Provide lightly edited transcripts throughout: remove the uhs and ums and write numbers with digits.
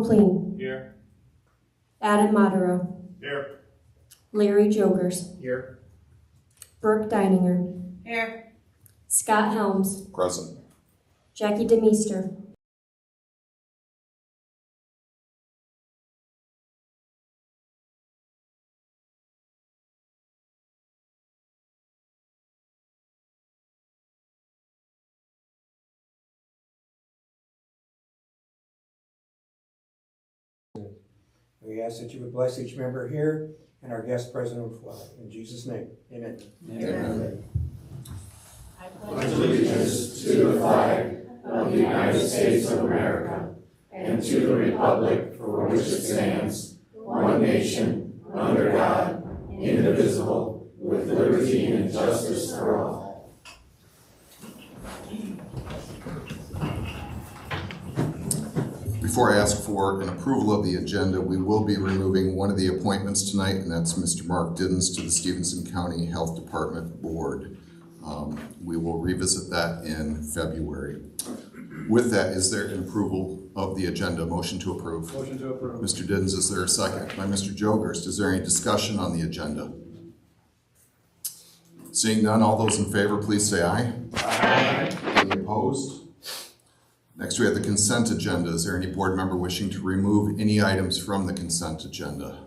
Copleen. Here. Adam Modero. Here. Larry Jokers. Here. Brooke Deininger. Here. Scott Helms. Present. Jackie DeMeester. We ask that you would bless each member here and our guest president will fly. In Jesus' name, amen. Amen. I pledge allegiance to the flag of the United States of America and to the republic for which it stands, one nation, under God, indivisible, with liberty and justice for all. Before I ask for an approval of the agenda, we will be removing one of the appointments tonight, and that's Mr. Mark Diddens to the Stephenson County Health Department Board. We will revisit that in February. With that, is there an approval of the agenda? Motion to approve. Motion to approve. Mr. Diddens, is there a second? By Mr. Jogurst. Is there any discussion on the agenda? Seeing none, all those in favor, please say aye. Aye. Any opposed? Next, we have the consent agenda. Is there any board member wishing to remove any items from the consent agenda?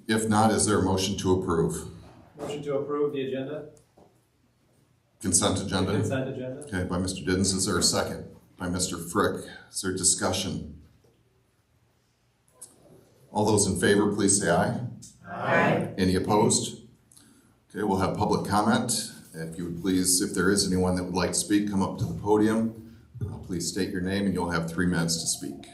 If not, is there a motion to approve? Motion to approve the agenda. Consent agenda? Consent agenda. Okay, by Mr. Diddens. Is there a second? By Mr. Frick. Is there discussion? All those in favor, please say aye. Aye. Any opposed? Okay, we'll have public comment. If you would please, if there is anyone that would like to speak, come up to the podium. Please state your name and you'll have 3 minutes to speak.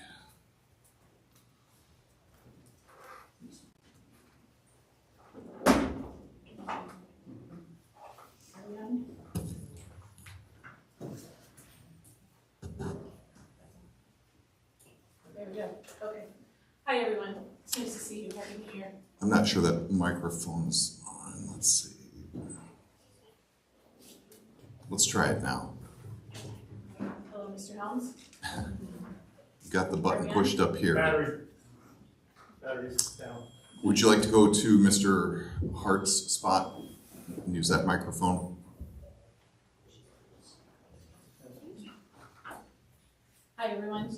There we go. Okay. Hi, everyone. It's nice to see you. Happy New Year. I'm not sure that microphone's on. Let's see. Let's try it now. Hello, Mr. Helms. You got the button pushed up here. Batteries down. Would you like to go to Mr. Hart's spot and use that microphone? Hi, everyone.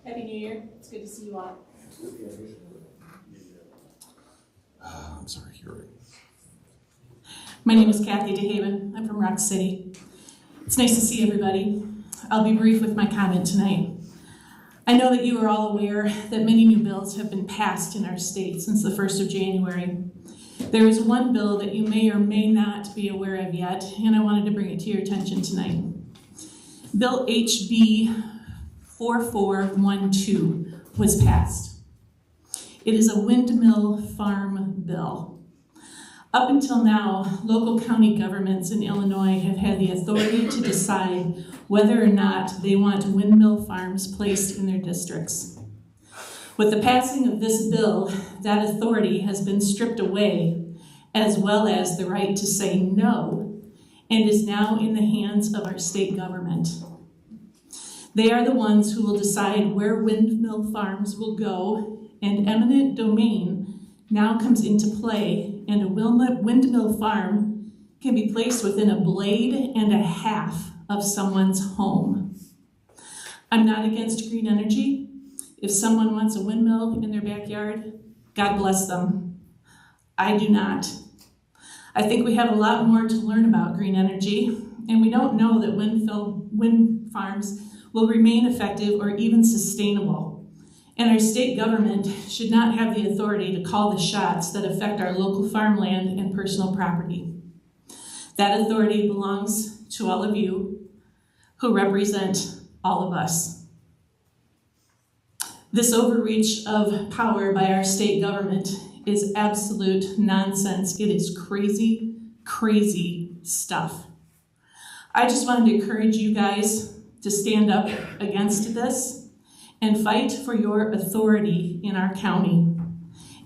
Happy New Year. It's good to see you all. I'm sorry, you're right. My name is Kathy DeHaven. I'm from Rock City. It's nice to see everybody. I'll be brief with my comment tonight. I know that you are all aware that many new bills have been passed in our state since the 1st of January. There is one bill that you may or may not be aware of yet, and I wanted to bring it to your attention tonight. Bill HB 4412 was passed. It is a windmill farm bill. Up until now, local county governments in Illinois have had the authority to decide whether or not they want windmill farms placed in their districts. With the passing of this bill, that authority has been stripped away, as well as the right to say no, and is now in the hands of our state government. They are the ones who will decide where windmill farms will go, and eminent domain now comes into play, and a windmill farm can be placed within a blade and a half of someone's home. I'm not against green energy. If someone wants a windmill in their backyard, God bless them. I do not. I think we have a lot more to learn about green energy, and we don't know that wind farms will remain effective or even sustainable. And our state government should not have the authority to call the shots that affect our local farmland and personal property. That authority belongs to all of you who represent all of us. This overreach of power by our state government is absolute nonsense. It is crazy, crazy stuff. I just wanted to encourage you guys to stand up against this and fight for your authority in our county.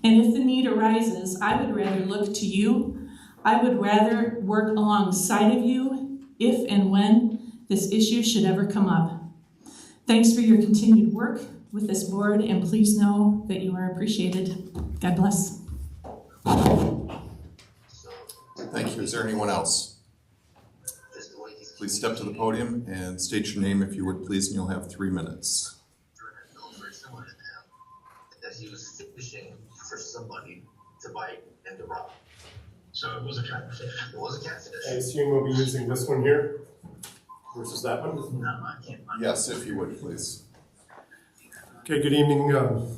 And if the need arises, I would rather look to you. I would rather work alongside of you if and when this issue should ever come up. Thanks for your continued work with this board, and please know that you are appreciated. God bless. Thank you. Is there anyone else? Please step to the podium and state your name if you would, please, and you'll have 3 minutes. That he was fishing for somebody to bite and to rob. So it was a catfish. It was a catfish. I assume we'll be using this one here versus that one? No, I can't find Yes, if you would, please. Okay, good evening,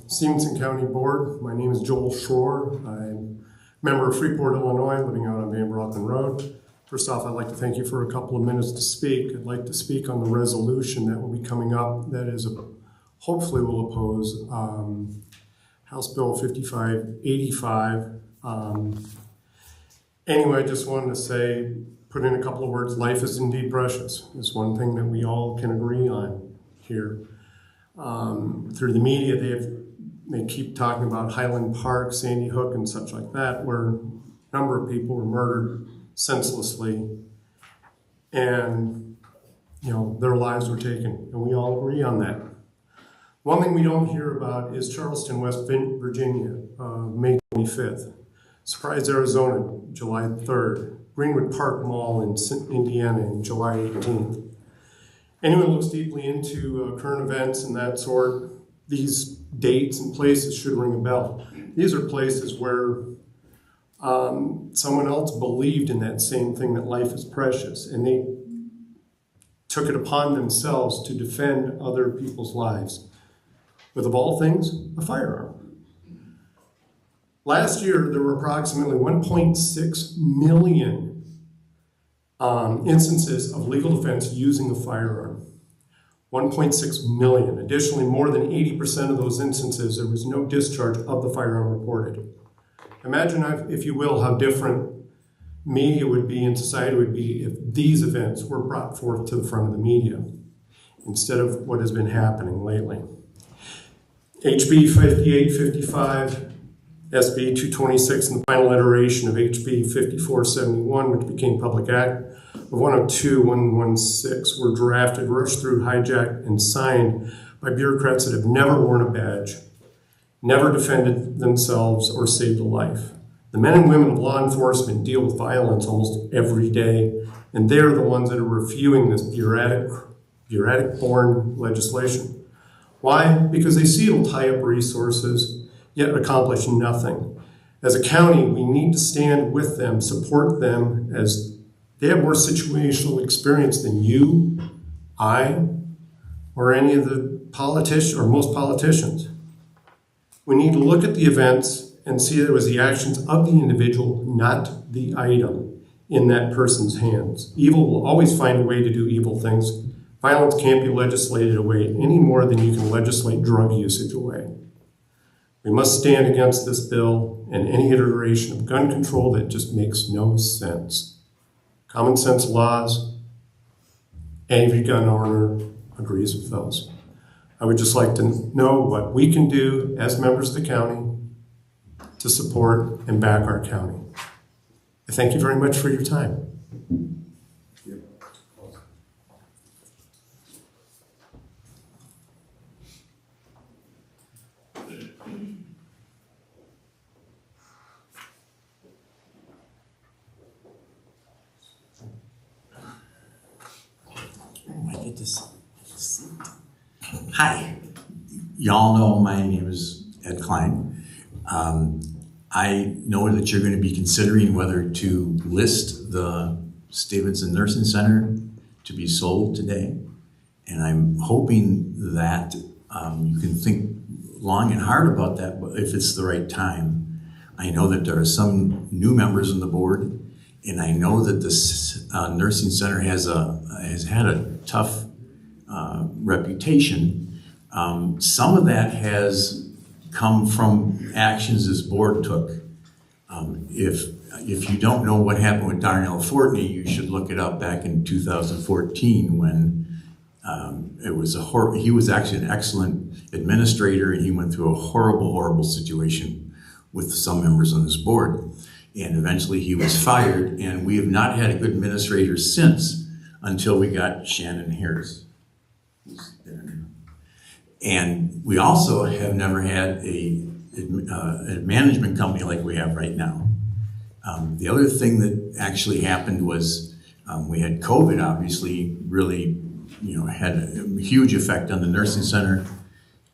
Stephenson County Board. My name is Joel Shore. I'm a member of Freeport, Illinois, living out on Van Brocken Road. First off, I'd like to thank you for a couple of minutes to speak. I'd like to speak on the resolution that will be coming up that is hopefully will oppose House Bill 5585. Anyway, I just wanted to say, put in a couple of words, life is indeed precious. It's one thing that we all can agree on here. Through the media, they keep talking about Highland Park, Sandy Hook, and such like that, where a number of people were murdered senselessly, and their lives were taken, and we all agree on that. One thing we don't hear about is Charleston, West Virginia, May 25th. Surprise, Arizona, July 3rd. Greenwood Park Mall in Indiana, July 18th. Anyone who looks deeply into current events and that sort, these dates and places should ring a bell. These are places where someone else believed in that same thing, that life is precious, and they took it upon themselves to defend other people's lives with, of all things, a firearm. Last year, there were approximately 1.6 million instances of legal defense using a firearm. 1.6 million. Additionally, more than 80% of those instances, there was no discharge of the firearm reported. Imagine, if you will, how different media would be and society would be if these events were brought forth to the front of the media instead of what has been happening lately. HB 5855, SB 226, and the final iteration of HB 5471, which became Public Act of 102-116, were drafted, rushed through, hijacked, and signed by bureaucrats that have never worn a badge, never defended themselves or saved a life. The men and women of law enforcement deal with violence almost every day, and they're the ones that are reviewing this bureaucratic-born legislation. Why? Because they see it'll tie up resources, yet accomplish nothing. As a county, we need to stand with them, support them, as they have more situational experience than you, I, or any of the politicians, or most politicians. We need to look at the events and see that it was the actions of the individual, not the item, in that person's hands. Evil will always find a way to do evil things. Violence can't be legislated away any more than you can legislate drug usage away. We must stand against this bill and any iteration of gun control that just makes no sense. Common sense laws, every gun owner agrees with those. I would just like to know what we can do as members of the county to support and back our county. I thank you very much for your time. Hi, y'all know my name is Ed Klein. I know that you're going to be considering whether to list the Stephenson Nursing Center to be sold today. And I'm hoping that you can think long and hard about that if it's the right time. I know that there are some new members on the board, and I know that this nursing center has had a tough reputation. Some of that has come from actions this board took. If you don't know what happened with Darnell Fortney, you should look it up back in 2014 when he was actually an excellent administrator, and he went through a horrible situation with some members on this board. And eventually he was fired, and we have not had a good administrator since until we got Shannon Harris. Who's there? And we also have never had a management company like we have right now. The other thing that actually happened was we had COVID, obviously, really, had a huge effect on the nursing center.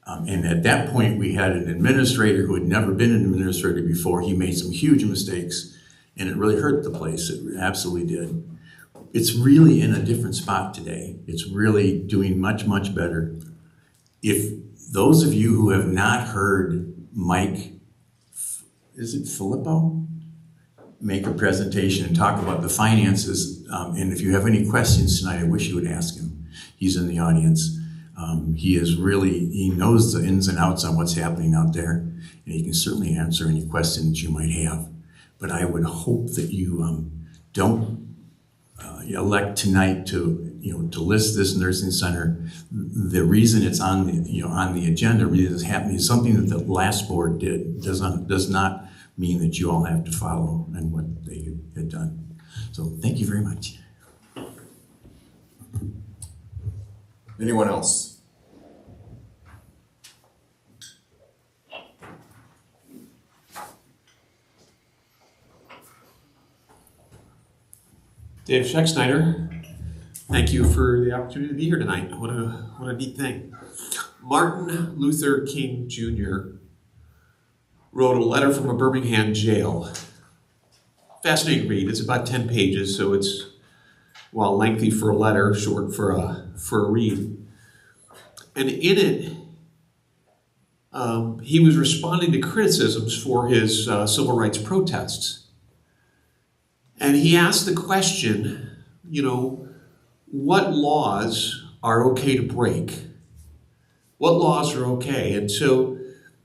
And at that point, we had an administrator who had never been an administrator before. He made some huge mistakes, and it really hurt the place. It absolutely did. It's really in a different spot today. It's really doing much, much better. If those of you who have not heard Mike, is it Filippo, make a presentation and talk about the finances, and if you have any questions tonight, I wish you would ask him. He's in the audience. He knows the ins and outs on what's happening out there, and he can certainly answer any questions you might have. But I would hope that you don't elect tonight to list this nursing center. The reason it's on the agenda, reason it's happening, is something that the last board did. Does not mean that you all have to follow and what they had done. So thank you very much. Anyone else? Dave Scheck-Snyder, thank you for the opportunity to be here tonight. What a neat thing. Martin Luther King Jr. wrote a letter from a Birmingham jail. Fascinating read. It's about 10 pages, so it's, while lengthy for a letter, short for a read. And in it, he was responding to criticisms for his civil rights protests. And he asked the question, what laws are okay to break? What laws are okay? And so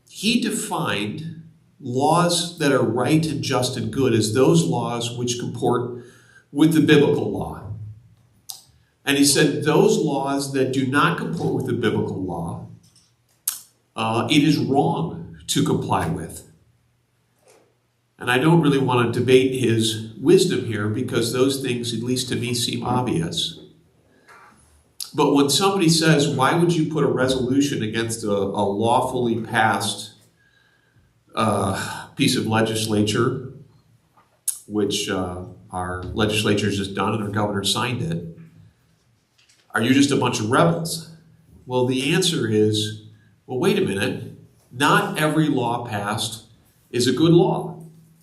he defined laws that are right and just and good as those laws which comport with the biblical law. And he said those laws that do not comport with the biblical law, it is wrong to comply with. And I don't really want to debate his wisdom here because those things, at least to me, seem obvious. But when somebody says, why would you put a resolution against a lawfully passed piece of legislature, which our legislature has just done and our governor signed it, are you just a bunch of rebels? Well, the answer is, well, wait a minute. Not every law passed is a good law.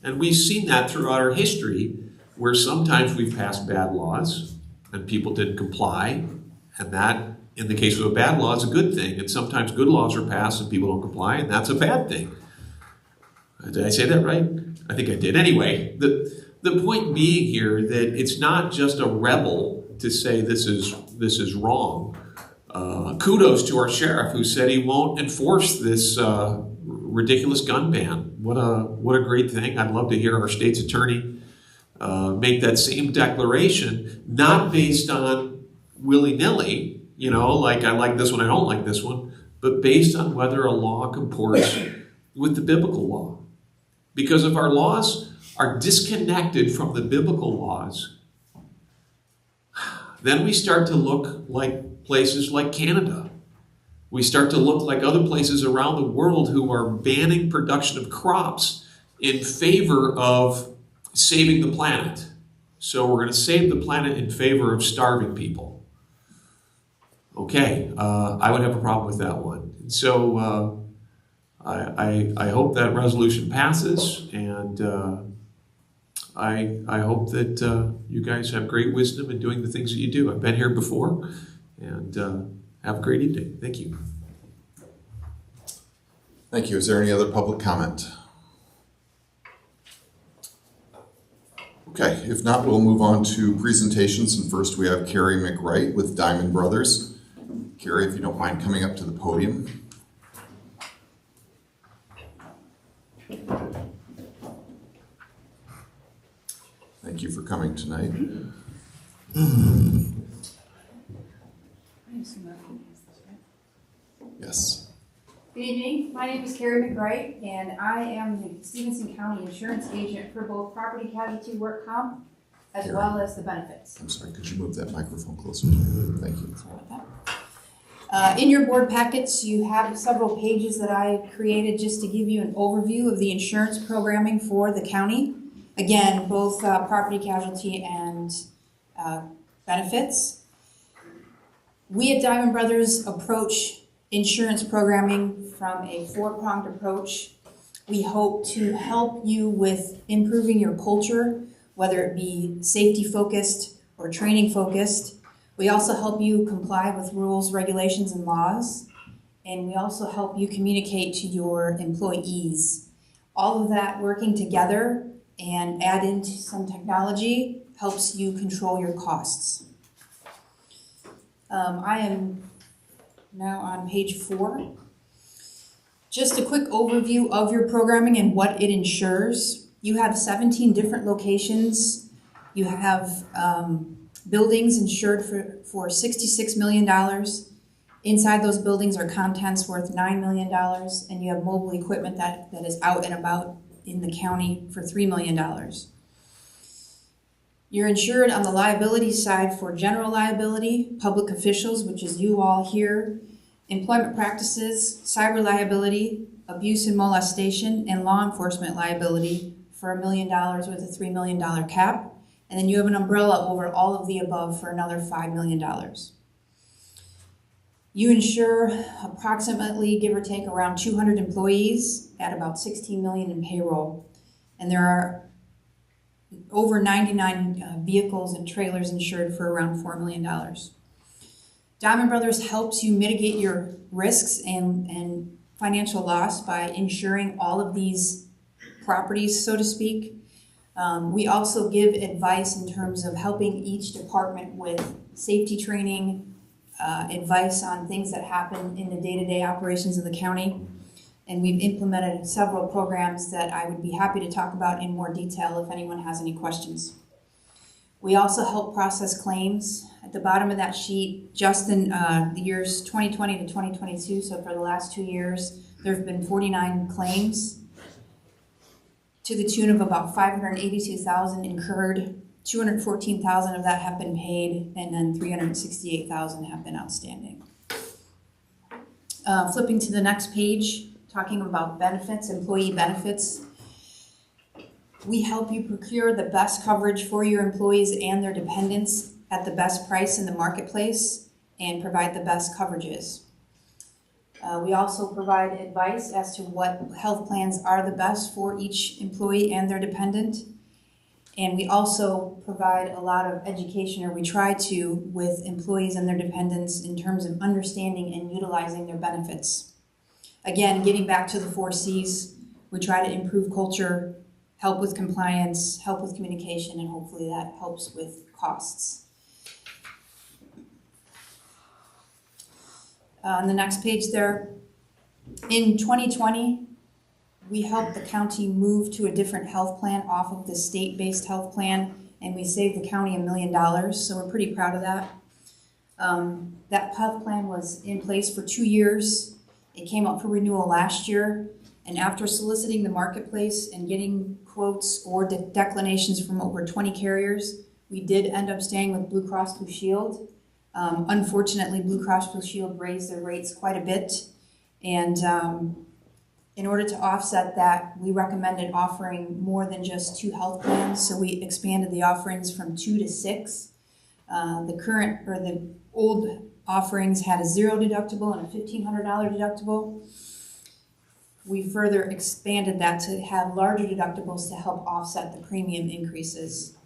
And we've seen that throughout our history, where sometimes we've passed bad laws and people didn't comply. And that, in the case of a bad law, is a good thing. And sometimes good laws are passed and people don't comply, and that's a bad thing. Did I say that right? I think I did. Anyway, the point being here that it's not just a rebel to say this is wrong. Kudos to our sheriff who said he won't enforce this ridiculous gun ban. What a great thing. I'd love to hear our state's attorney make that same declaration, not based on willy-nilly, like I like this one, I don't like this one, but based on whether a law comports with the biblical law. Because if our laws are disconnected from the biblical laws, then we start to look like places like Canada. We start to look like other places around the world who are banning production of crops in favor of saving the planet. So we're going to save the planet in favor of starving people. Okay, I would have a problem with that one. And so I hope that resolution passes, and I hope that you guys have great wisdom in doing the things that you do. I've been here before, and have a great evening. Thank you. Thank you. Is there any other public comment? Okay, if not, we'll move on to presentations. And first we have Carrie McWright with Diamond Brothers. Carrie, if you don't mind coming up to the podium. Thank you for coming tonight. Yes. Good evening. My name is Carrie McWright, and I am the Stephenson County insurance agent for both property casualty work comp as well as the benefits. I'm sorry, could you move that microphone closer to you? Thank you. In your board packets, you have several pages that I created just to give you an overview of the insurance programming for the county. Again, both property casualty and benefits. We at Diamond Brothers approach insurance programming from a four-pronged approach. We hope to help you with improving your culture, whether it be safety-focused or training-focused. We also help you comply with rules, regulations, and laws. And we also help you communicate to your employees. All of that working together and add into some technology helps you control your costs. I am now on page 4. Just a quick overview of your programming and what it insures. You have 17 different locations. You have buildings insured for $66 million. Inside those buildings are contents worth $9 million, and you have mobile equipment that is out and about in the county for $3 million. You're insured on the liability side for general liability, public officials, which is you all here, employment practices, cyber liability, abuse and molestation, and law enforcement liability for $1 million with a $3 million cap. And then you have an umbrella over all of the above for another $5 million. You insure approximately, give or take, around 200 employees at about $16 million in payroll. And there are over 99 vehicles and trailers insured for around $4 million. Diamond Brothers helps you mitigate your risks and financial loss by insuring all of these properties, so to speak. We also give advice in terms of helping each department with safety training, advice on things that happen in the day-to-day operations of the county. And we've implemented several programs that I would be happy to talk about in more detail if anyone has any questions. We also help process claims. At the bottom of that sheet, just in the years 2020 to 2022, so for the last 2 years, there have been 49 claims to the tune of about $582,000 incurred. $214,000 of that have been paid, and then $368,000 have been outstanding. Flipping to the next page, talking about benefits, employee benefits. We help you procure the best coverage for your employees and their dependents at the best price in the marketplace and provide the best coverages. We also provide advice as to what health plans are the best for each employee and their dependent. And we also provide a lot of education, or we try to, with employees and their dependents in terms of understanding and utilizing their benefits. Again, getting back to the 4 C's, we try to improve culture, help with compliance, help with communication, and hopefully that helps with costs. On the next page there, in 2020, we helped the county move to a different health plan off of the state-based health plan, and we saved the county $1 million, so we're pretty proud of that. That health plan was in place for 2 years. It came up for renewal last year, and after soliciting the marketplace and getting quotes or declinations from over 20 carriers, we did end up staying with Blue Cross Blue Shield. Unfortunately, Blue Cross Blue Shield raised their rates quite a bit, and in order to offset that, we recommended offering more than just 2 health plans, so we expanded the offerings from 2 to 6. The old offerings had a $0 deductible and a $1,500 deductible. We further expanded that to have larger deductibles to help offset the premium increases.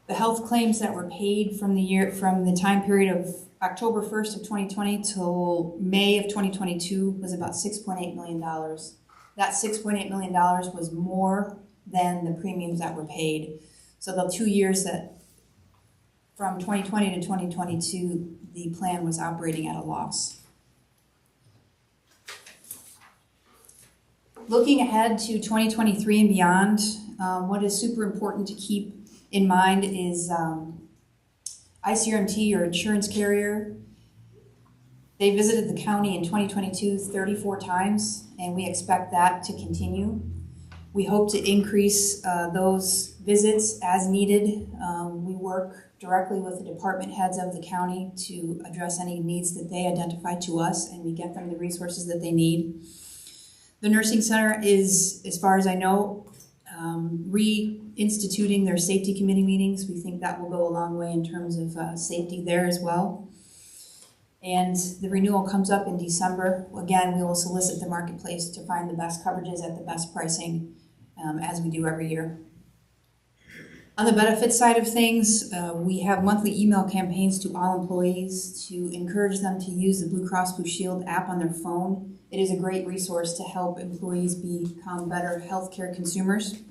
The health claims that were paid from the time period of October 1st of 2020 till May of 2022 was about $6.8 million. That $6.8 million was more than the premiums that were paid. So the 2 years that from 2020 to 2022, the plan was operating at a loss. Looking ahead to 2023 and beyond, what is super important to keep in mind is ICRMT, your insurance carrier. They visited the county in 2022 34 times, and we expect that to continue. We hope to increase those visits as needed. We work directly with the department heads of the county to address any needs that they identify to us, and we get them the resources that they need. The nursing center is, as far as I know, reinstituting their safety committee meetings. We think that will go a long way in terms of safety there as well. And the renewal comes up in December. Again, we will solicit the marketplace to find the best coverages at the best pricing, as we do every year. On the benefits side of things, we have monthly email campaigns to all employees to encourage them to use the Blue Cross Blue Shield app on their phone. It is a great resource to help employees become better healthcare consumers,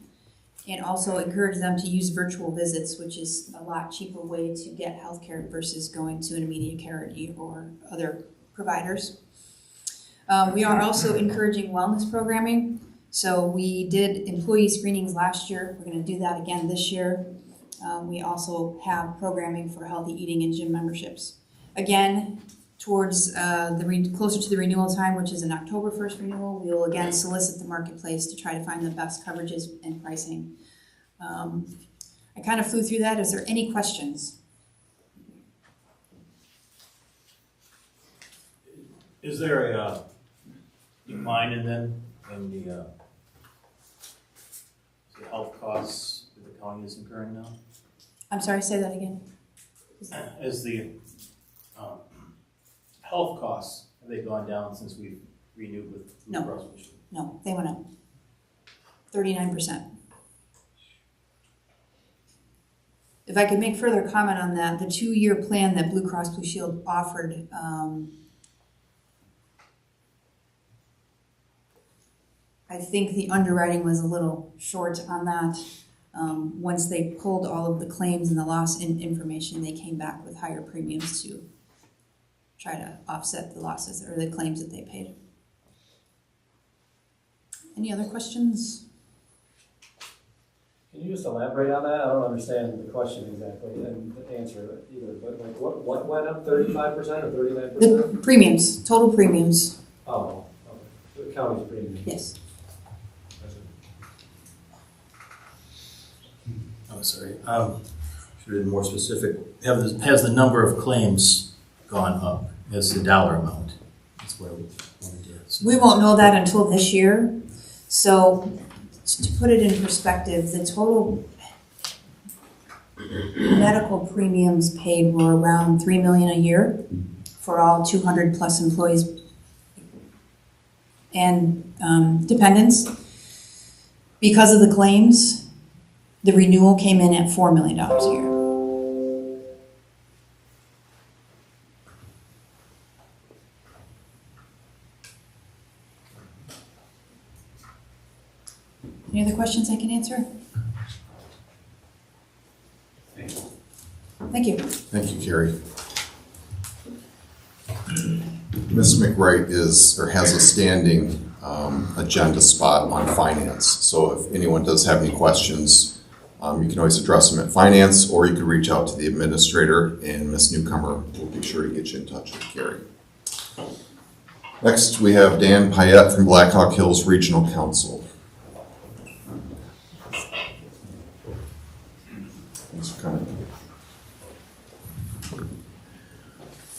and also encourage them to use virtual visits, which is a lot cheaper way to get healthcare versus going to an immediate care or other providers. We are also encouraging wellness programming. So we did employee screenings last year. We're going to do that again this year. We also have programming for healthy eating and gym memberships. Again, towards closer to the renewal time, which is an October 1st renewal, we will again solicit the marketplace to try to find the best coverages and pricing. I kind of flew through that. Is there any questions? Is there a decline in the health costs that the county is incurring now? I'm sorry, say that again. As the health costs, have they gone down since we've renewed with Blue Cross Blue Shield? No, they went up 39%. If I could make further comment on that, the 2-year plan that Blue Cross Blue Shield offered, I think the underwriting was a little short on that. Once they pulled all of the claims and the loss in information, they came back with higher premiums to try to offset the losses or the claims that they paid. Any other questions? Can you just elaborate on that? I don't understand the question exactly and the answer either, but like what went up 35% or 39%? The premiums, total premiums. Oh, okay. The county's premiums. Yes. Oh, sorry. Should have been more specific. Has the number of claims gone up? Has the dollar amount? That's where we wanted to. We won't know that until this year. So to put it in perspective, the total medical premiums paid were around $3 million a year for all 200 plus employees and dependents. Because of the claims, the renewal came in at $4 million a year. Any other questions I can answer? Thank you. Thank you, Carrie. Ms. McWright has a standing agenda spot on finance. So if anyone does have any questions, you can always address them at finance, or you can reach out to the administrator, and Ms. Newcomer will be sure to get you in touch with Carrie. Next, we have Dan Payette from Blackhawk Hills Regional Council.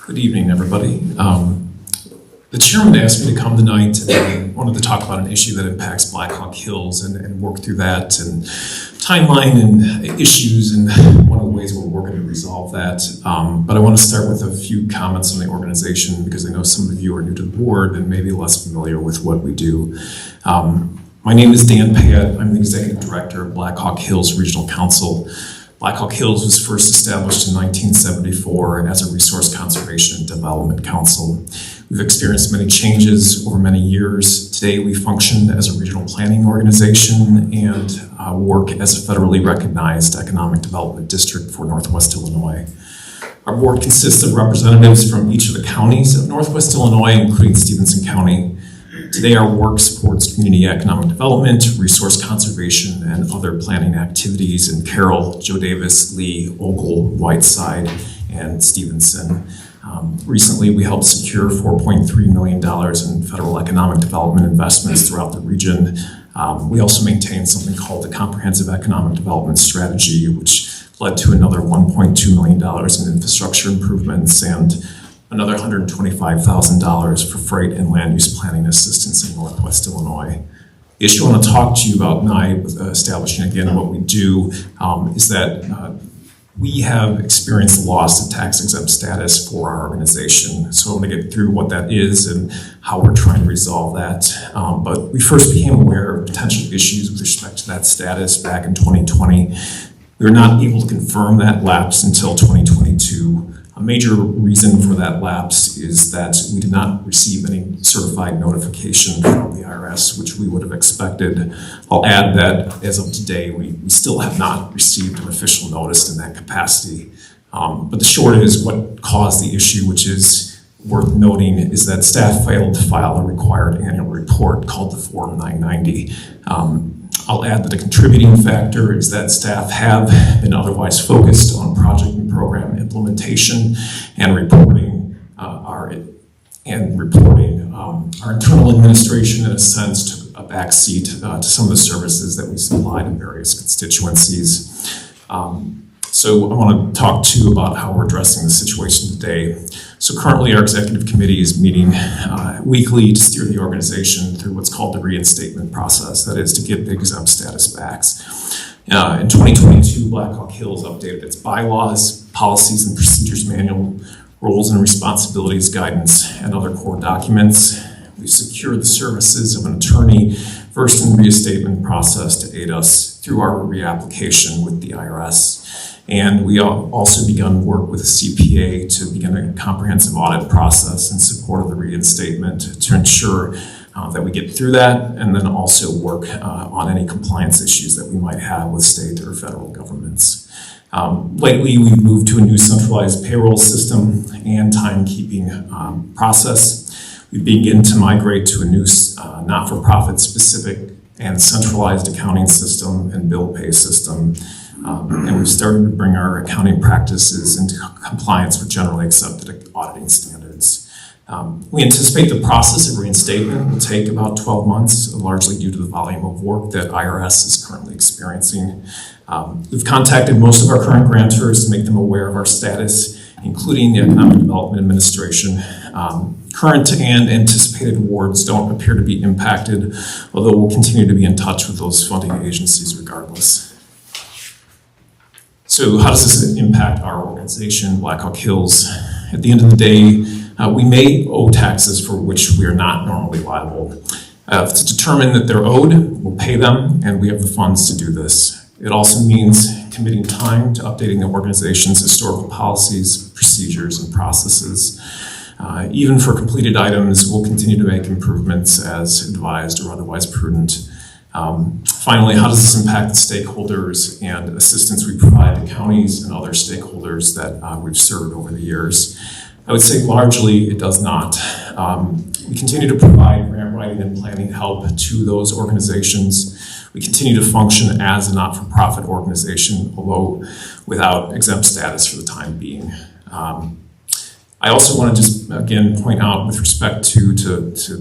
Good evening, everybody. The chairman asked me to come tonight and wanted to talk about an issue that impacts Blackhawk Hills and work through that and timeline and issues and one of the ways we're working to resolve that. But I want to start with a few comments on the organization because I know some of you are new to the board and maybe less familiar with what we do. My name is Dan Payette. I'm the executive director of Blackhawk Hills Regional Council. Blackhawk Hills was first established in 1974 as a resource conservation and development council. We've experienced many changes over many years. Today we function as a regional planning organization and work as a federally recognized economic development district for Northwest Illinois. Our board consists of representatives from each of the counties of Northwest Illinois, including Stephenson County. Today our work supports community economic development, resource conservation, and other planning activities in Carroll, Joe Davis, Lee, Ogle, Whiteside, and Stephenson. Recently we helped secure $4.3 million in federal economic development investments throughout the region. We also maintain something called the Comprehensive Economic Development Strategy, which led to another $1.2 million in infrastructure improvements and another $125,000 for freight and land use planning assistance in Northwest Illinois. The issue I want to talk to you about tonight, establishing again what we do, is that we have experienced the loss of tax-exempt status for our organization. So I want to get through what that is and how we're trying to resolve that. But we first became aware of potential issues with respect to that status back in 2020. We were not able to confirm that lapse until 2022. A major reason for that lapse is that we did not receive any certified notification from the IRS, which we would have expected. I'll add that as of today, we still have not received an official notice in that capacity. But the short is what caused the issue, which is worth noting, is that staff failed to file a required annual report called the Form 990. I'll add that a contributing factor is that staff have been otherwise focused on project and program implementation and reporting our internal administration, in a sense, took a backseat to some of the services that we supply to various constituencies. So I want to talk to you about how we're addressing the situation today. So currently our executive committee is meeting weekly to steer the organization through what's called the reinstatement process, that is to get the exempt status back. In 2022, Blackhawk Hills updated its bylaws, policies and procedures manual, roles and responsibilities guidance, and other core documents. We've secured the services of an attorney versed in the reinstatement process to aid us through our reapplication with the IRS. And we also begun work with a CPA to begin a comprehensive audit process in support of the reinstatement to ensure that we get through that, and then also work on any compliance issues that we might have with state or federal governments. Lately, we've moved to a new centralized payroll system and timekeeping process. We begin to migrate to a new not-for-profit specific and centralized accounting system and bill pay system. And we've started to bring our accounting practices into compliance with generally accepted auditing standards. We anticipate the process of reinstatement will take about 12 months, largely due to the volume of work that IRS is currently experiencing. We've contacted most of our current grantors to make them aware of our status, including the Economic Development Administration. Current and anticipated awards don't appear to be impacted, although we'll continue to be in touch with those funding agencies regardless. So how does this impact our organization, Blackhawk Hills? At the end of the day, we may owe taxes for which we are not normally liable. To determine that they're owed, we'll pay them, and we have the funds to do this. It also means committing time to updating the organization's historical policies, procedures, and processes. Even for completed items, we'll continue to make improvements as advised or otherwise prudent. Finally, how does this impact the stakeholders and assistance we provide to counties and other stakeholders that we've served over the years? I would say largely it does not. We continue to provide grant writing and planning help to those organizations. We continue to function as a not-for-profit organization, although without exempt status for the time being. I also want to just, again, point out with respect to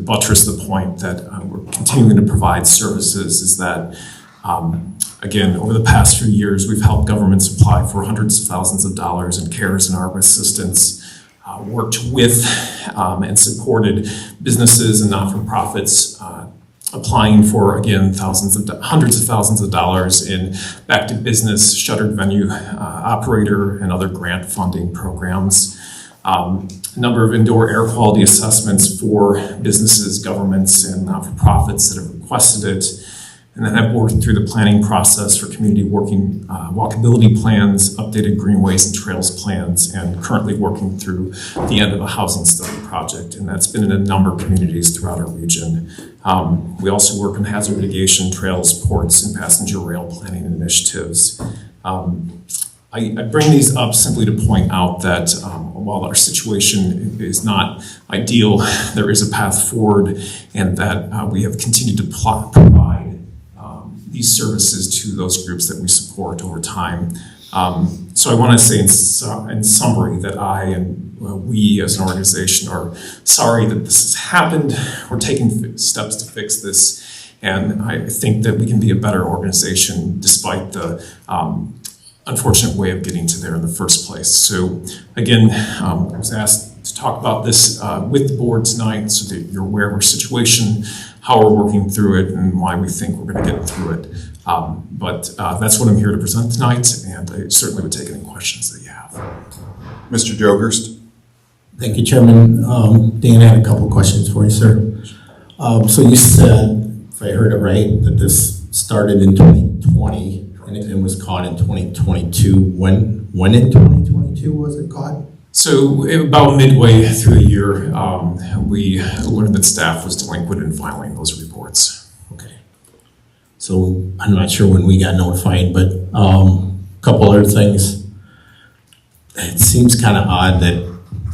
buttress the point that we're continuing to provide services is that, again, over the past few years, we've helped governments apply for hundreds of thousands of dollars in CARES and ARPA assistance, worked with and supported businesses and not-for-profits applying for, again, hundreds of thousands of dollars in back to business, shuttered venue operator, and other grant funding programs. A number of indoor air quality assessments for businesses, governments, and not-for-profits that have requested it. And then I've worked through the planning process for community walkability plans, updated greenways and trails plans, and currently working through the end of a housing study project. And that's been in a number of communities throughout our region. We also work on hazard mitigation, trails, ports, and passenger rail planning initiatives. I bring these up simply to point out that while our situation is not ideal, there is a path forward, and that we have continued to provide these services to those groups that we support over time. So I want to say in summary that I and we as an organization are sorry that this has happened. We're taking steps to fix this, and I think that we can be a better organization despite the unfortunate way of getting to there in the first place. So again, I was asked to talk about this with the board tonight so that you're aware of our situation, how we're working through it, and why we think we're going to get through it. But that's what I'm here to present tonight, and I certainly would take any questions that you have. Mr. Jogerst? Thank you, Chairman. Dan, I had a couple questions for you, sir. So you said, if I heard it right, that this started in 2020 and it was caught in 2022. When in 2022 was it caught? So about midway through the year, we learned that staff was delinquent in filing those reports. Okay. So I'm not sure when we got notified, but a couple other things. It seems kind of odd that,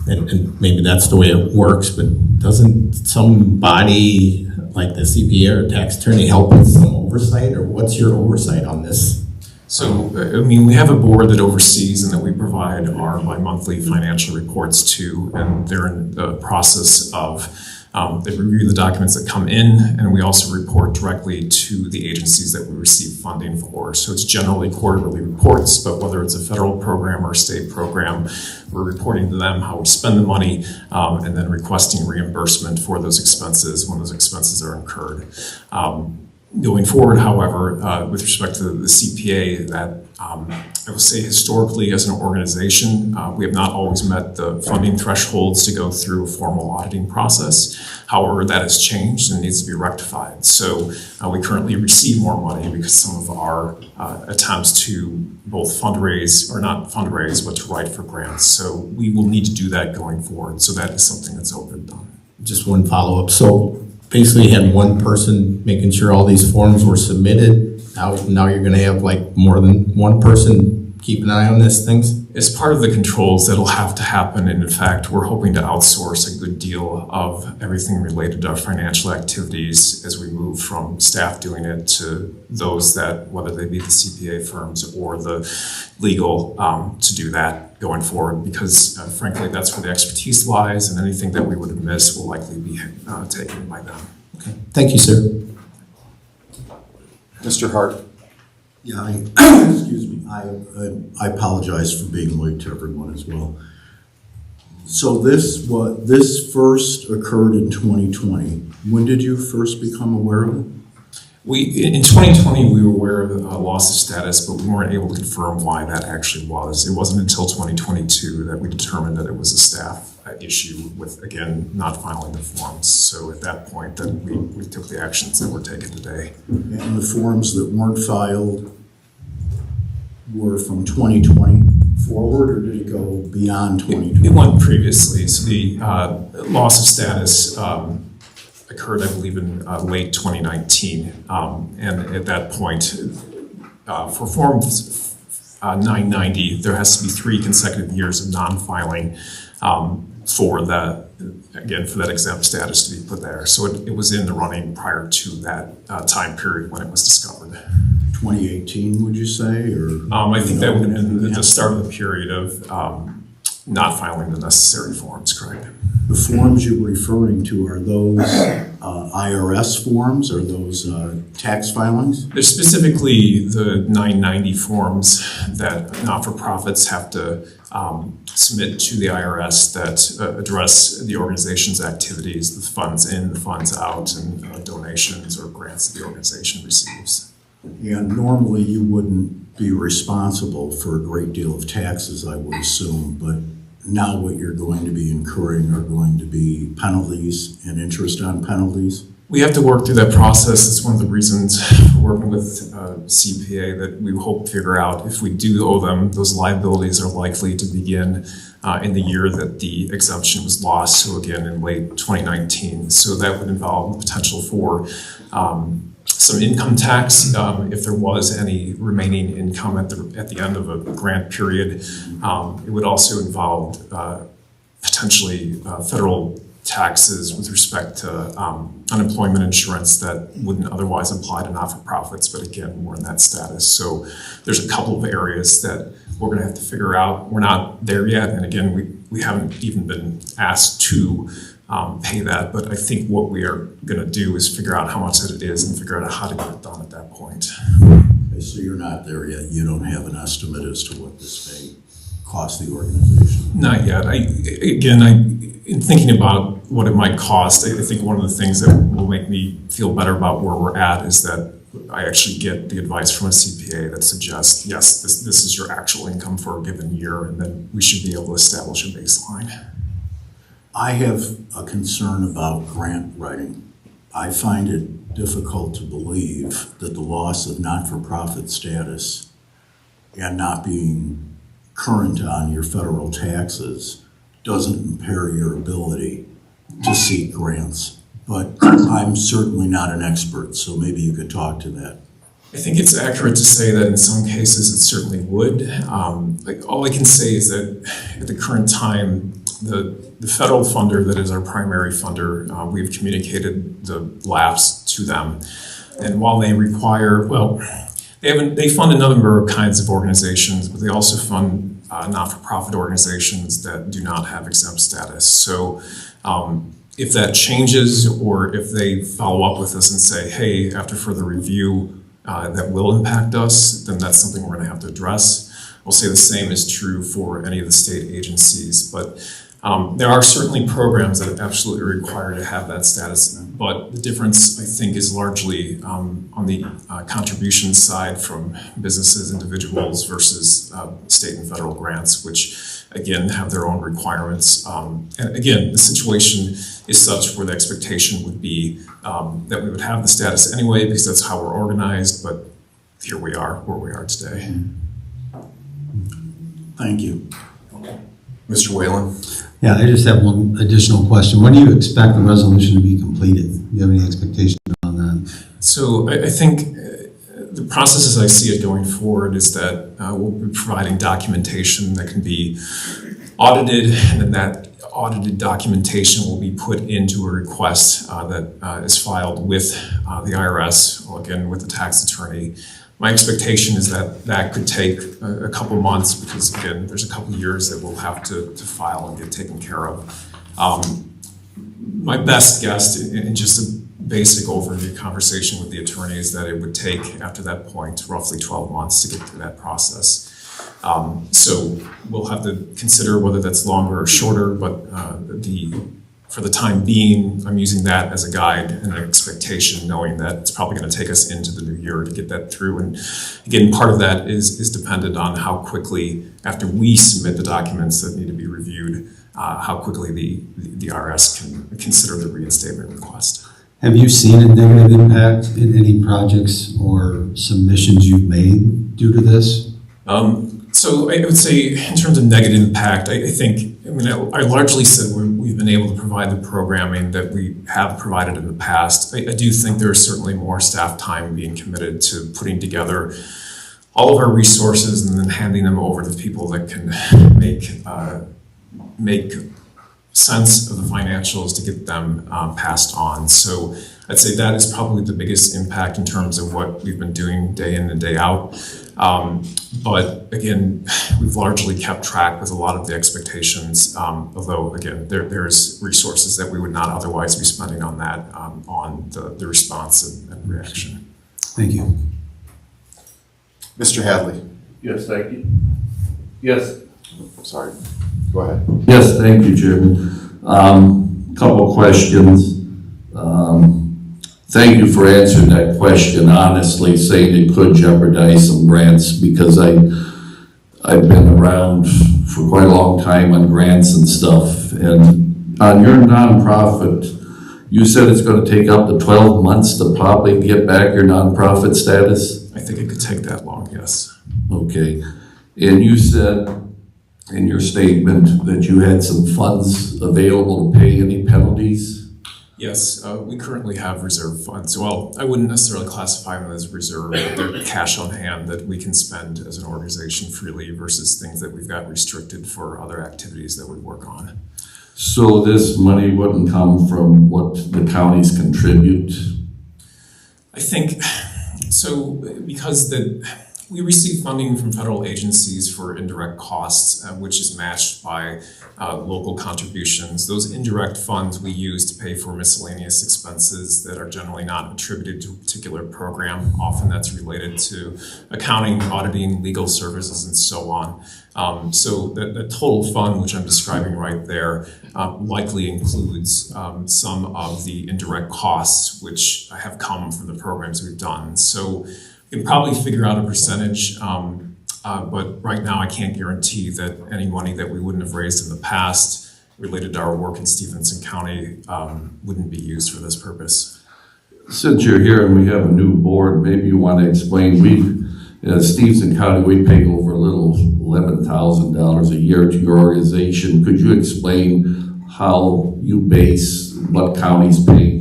and maybe that's the way it works, but doesn't somebody like the CPA or tax attorney help with some oversight, or what's your oversight on this? So, I mean, we have a board that oversees and that we provide our bi-monthly financial reports to, and they're in the process of, they review the documents that come in, and we also report directly to the agencies that we receive funding for. So it's generally quarterly reports, but whether it's a federal program or a state program, we're reporting to them how we spend the money, and then requesting reimbursement for those expenses when those expenses are incurred. Going forward, however, with respect to the CPA, that I will say historically as an organization, we have not always met the funding thresholds to go through a formal auditing process. However, that has changed and needs to be rectified. So we currently receive more money because some of our attempts to both fundraise, or not fundraise, but to write for grants. So we will need to do that going forward. So that is something that's open done. Just one follow-up. So basically you had one person making sure all these forms were submitted. Now you're going to have like more than one person keep an eye on these things? As part of the controls that'll have to happen, and in fact, we're hoping to outsource a good deal of everything related to our financial activities as we move from staff doing it to those that, whether they be the CPA firms or the legal, to do that going forward, because frankly, that's where the expertise lies, and anything that we would have missed will likely be taken by them. Okay. Thank you, sir. Mr. Hart? Yeah, excuse me. I apologize for being late to everyone as well. So this first occurred in 2020. When did you first become aware of it? In 2020, we were aware of the loss of status, but we weren't able to confirm why that actually was. It wasn't until 2022 that we determined that it was a staff issue with, again, not filing the forms. So at that point, then we took the actions that were taken today. And the forms that weren't filed were from 2020 forward, or did it go beyond 2020? It went previously. So the loss of status occurred, I believe, in late 2019. And at that point, for Form 990, there has to be 3 consecutive years of non-filing for that, again, for that exempt status to be put there. So it was in the running prior to that time period when it was discovered. 2018, would you say? Or I think that would have been the start of the period of not filing the necessary forms, correct? The forms you're referring to, are those IRS forms, or those tax filings? There's specifically the 990 forms that not-for-profits have to submit to the IRS that address the organization's activities, the funds in, the funds out, and donations or grants that the organization receives. And normally you wouldn't be responsible for a great deal of taxes, I would assume, but now what you're going to be incurring are going to be penalties and interest on penalties? We have to work through that process. It's one of the reasons for working with CPA that we hope to figure out if we do owe them, those liabilities are likely to begin in the year that the exemption was lost, so again in late 2019. So that would involve the potential for some income tax if there was any remaining income at the end of a grant period. It would also involve potentially federal taxes with respect to unemployment insurance that wouldn't otherwise apply to not-for-profits, but again, we're in that status. So there's a couple of areas that we're gonna have to figure out. We're not there yet, and again, we haven't even been asked to pay that, but I think what we are gonna do is figure out how much that it is and figure out how to get it done at that point. Okay, so you're not there yet. You don't have an estimate as to what this may cost the organization? Not yet. In thinking about what it might cost, I think one of the things that will make me feel better about where we're at is that I actually get the advice from a CPA that suggests, yes, this is your actual income for a given year, and then we should be able to establish a baseline. I have a concern about grant writing. I find it difficult to believe that the loss of not-for-profit status and not being current on your federal taxes doesn't impair your ability to seek grants. But I'm certainly not an expert, so maybe you could talk to that. I think it's accurate to say that in some cases it certainly would. All I can say is that at the current time, the federal funder that is our primary funder, we've communicated the lapse to them. And while they require, they fund a number of kinds of organizations, but they also fund not-for-profit organizations that do not have exempt status. So if that changes, or if they follow up with us and say, hey, after further review, that will impact us, then that's something we're going to have to address. We'll say the same is true for any of the state agencies, but there are certainly programs that absolutely require to have that status, but the difference, I think, is largely on the contribution side from businesses, individuals versus state and federal grants, which again have their own requirements. And again, the situation is such where the expectation would be that we would have the status anyway because that's how we're organized, but here we are where we are today. Thank you. Mr. Whalen? Yeah, I just have one additional question. When do you expect the resolution to be completed? Do you have any expectation on that? So I think the process as I see it going forward is that we'll be providing documentation that can be audited, and then that audited documentation will be put into a request that is filed with the IRS, again with the tax attorney. My expectation is that that could take a couple months because, again, there's a couple years that we'll have to file and get taken care of. My best guess, in just a basic overview conversation with the attorney, is that it would take, after that point, roughly 12 months to get through that process. So we'll have to consider whether that's longer or shorter, but for the time being, I'm using that as a guide and an expectation, knowing that it's probably going to take us into the new year to get that through. And again, part of that is dependent on how quickly, after we submit the documents that need to be reviewed, how quickly the IRS can consider the reinstatement request. Have you seen a negative impact in any projects or submissions you've made due to this? So I would say in terms of negative impact, I largely said we've been able to provide the programming that we have provided in the past. I do think there's certainly more staff time being committed to putting together all of our resources and then handing them over to people that can make sense of the financials to get them passed on. So I'd say that is probably the biggest impact in terms of what we've been doing day in and day out. But again, we've largely kept track with a lot of the expectations, although again, there's resources that we would not otherwise be spending on that, on the response and reaction. Thank you. Mr. Hadley? Yes, thank you. Yes. Sorry, go ahead. Yes, thank you, Chairman. Couple questions. Thank you for answering that question honestly, saying it could jeopardize some grants, because I've been around for quite a long time on grants and stuff. And on your nonprofit, you said it's going to take up to 12 months to probably get back your nonprofit status? I think it could take that long, yes. Okay. And you said in your statement that you had some funds available to pay any penalties? Yes, we currently have reserve funds. Well, I wouldn't necessarily classify them as reserve, but they're cash on hand that we can spend as an organization freely versus things that we've got restricted for other activities that we work on. So this money wouldn't come from what the counties contribute? I think, so because we receive funding from federal agencies for indirect costs, which is matched by local contributions. Those indirect funds we use to pay for miscellaneous expenses that are generally not attributed to a particular program. Often that's related to accounting, auditing, legal services, and so on. So the total fund, which I'm describing right there, likely includes some of the indirect costs which have come from the programs we've done. So you can probably figure out a percentage, but right now I can't guarantee that any money that we wouldn't have raised in the past related to our work in Stephenson County wouldn't be used for this purpose. Since you're here and we have a new board, maybe you want to explain, in Stephenson County, we pay over a little $11,000 a year to your organization. Could you explain how you base what counties pay?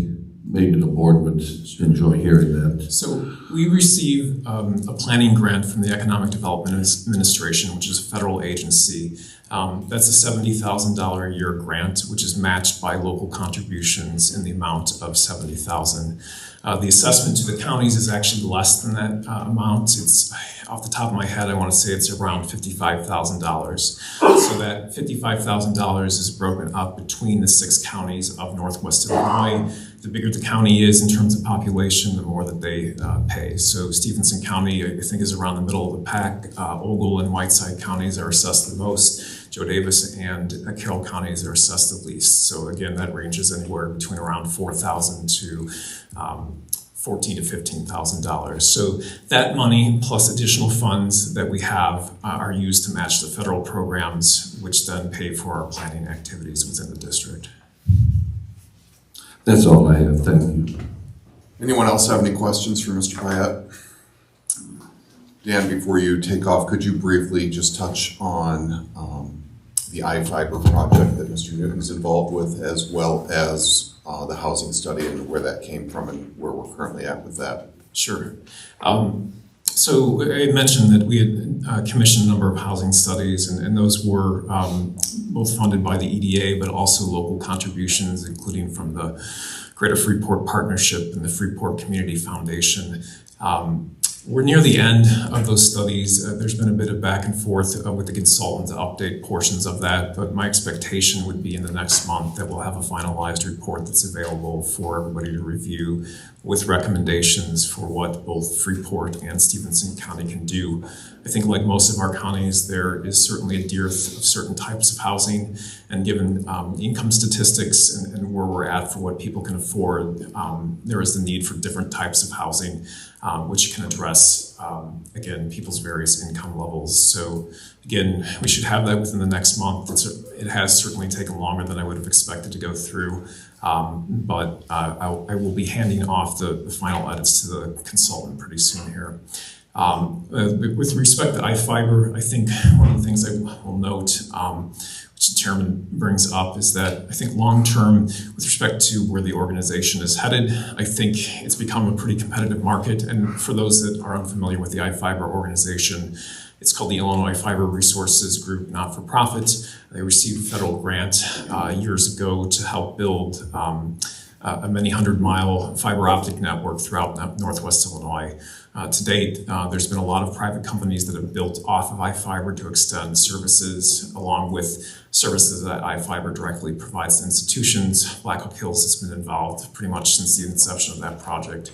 Maybe the board would enjoy hearing that. So we receive a planning grant from the Economic Development Administration, which is a federal agency. That's a $70,000 a year grant, which is matched by local contributions in the amount of $70,000. The assessment to the counties is actually less than that amount. It's, off the top of my head, I want to say it's around $55,000. So that $55,000 is broken up between the 6 counties of Northwest Illinois. The bigger the county is in terms of population, the more that they pay. So Stephenson County, I think, is around the middle of the pack. Ogle and Whiteside counties are assessed the most. Joe Davis and Carroll counties are assessed the least. So again, that ranges anywhere between around $4,000 to $14,000 to $15,000. So that money plus additional funds that we have are used to match the federal programs, which then pay for our planning activities within the district. That's all I have. Thank you. Anyone else have any questions for Mr. Pyatt? Dan, before you take off, could you briefly just touch on the I-Fiber project that Mr. Newton's involved with, as well as the housing study and where that came from and where we're currently at with that? Sure. So I mentioned that we had commissioned a number of housing studies, and those were both funded by the EDA, but also local contributions, including from the Greater Freeport Partnership and the Freeport Community Foundation. We're near the end of those studies. There's been a bit of back and forth with the consultant to update portions of that, but my expectation would be in the next month that we'll have a finalized report that's available for everybody to review with recommendations for what both Freeport and Stephenson County can do. I think, like most of our counties, there is certainly a dearth of certain types of housing, and given income statistics and where we're at for what people can afford, there is the need for different types of housing, which can address, again, people's various income levels. So again, we should have that within the next month. It has certainly taken longer than I would have expected to go through, but I will be handing off the final edits to the consultant pretty soon here. With respect to I-Fiber, I think one of the things I will note, which the chairman brings up, is that I think long-term, with respect to where the organization is headed, I think it's become a pretty competitive market. And for those that are unfamiliar with the I-Fiber organization, it's called the Illinois Fiber Resources Group, not-for-profit. They received a federal grant years ago to help build a many hundred-mile fiber optic network throughout Northwest Illinois. To date, there's been a lot of private companies that have built off of I-Fiber to extend services, along with services that I-Fiber directly provides to institutions. Black Hawk Hills has been involved pretty much since the inception of that project.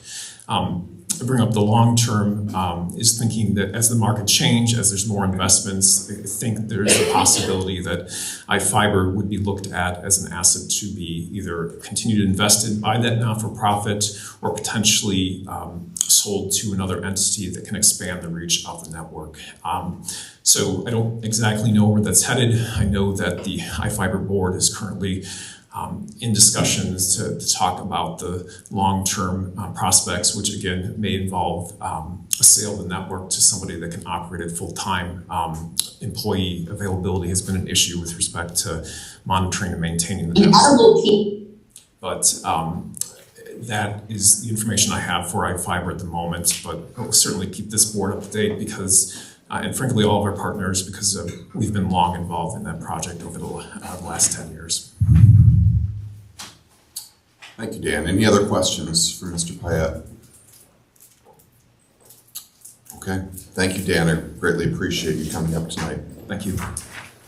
To bring up the long term is thinking that as the market change, as there's more investments, I think there's a possibility that I-Fiber would be looked at as an asset to be either continued invested by that not-for-profit or potentially sold to another entity that can expand the reach of the network. So I don't exactly know where that's headed. I know that the I-Fiber board is currently in discussions to talk about the long-term prospects, which again may involve a sale of the network to somebody that can operate it full-time. Employee availability has been an issue with respect to monitoring and maintaining the network. But that is the information I have for I-Fiber at the moment, but I'll certainly keep this board up to date because and frankly all of our partners, because we've been long involved in that project over the last 10 years. Thank you, Dan. Any other questions for Mr. Pyatt? Okay, thank you, Dan. I greatly appreciate you coming up tonight. Thank you.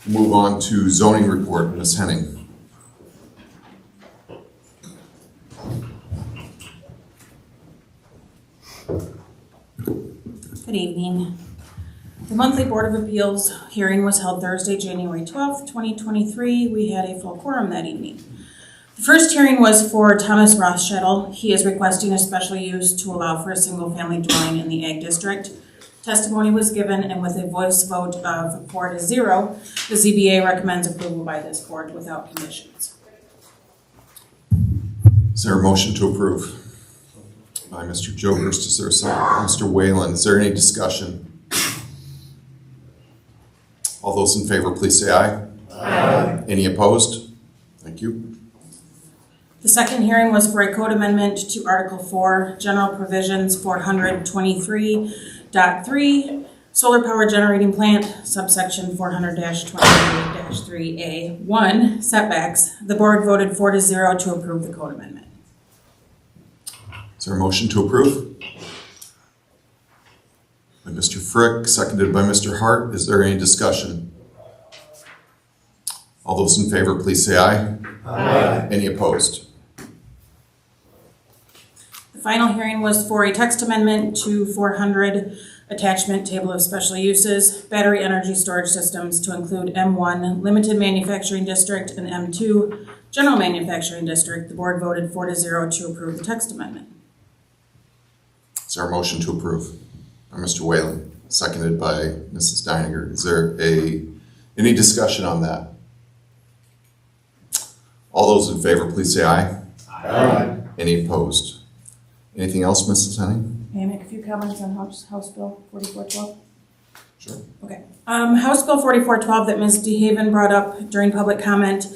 Move on to zoning report, Ms. Henning. Good evening. The monthly Board of Appeals hearing was held Thursday, January 12th, 2023. We had a full quorum that evening. The first hearing was for Thomas Rothschild. He is requesting a special use to allow for a single-family dwelling in the Ag District. Testimony was given, and with a voice vote of 4-0, the ZBA recommends approval by this board without conditions. Is there a motion to approve? By Mr. Jokerst, is there a second? Mr. Whalen, is there any discussion? All those in favor, please say aye. Aye. Any opposed? Thank you. The second hearing was for a code amendment to Article 4, General Provisions 423.3, Solar Power Generating Plant, subsection 400-23-3A1, setbacks. The board voted 4-0 to approve the code amendment. Is there a motion to approve? By Mr. Frick, seconded by Mr. Hart. Is there any discussion? All those in favor, please say aye. Aye. Any opposed? The final hearing was for a text amendment to 400 attachment table of special uses, battery energy storage systems to include M1 limited manufacturing district and M2 general manufacturing district. The board voted 4-0 to approve the text amendment. Is there a motion to approve? By Mr. Whalen, seconded by Mrs. Deininger. Is there any discussion on that? All those in favor, please say aye. Aye. Any opposed? Anything else, Mrs. Henning? May I make a few comments on House Bill 4412? Sure. Okay. House Bill 4412 that Ms. DeHaven brought up during public comment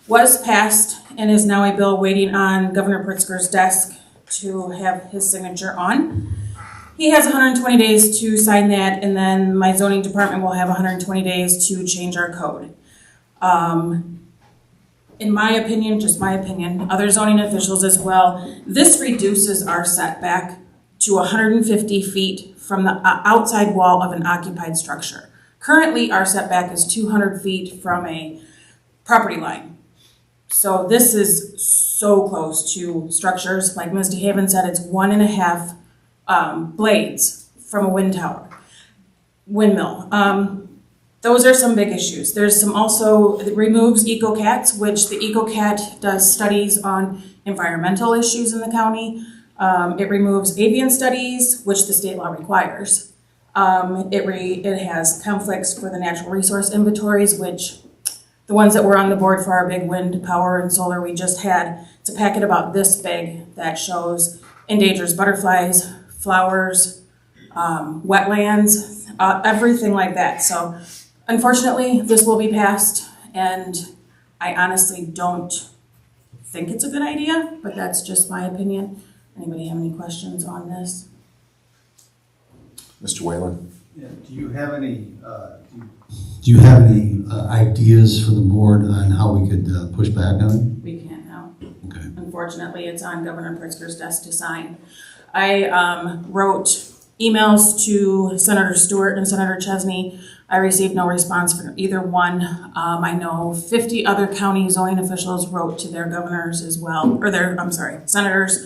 was passed and is now a bill waiting on Governor Pritzker's desk to have his signature on. He has 120 days to sign that, and then my zoning department will have 120 days to change our code. In my opinion, just my opinion, other zoning officials as well, this reduces our setback to 150 feet from the outside wall of an occupied structure. Currently, our setback is 200 feet from a property line. So this is so close to structures. Like Ms. DeHaven said, it's 1.5 blades from a windmill. Those are some big issues. There's some also, it removes EcoCats, which the EcoCat does studies on environmental issues in the county. It removes avian studies, which the state law requires. It has conflicts for the natural resource inventories, which the ones that were on the board for our big wind power and solar we just had, it's a packet about this big that shows endangers butterflies, flowers, wetlands, everything like that. So unfortunately, this will be passed, and I honestly don't think it's a good idea, but that's just my opinion. Anybody have any questions on this? Mr. Whalen? Yeah, do you have any ideas for the board on how we could push back on it? We can't now. Okay. Unfortunately, it's on Governor Pritzker's desk to sign. I wrote emails to Senator Stewart and Senator Chesney. I received no response from either one. I know 50 other county zoning officials wrote to their governors as well, or senators.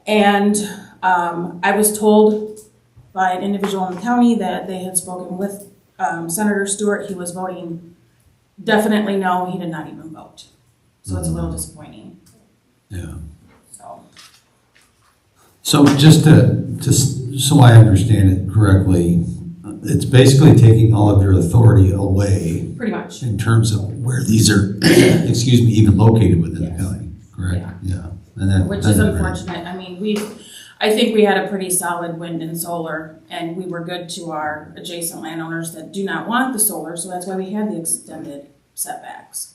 And I was told by an individual in the county that they had spoken with Senator Stewart. He was voting definitely no. He did not even vote. So it's a little disappointing. Yeah. So just so I understand it correctly, it's basically taking all of your authority away. Pretty much. In terms of where these are, excuse me, even located within the county, correct? Yeah. And which is unfortunate. I mean, I think we had a pretty solid wind and solar, and we were good to our adjacent landowners that do not want the solar, so that's why we had the extended setbacks.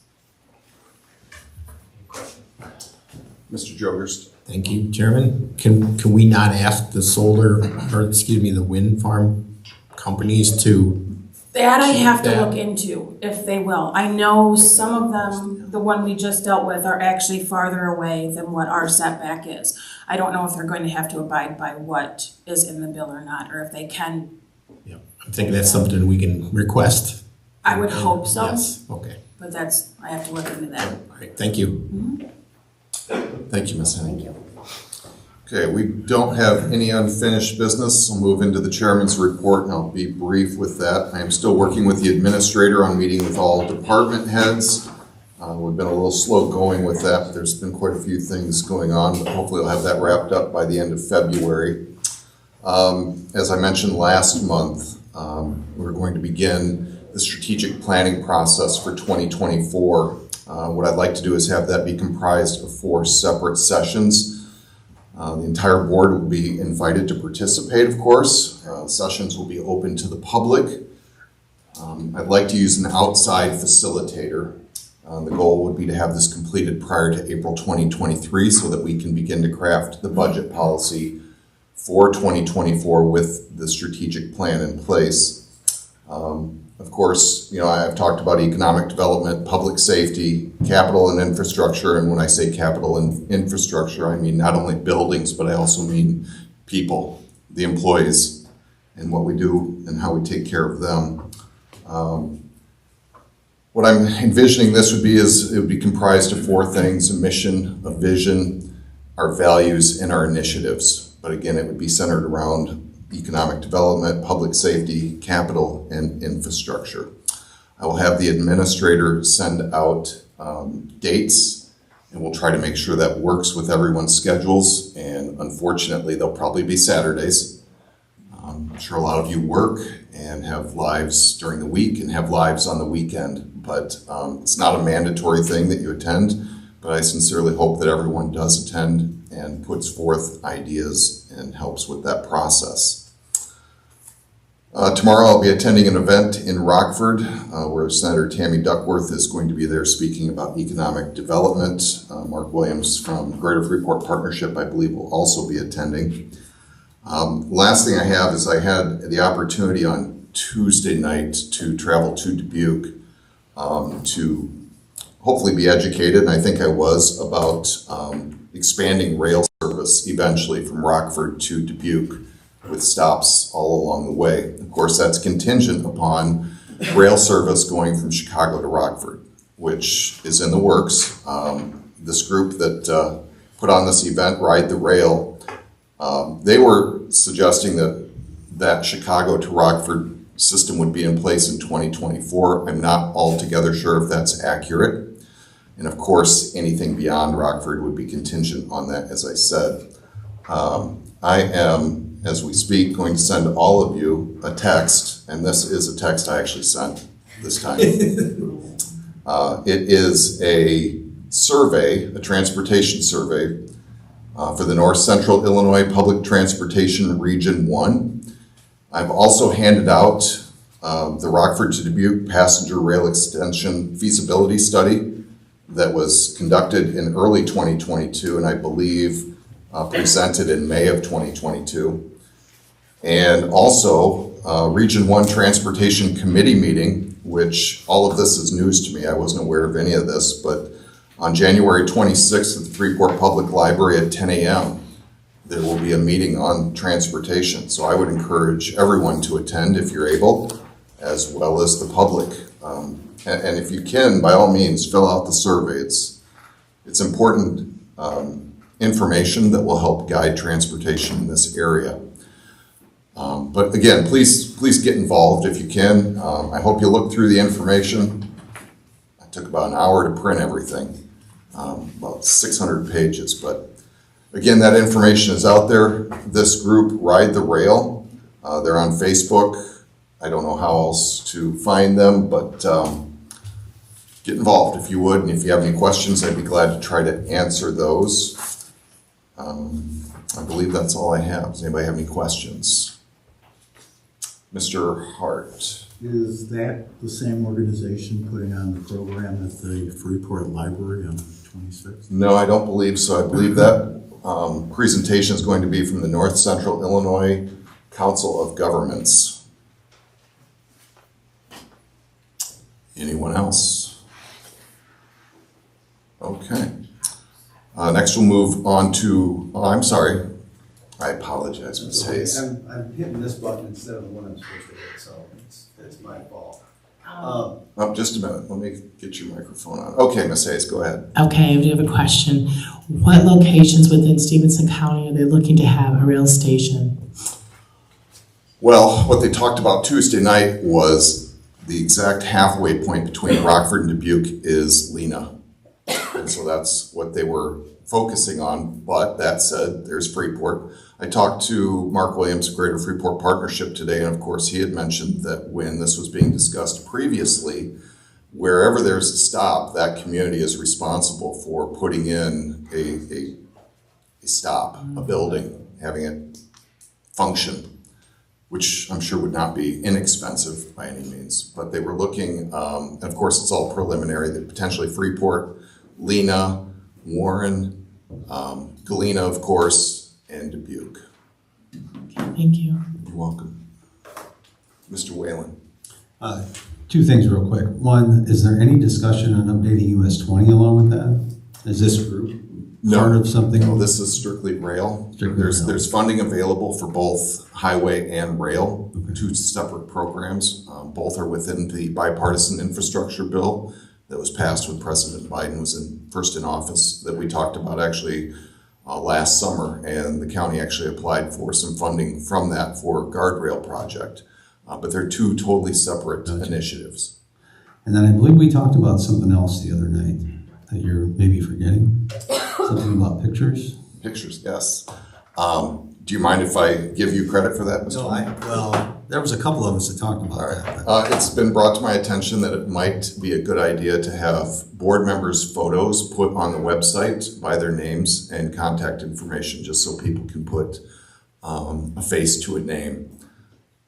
Mr. Jokerst. Thank you, Chairman. Can we not ask the the wind farm companies to? That I have to look into if they will. I know some of them, the one we just dealt with are actually farther away than what our setback is. I don't know if they're going to have to abide by what is in the bill or not, or if they can. Yeah, I'm thinking that's something we can request. I would hope so. Yes, okay. But I have to look into that. All right, thank you. Thank you, Ms. Henning. Thank you. Okay, we don't have any unfinished business. I'll move into the chairman's report and I'll be brief with that. I am still working with the administrator on meeting with all department heads. We've been a little slow going with that, but there's been quite a few things going on, but hopefully I'll have that wrapped up by the end of February. As I mentioned last month, we're going to begin the strategic planning process for 2024. What I'd like to do is have that be comprised of 4 separate sessions. The entire board will be invited to participate, of course. Sessions will be open to the public. I'd like to use an outside facilitator. The goal would be to have this completed prior to April 2023 so that we can begin to craft the budget policy for 2024 with the strategic plan in place. Of course, I've talked about economic development, public safety, capital and infrastructure. And when I say capital and infrastructure, I mean not only buildings, but I also mean people, the employees, and what we do and how we take care of them. What I'm envisioning this would be is it would be comprised of 4 things: a mission, a vision, our values, and our initiatives. But again, it would be centered around economic development, public safety, capital, and infrastructure. I will have the administrator send out dates, and we'll try to make sure that works with everyone's schedules. And unfortunately, they'll probably be Saturdays. I'm sure a lot of you work and have lives during the week and have lives on the weekend, but it's not a mandatory thing that you attend, but I sincerely hope that everyone does attend and puts forth ideas and helps with that process. Tomorrow I'll be attending an event in Rockford where Senator Tammy Duckworth is going to be there speaking about economic development. Mark Williams from Greater Freeport Partnership, I believe, will also be attending. Last thing I have is I had the opportunity on Tuesday night to travel to Dubuque to hopefully be educated, and I think I was, about expanding rail service eventually from Rockford to Dubuque with stops all along the way. Of course, that's contingent upon rail service going from Chicago to Rockford, which is in the works. This group that put on this event, Ride the Rail, they were suggesting that Chicago to Rockford system would be in place in 2024. I'm not altogether sure if that's accurate. And of course, anything beyond Rockford would be contingent on that, as I said. I am, as we speak, going to send all of you a text, and this is a text I actually sent this time. It is a survey, a transportation survey for the North Central Illinois Public Transportation Region 1. I've also handed out the Rockford to Dubuque Passenger Rail Extension Feasibility Study that was conducted in early 2022, and I believe presented in May of 2022. And also Region 1 Transportation Committee meeting, which all of this is news to me. I wasn't aware of any of this, but on January 26th at the Freeport Public Library at 10 a.m., there will be a meeting on transportation. So I would encourage everyone to attend if you're able, as well as the public. And if you can, by all means, fill out the survey. It's important information that will help guide transportation in this area. But again, please get involved if you can. I hope you look through the information. It took about an hour to print everything, about 600 pages. But again, that information is out there. This group, Ride the Rail, they're on Facebook. I don't know how else to find them, but get involved if you would. And if you have any questions, I'd be glad to try to answer those. I believe that's all I have. Does anybody have any questions? Mr. Hart. Is that the same organization putting on the program at the Freeport Library on the 26th? No, I don't believe so. I believe that presentation is going to be from the North Central Illinois Council of Governments. Anyone else? Okay. Next we'll move on to, I'm sorry. I apologize, Ms. Hayes. I'm hitting this button instead of the one I'm supposed to hit, so it's my fault. Just a minute. Let me get your microphone on. Okay, Ms. Hayes, go ahead. Okay, I do have a question. What locations within Stephenson County are they looking to have a rail station? Well, what they talked about Tuesday night was the exact halfway point between Rockford and Dubuque is Lena. And so that's what they were focusing on. But that said, there's Freeport. I talked to Mark Williams, Greater Freeport Partnership today, and of course he had mentioned that when this was being discussed previously, wherever there's a stop, that community is responsible for putting in a stop, a building, having it function, which I'm sure would not be inexpensive by any means. But they were looking, and of course it's all preliminary, that potentially Freeport, Lena, Warren, Galena, of course, and Dubuque. Thank you. You're welcome. Mr. Whalen. Two things real quick. One, is there any discussion on updating US 20 along with that? Is this group part of something? No, this is strictly rail. There's funding available for both highway and rail, two separate programs. Both are within the bipartisan infrastructure bill that was passed when President Biden was first in office, that we talked about actually last summer, and the county actually applied for some funding from that for a guardrail project. But they're two totally separate initiatives. And then I believe we talked about something else the other night that you're maybe forgetting. Something about pictures? Pictures, yes. Do you mind if I give you credit for that, Mr. No, well, there was a couple of us that talked about that. It's been brought to my attention that it might be a good idea to have board members' photos put on the website by their names and contact information, just so people can put a face to a name.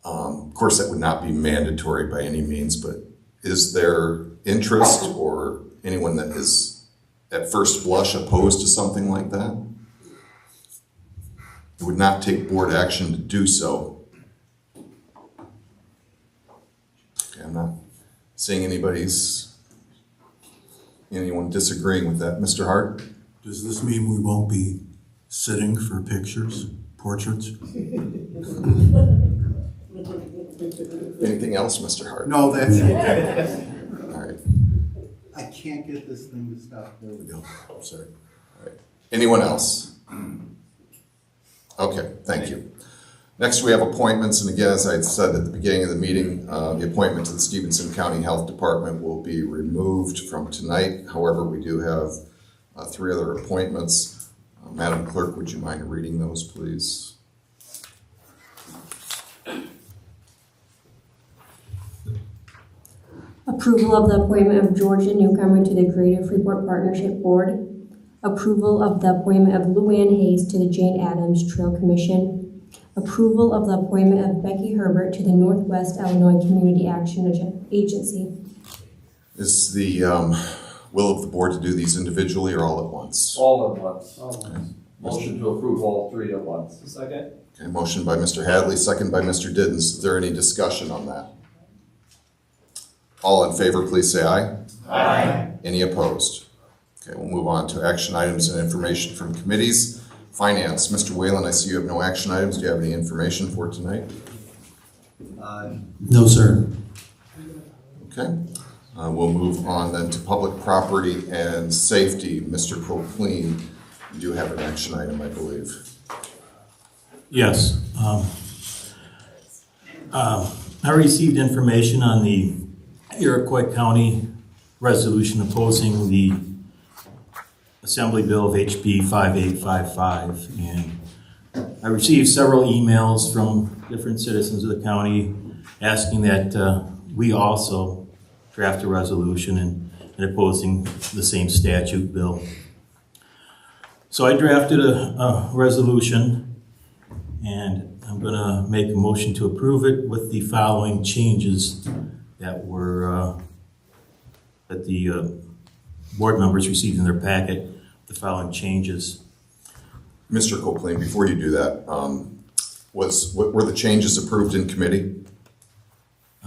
Of course, that would not be mandatory by any means, but is there interest or anyone that is at first blush opposed to something like that? It would not take board action to do so. Okay, I'm not seeing anyone disagreeing with that. Mr. Hart? Does this mean we won't be sitting for pictures, portraits? Anything else, Mr. Hart? No, that's it. All right. I can't get this thing to stop. There we go. I'm sorry. All right. Anyone else? Okay, thank you. Next, we have appointments, and again, as I said at the beginning of the meeting, the appointment to the Stephenson County Health Department will be removed from tonight. However, we do have 3 other appointments. Madam Clerk, would you mind reading those, please? Approval of the appointment of Georgia Newcomer to the Greater Freeport Partnership Board. Approval of the appointment of Luann Hayes to the Jane Addams Trail Commission. Approval of the appointment of Becky Herbert to the Northwest Illinois Community Action Agency. Is the will of the board to do these individually or all at once? All at once. Okay. Motion to approve all 3 at once. Second. Okay, motion by Mr. Hadley, second by Mr. Diddens. Is there any discussion on that? All in favor, please say aye. Aye. Any opposed? Okay, we'll move on to action items and information from committees. Finance, Mr. Whalen, I see you have no action items. Do you have any information for tonight? No, sir. Okay, we'll move on then to public property and safety. Mr. Proclean, you do have an action item, I believe. Yes. I received information on the Iroquois County resolution opposing the Assembly Bill of HB 5855, and I received several emails from different citizens of the county asking that we also draft a resolution and opposing the same statute bill. So I drafted a resolution, and I'm going to make a motion to approve it with the following changes that were that the board members received in their packet. The following changes. Mr. Copeland, before you do that, were the changes approved in committee?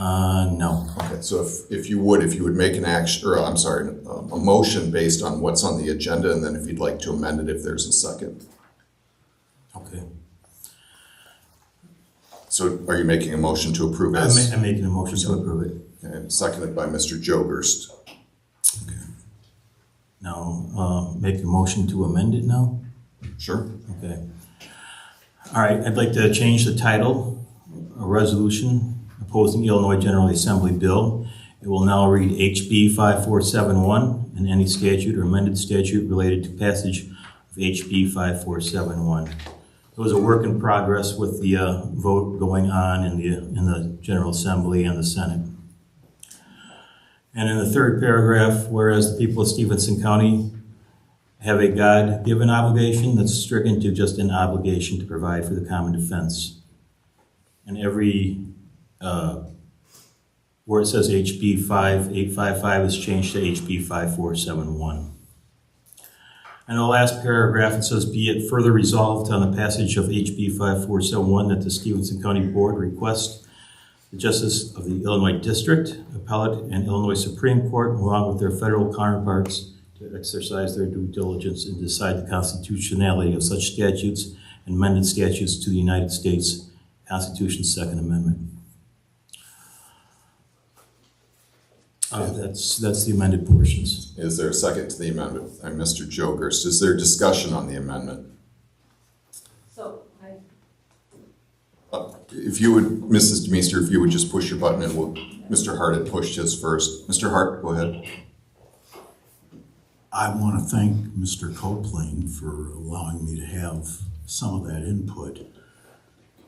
No. Okay, so if you would make an action, or I'm sorry, a motion based on what's on the agenda, and then if you'd like to amend it if there's a second. Okay. So are you making a motion to approve this? I'm making a motion to approve it. And seconded by Mr. Jogurst. Now, make a motion to amend it now? Sure. Okay. All right, I'd like to change the title, a resolution opposing Illinois General Assembly bill. It will now read HB 5471 and any statute or amended statute related to passage of HB 5471. It was a work in progress with the vote going on in the General Assembly and the Senate. And in the third paragraph, whereas the people of Stephenson County have a God-given obligation that's stricken to just an obligation to provide for the common defense. And every, where it says HB 5855 is changed to HB 5471. And the last paragraph, it says, be it further resolved on the passage of HB 5471 that the Stephenson County Board request the Justice of the Illinois District, Appellate, and Illinois Supreme Court, along with their federal counterparts, to exercise their due diligence and decide the constitutionality of such statutes and amended statutes to the United States Constitution's Second Amendment. That's the amended portions. Is there a second to the amendment? I'm Mr. Jogurst. Is there discussion on the amendment? If you would, Mrs. Demeester, if you would just push your button and Mr. Hart had pushed his first. Mr. Hart, go ahead. I want to thank Mr. Copeland for allowing me to have some of that input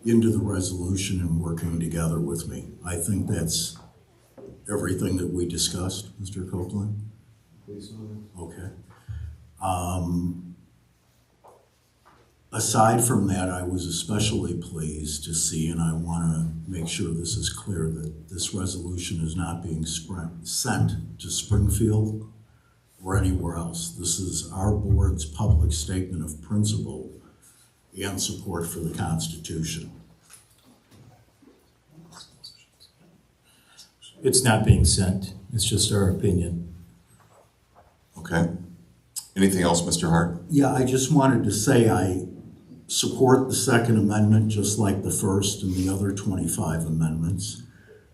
into the resolution and working together with me. I think that's everything that we discussed, Mr. Copeland. Please. Okay. Aside from that, I was especially pleased to see, and I want to make sure this is clear, that this resolution is not being sent to Springfield or anywhere else. This is our board's public statement of principle and support for the Constitution. It's not being sent. It's just our opinion. Okay. Anything else, Mr. Hart? Yeah, I just wanted to say I support the Second Amendment just like the First and the other 25 amendments.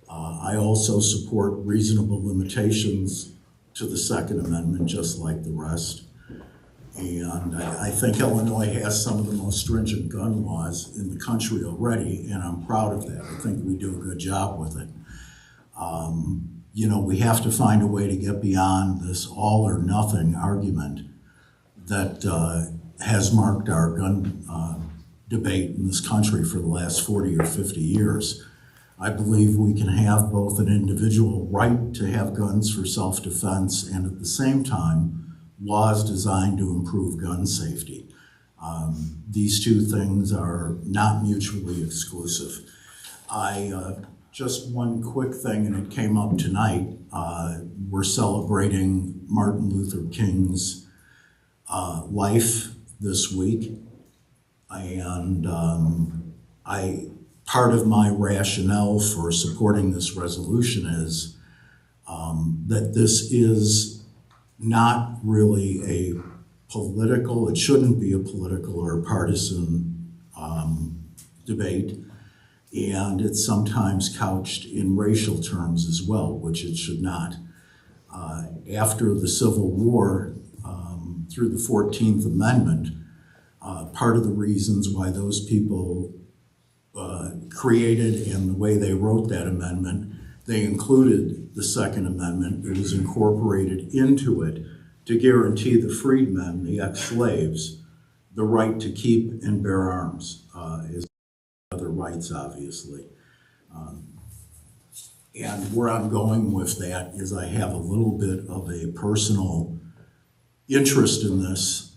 I also support reasonable limitations to the Second Amendment just like the rest. And I think Illinois has some of the most stringent gun laws in the country already, and I'm proud of that. I think we do a good job with it. You know, we have to find a way to get beyond this all or nothing argument that has marked our gun debate in this country for the last 40 or 50 years. I believe we can have both an individual right to have guns for self-defense and at the same time laws designed to improve gun safety. These two things are not mutually exclusive. Just one quick thing, and it came up tonight. We're celebrating Martin Luther King's life this week, and part of my rationale for supporting this resolution is that this is not really a political, it shouldn't be a political or a partisan debate, and it's sometimes couched in racial terms as well, which it should not. After the Civil War, through the 14th Amendment, part of the reasons why those people created and the way they wrote that amendment, they included the Second Amendment. It was incorporated into it to guarantee the freedmen, the ex-slaves, the right to keep and bear arms, as other rights, obviously. And where I'm going with that is I have a little bit of a personal interest in this.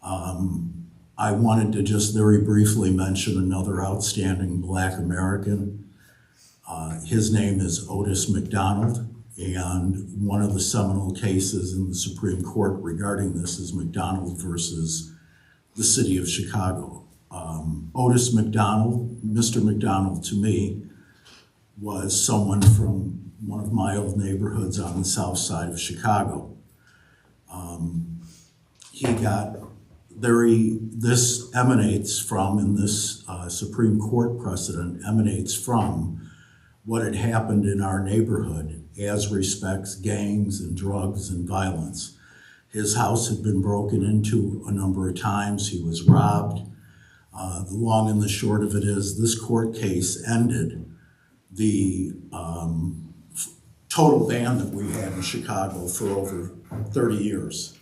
I wanted to just very briefly mention another outstanding Black American. His name is Otis McDonald, and one of the seminal cases in the Supreme Court regarding this is McDonald versus the city of Chicago. Otis McDonald, Mr. McDonald to me, was someone from one of my old neighborhoods on the south side of Chicago. This emanates from, and this Supreme Court precedent emanates from what had happened in our neighborhood as respects gangs and drugs and violence. His house had been broken into a number of times. He was robbed. The long and the short of it is this court case ended the total ban that we had in Chicago for over 30 years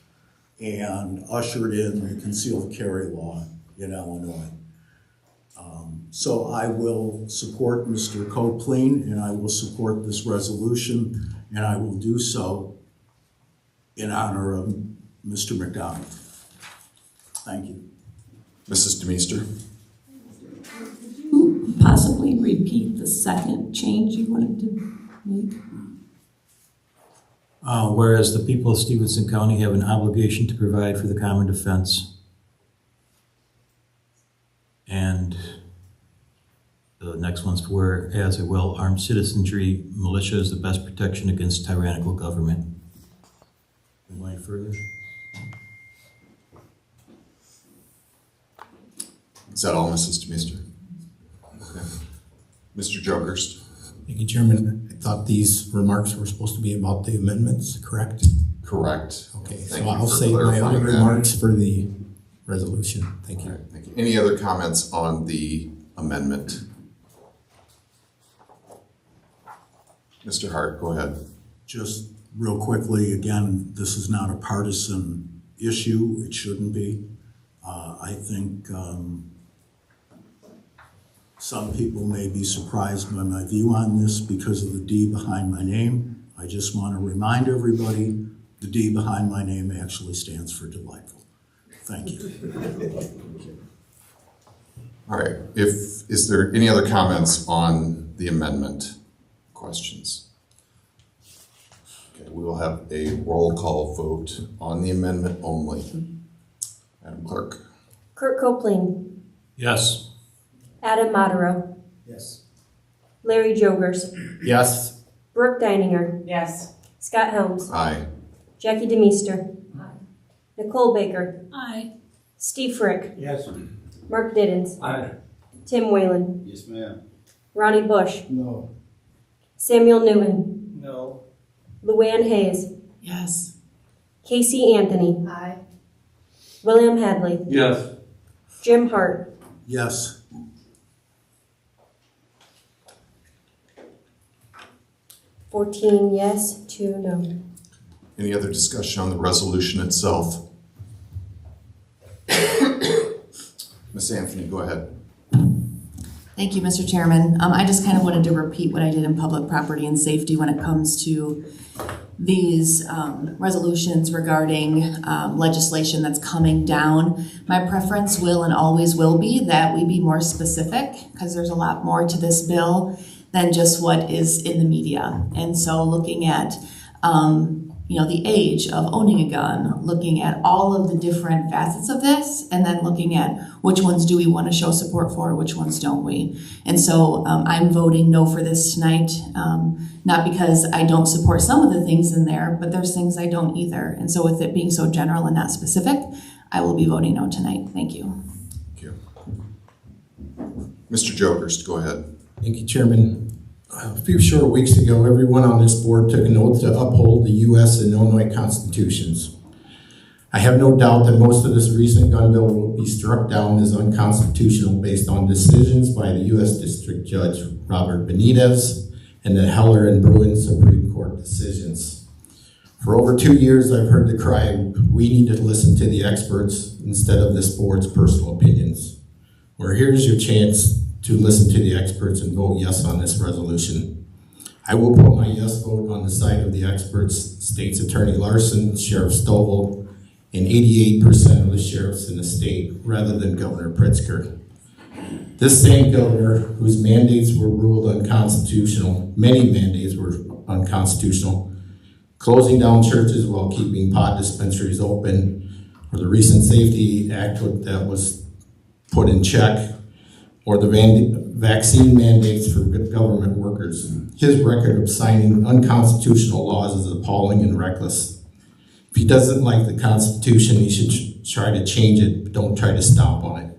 and ushered in the concealed carry law in Illinois. So I will support Mr. Copeland, and I will support this resolution, and I will do so in honor of Mr. McDonald. Thank you. Mrs. DeMeester. Could you possibly repeat the second change you wanted to make? Whereas the people of Stephenson County have an obligation to provide for the common defense. And the next one's whereas a well-armed citizenry militia is the best protection against tyrannical government. Any further? Is that all, Mrs. DeMeester? Okay. Mr. Jokerst. Thank you, Chairman. I thought these remarks were supposed to be about the amendments, correct? Correct. Okay, Thank so you I'll for save my other clarifying that. remarks for the resolution. Thank you. All right, thank you. Any other comments on the amendment? Mr. Hart, go ahead. Just real quickly, again, this is not a partisan issue. It shouldn't be. I think some people may be surprised by my view on this because of the D behind my name. I just want to remind everybody the D behind my name actually stands for delightful. Thank you. All right. Is there any other comments on the amendment? Questions? Okay, we will have a roll call vote on the amendment only. Madam Clerk. Kurt Copeland, Yes. Adam Modero, Yes. Larry Jogers, Yes. Brooke Deininger, Yes. Scott Helms, Aye. Jackie DeMeester, Nicole Baker, Aye. Steve Frick, Yes. Mark Diddens, Aye. Tim Whalen, Yes, ma'am. Ronnie Bush, No. Samuel Newton, No. Luann Hayes, Yes. Casey Anthony, Aye. William Hadley, Yes. Jim Hart, Yes. $14 yes, 2 no. Any other discussion on the resolution itself? Ms. Anthony, go ahead. Thank you, Mr. Chairman. I just kind of wanted to repeat what I did in public property and safety when it comes to these resolutions regarding legislation that's coming down. My preference will and always will be that we be more specific because there's a lot more to this bill than just what is in the media. And so looking at the age of owning a gun, looking at all of the different facets of this, and then looking at which ones do we want to show support for, which ones don't we. And so I'm voting no for this tonight, not because I don't support some of the things in there, but there's things I don't either. And so with it being so general and not specific, I will be voting no tonight. Thank you. Thank you. Mr. Jokerst, go ahead. Thank you, Chairman. A few short weeks ago, everyone on this board took an oath to uphold the U.S. and Illinois constitutions. I have no doubt that most of this recent gun bill will be struck down as unconstitutional based on decisions by the U.S. District Judge Robert Benitez and the Heller and Bruin Supreme Court decisions. For over 2 years, I've heard the cry, we need to listen to the experts instead of this board's personal opinions. Well, here's your chance to listen to the experts and vote yes on this resolution. I will put my yes vote on the side of the experts, State's Attorney Larson, Sheriff Stovall, and 88% of the sheriffs in the state, rather than Governor Pritzker. This same governor, whose mandates were ruled unconstitutional, many mandates were unconstitutional, closing down churches while keeping pot dispensaries open, or the recent Safety Act that was put in check, or the vaccine mandates for government workers. His record of signing unconstitutional laws is appalling and reckless. If he doesn't like the Constitution, he should try to change it, but don't try to stomp on it.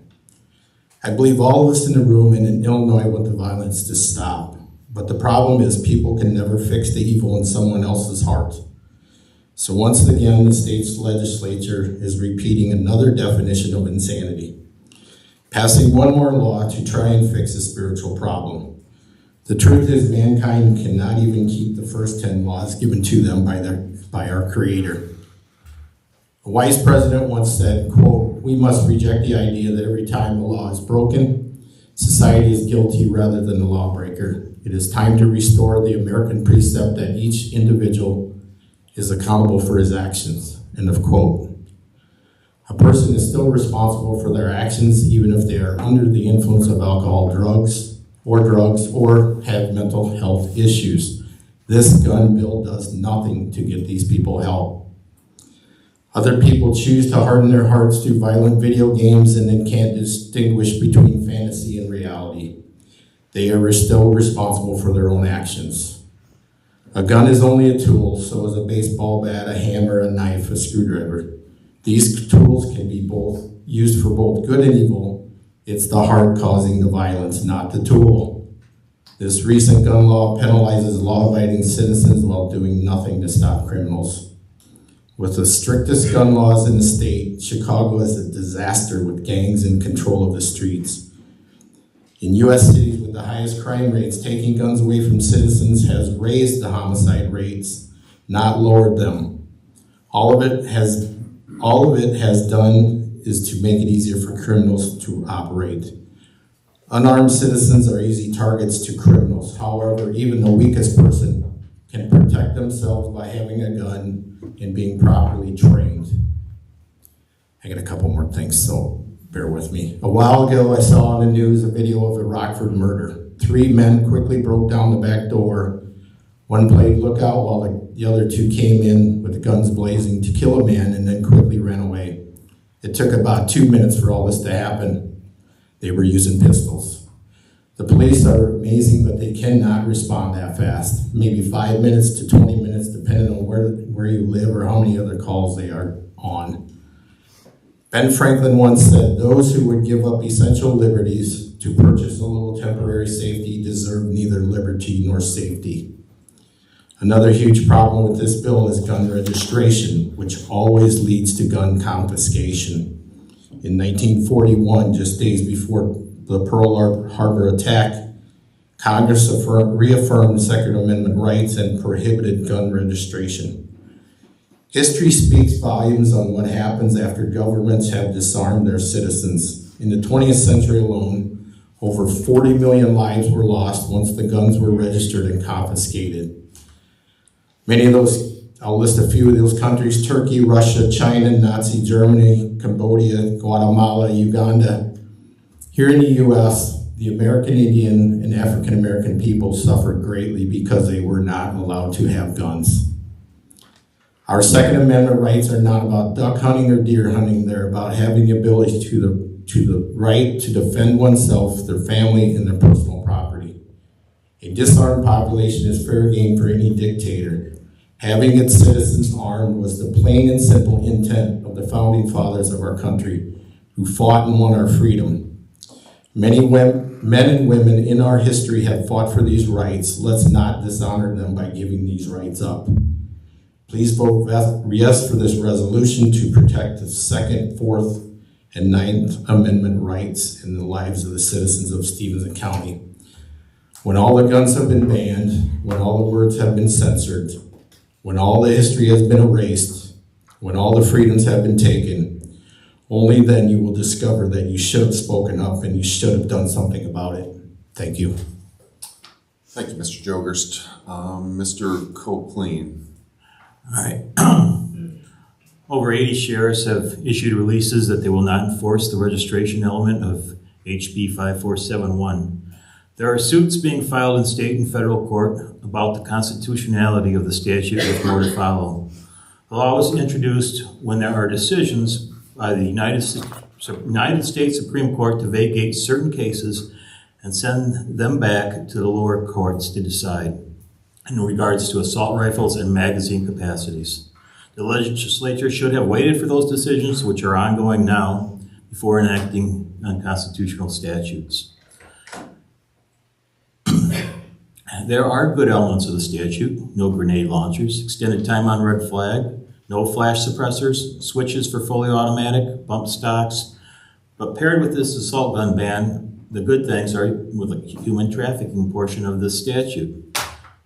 I believe all of us in the room and in Illinois want the violence to stop. But the problem is people can never fix the evil in someone else's heart. So once again, the state's legislature is repeating another definition of insanity, passing one more law to try and fix a spiritual problem. The truth is mankind cannot even keep the first 10 laws given to them by our Creator. A wise president once said, quote, "We must reject the idea that every time the law is broken, society is guilty rather than the lawbreaker. It is time to restore the American precept that each individual is accountable for his actions," end of quote. A person is still responsible for their actions even if they are under the influence of alcohol, drugs, or have mental health issues. This gun bill does nothing to get these people help. Other people choose to harden their hearts through violent video games and then can't distinguish between fantasy and reality. They are still responsible for their own actions. A gun is only a tool, so is a baseball bat, a hammer, a knife, a screwdriver. These tools can be used for both good and evil. It's the heart causing the violence, not the tool. This recent gun law penalizes law-abiding citizens while doing nothing to stop criminals. With the strictest gun laws in the state, Chicago is a disaster with gangs in control of the streets. In U.S. cities with the highest crime rates, taking guns away from citizens has raised the homicide rates, not lowered them. All of it has done is to make it easier for criminals to operate. Unarmed citizens are easy targets to criminals. However, even the weakest person can protect themselves by having a gun and being properly trained. I got a couple more things, so bear with me. A while ago, I saw on the news a video of a Rockford murder. 3 men quickly broke down the back door. One played lookout while the other 2 came in with guns blazing to kill a man and then quickly ran away. It took about 2 minutes for all this to happen. They were using pistols. The police are amazing, but they cannot respond that fast. Maybe 5 minutes to 20 minutes, depending on where you live or how many other calls they are on. Ben Franklin once said, "Those who would give up essential liberties to purchase a little temporary safety deserve neither liberty nor safety." Another huge problem with this bill is gun registration, which always leads to gun confiscation. In 1941, just days before the Pearl Harbor attack, Congress reaffirmed Second Amendment rights and prohibited gun registration. History speaks volumes on what happens after governments have disarmed their citizens. In the 20th century alone, over 40 million lives were lost once the guns were registered and confiscated. Many of those, I'll list a few of those countries: Turkey, Russia, China, Nazi Germany, Cambodia, Guatemala, Uganda. Here in the U.S., the American Indian and African American people suffered greatly because they were not allowed to have guns. Our Second Amendment rights are not about duck hunting or deer hunting. They're about having the ability to the right to defend oneself, their family, and their personal property. A disarmed population is fair game for any dictator. Having its citizens armed was the plain and simple intent of the founding fathers of our country, who fought and won our freedom. Many men and women in our history have fought for these rights. Let's not dishonor them by giving these rights up. Please vote yes for this resolution to protect the Second, Fourth, and Ninth Amendment rights in the lives of the citizens of Stephenson County. When all the guns have been banned, when all the words have been censored, when all the history has been erased, when all the freedoms have been taken, only then you will discover that you should have spoken up and you should have done something about it. Thank you. Thank you, Mr. Jogerst. Mr. Copeland. All right. Over 80 sheriffs have issued releases that they will not enforce the registration element of HB 5471. There are suits being filed in state and federal court about the constitutionality of the statute with more to follow. The law was introduced when there are decisions by the United United States Supreme Court to vacate certain cases and send them back to the lower courts to decide in regards to assault rifles and magazine capacities. The legislature should have waited for those decisions, which are ongoing now, before enacting unconstitutional statutes. There are good elements of the statute: no grenade launchers, extended time on red flag, no flash suppressors, switches for fully automatic, bump stocks. But paired with this assault gun ban, the good things are with the human trafficking portion of this statute.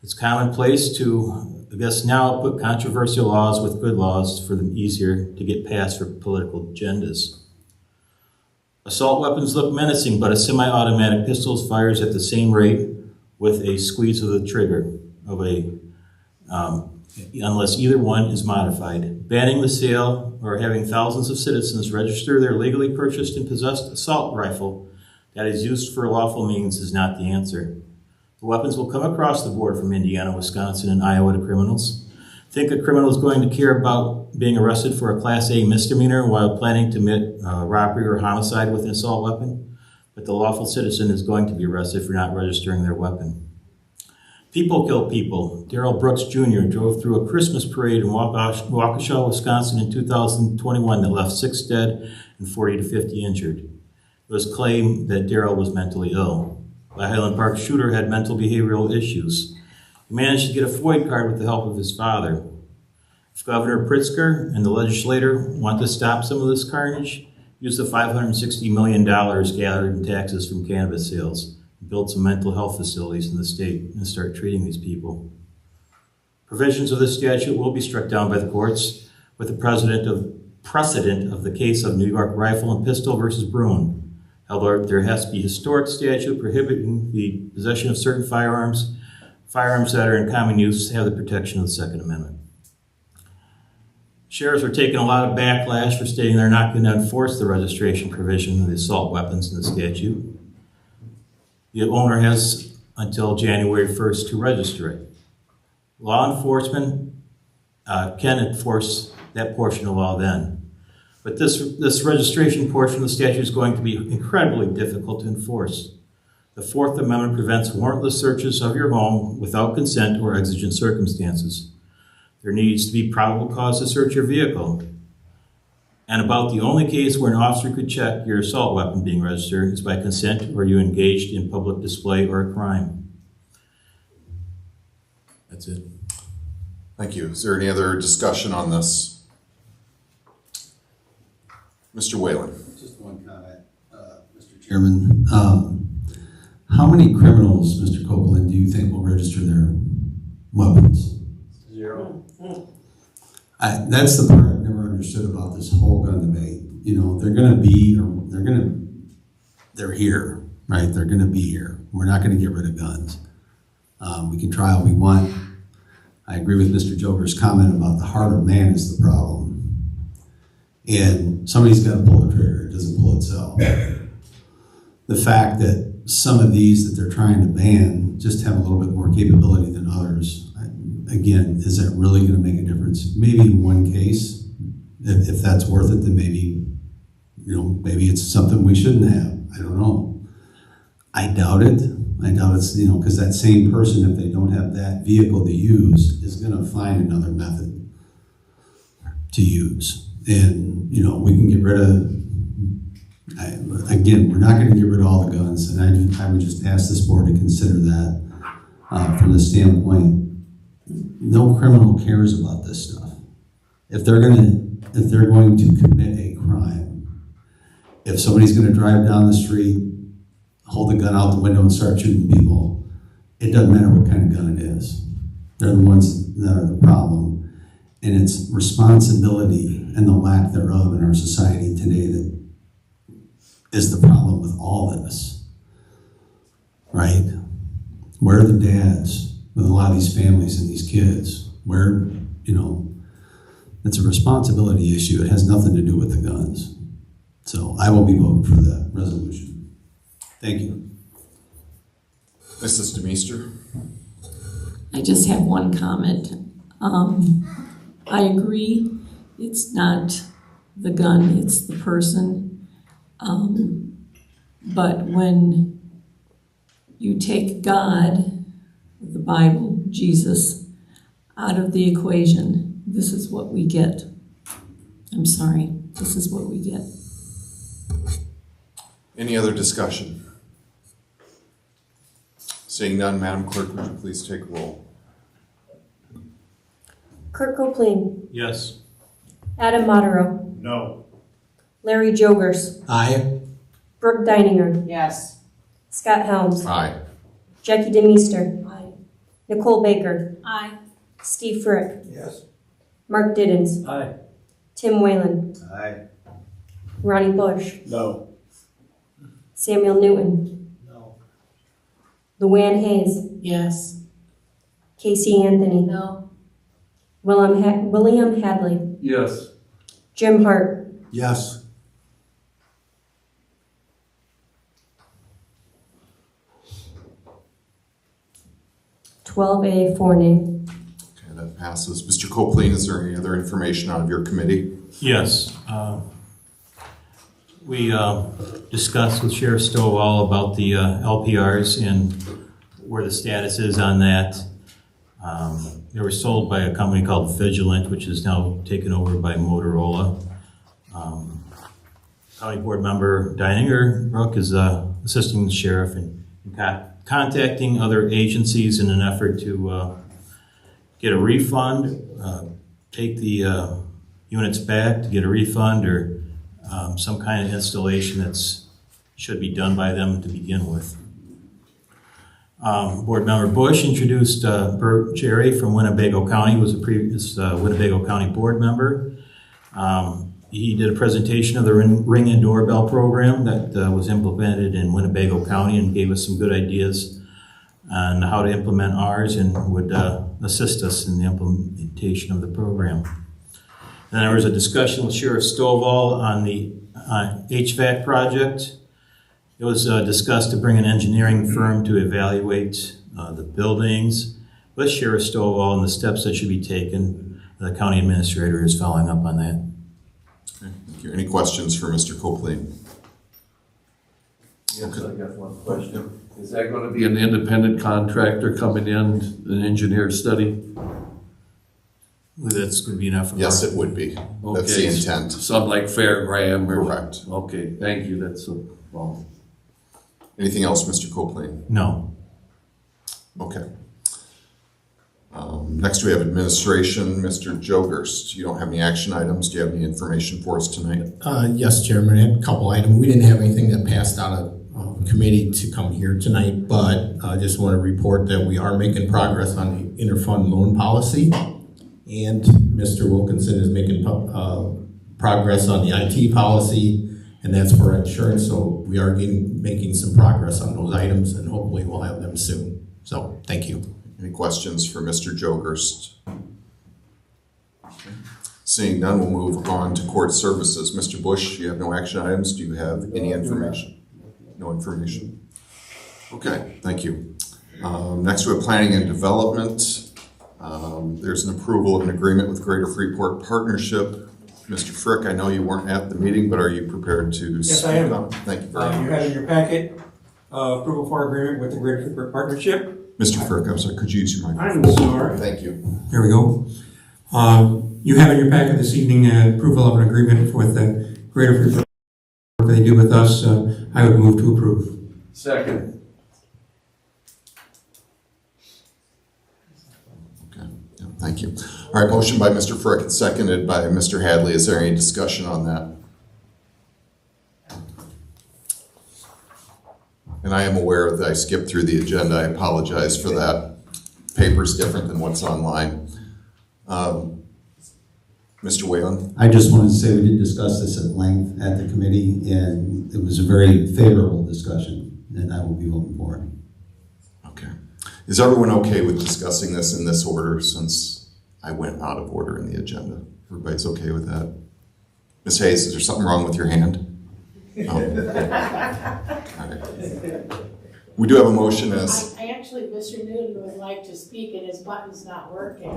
It's commonplace to, I guess now, put controversial laws with good laws for them easier to get passed for political agendas. Assault weapons look menacing, but a semi-automatic pistol fires at the same rate with a squeeze of the trigger of unless either one is modified. Banning the sale or having thousands of citizens register their legally purchased and possessed assault rifle that is used for lawful means is not the answer. The weapons will come across the board from Indiana, Wisconsin, and Iowa to criminals. Think a criminal is going to care about being arrested for a Class A misdemeanor while planning to commit robbery or homicide with an assault weapon? But the lawful citizen is going to be arrested for not registering their weapon. People kill people. Darrell Brooks Jr. drove through a Christmas parade in Waukesha, Wisconsin in 2021 that left 6 dead and 40 to 50 injured. It was claimed that Darrell was mentally ill. The Highland Park shooter had mental behavioral issues. He managed to get a FOID card with the help of his father. If Governor Pritzker and the legislature want to stop some of this carnage, use the $560 million gathered in taxes from cannabis sales, build some mental health facilities in the state, and start treating these people. Provisions of this statute will be struck down by the courts with the precedent of the case of New York Rifle and Pistol versus Bruin. However, there has to be a historic statute prohibiting the possession of certain firearms that are in common use have the protection of the Second Amendment. Sheriffs are taking a lot of backlash for stating they're not going to enforce the registration provision of the assault weapons in the statute. The owner has until January 1st to register it. Law enforcement can enforce that portion of law then. But this registration portion of the statute is going to be incredibly difficult to enforce. The Fourth Amendment prevents warrantless searches of your home without consent or exigent circumstances. There needs to be probable cause to search your vehicle. And about the only case where an officer could check your assault weapon being registered is by consent or you engaged in public display or a crime. That's it. Thank you. Is there any other discussion on this? Mr. Whalen. Just one comment, Mr. Chairman. How many criminals, Mr. Copeland, do you think will register their weapons? 0. That's the part I've never understood about this whole gun debate. You know, they're here, right? They're gonna be here. We're not gonna get rid of guns. We can try all we want. I agree with Mr. Joker's comment about the heart of man is the problem. And somebody's gotta pull the trigger, it doesn't pull itself. The fact that some of these that they're trying to ban just have a little bit more capability than others, again, is that really going to make a difference? Maybe in one case, if that's worth it, then maybe it's something we shouldn't have. I don't know. I doubt it. I doubt it's, because that same person, if they don't have that vehicle to use, is going to find another method to use. And, we can get rid of, again, we're not going to get rid of all the guns. And I would just ask this board to consider that from the standpoint, no criminal cares about this stuff. If they're going to commit a crime, if somebody's going to drive down the street, hold a gun out the window and start shooting people, it doesn't matter what kind of gun it is. They're the ones that are the problem. And it's responsibility and the lack thereof in our society today that is the problem with all this, right? Where are the dads with a lot of these families and these kids? Where, it's a responsibility issue. It has nothing to do with the guns. So I will be voting for that resolution. Thank you. Mrs. DeMeester. I just have one comment. I agree, it's not the gun, it's the person. But when you take God, the Bible, Jesus, out of the equation, this is what we get. I'm sorry, this is what we get. Any other discussion? Seeing none, Madam Clerk, would you please take roll? Kirk Copeland, Yes. Adam Modero, No. Larry Jogers, Aye. Brooke Deininger, Yes. Scott Helms, Aye. Jackie DeMeester, Nicole Baker, Aye. Steve Frick, Yes. Mark Diddens, Aye. Tim Whalen, Aye. Ronnie Bush, No. Samuel Newton, No. Luann Hayes, Yes. Casey Anthony, No. William Hadley, Yes. Jim Hart, Yes. A, 4 nay. Okay, that passes. Mr. Copeland, is there any other information out of your committee? Yes. We discussed with Sheriff Stovall about the LPRs and where the status is on that. They were sold by a company called Vigilant, which is now taken over by Motorola. County Board Member Deininger Brooke is assisting the sheriff in contacting other agencies in an effort to get a refund, take the units back to get a refund, or some kind of installation that's should be done by them to begin with. Board Member Bush introduced Bert Jerry from Winnebago County, was a previous Winnebago County board member. He did a presentation of the Ring and Doorbell program that was implemented in Winnebago County and gave us some good ideas on how to implement ours and would assist us in the implementation of the program. And there was a discussion with Sheriff Stovall on the HVAC project. It was discussed to bring an engineering firm to evaluate the buildings with Sheriff Stovall and the steps that should be taken. The county administrator is following up on that. Okay, thank you. Any questions for Mr. Copeland? Yes, I got one question. Is that going to be an independent contractor coming in, an engineer study? That's going to be enough. Yes, it would be. That's the intent. Something like Fairgram or? Correct. Okay, thank you. That's well. Anything else, Mr. Copeland? No. Okay. Next we have administration. Mr. Jogers, you don't have any action items. Do you have any information for us tonight? Yes, Chairman, I had a couple items. We didn't have anything that passed out of committee to come here tonight, but I just want to report that we are making progress on the interfund loan policy. And Mr. Wilkinson is making progress on the IT policy, and that's for insurance. So we are making some progress on those items, and hopefully we'll have them soon. So thank you. Any questions for Mr. Jogers? Okay. Seeing none, we'll move on to court services. Mr. Bush, you have no action items. Do you have any information? No information. Okay, thank you. Next we have planning and development. There's an approval of an agreement with Greater Freeport Partnership. Mr. Frick, I know you weren't at the meeting, but are you prepared to speak? Yes, I am. On? Thank you very much. You have in your packet approval for agreement with the Greater Freeport Partnership. Mr. Frick, I'm sorry, could you use your microphone? I'm sorry. Thank you. There we go. You have in your packet this evening approval of an agreement with the Greater Freeport work they do with us. I would move to approve. Second. Okay, yeah, thank you. All right, motion by Mr. Frick and seconded by Mr. Hadley. Is there any discussion on that? And I am aware that I skipped through the agenda. I apologize for that. Paper's different than what's online. Mr. Whalen? I just wanted to say we did discuss this at length at the committee, and it was a very favorable discussion, and I will be voting for it. Okay. Is everyone okay with discussing this in this order since I went out of order in the agenda? Everybody's okay with that? Ms. Hayes, is there something wrong with your hand? Oh. All right. We do have a motion as... I actually, Mr. Newton would like to speak and his button's not working,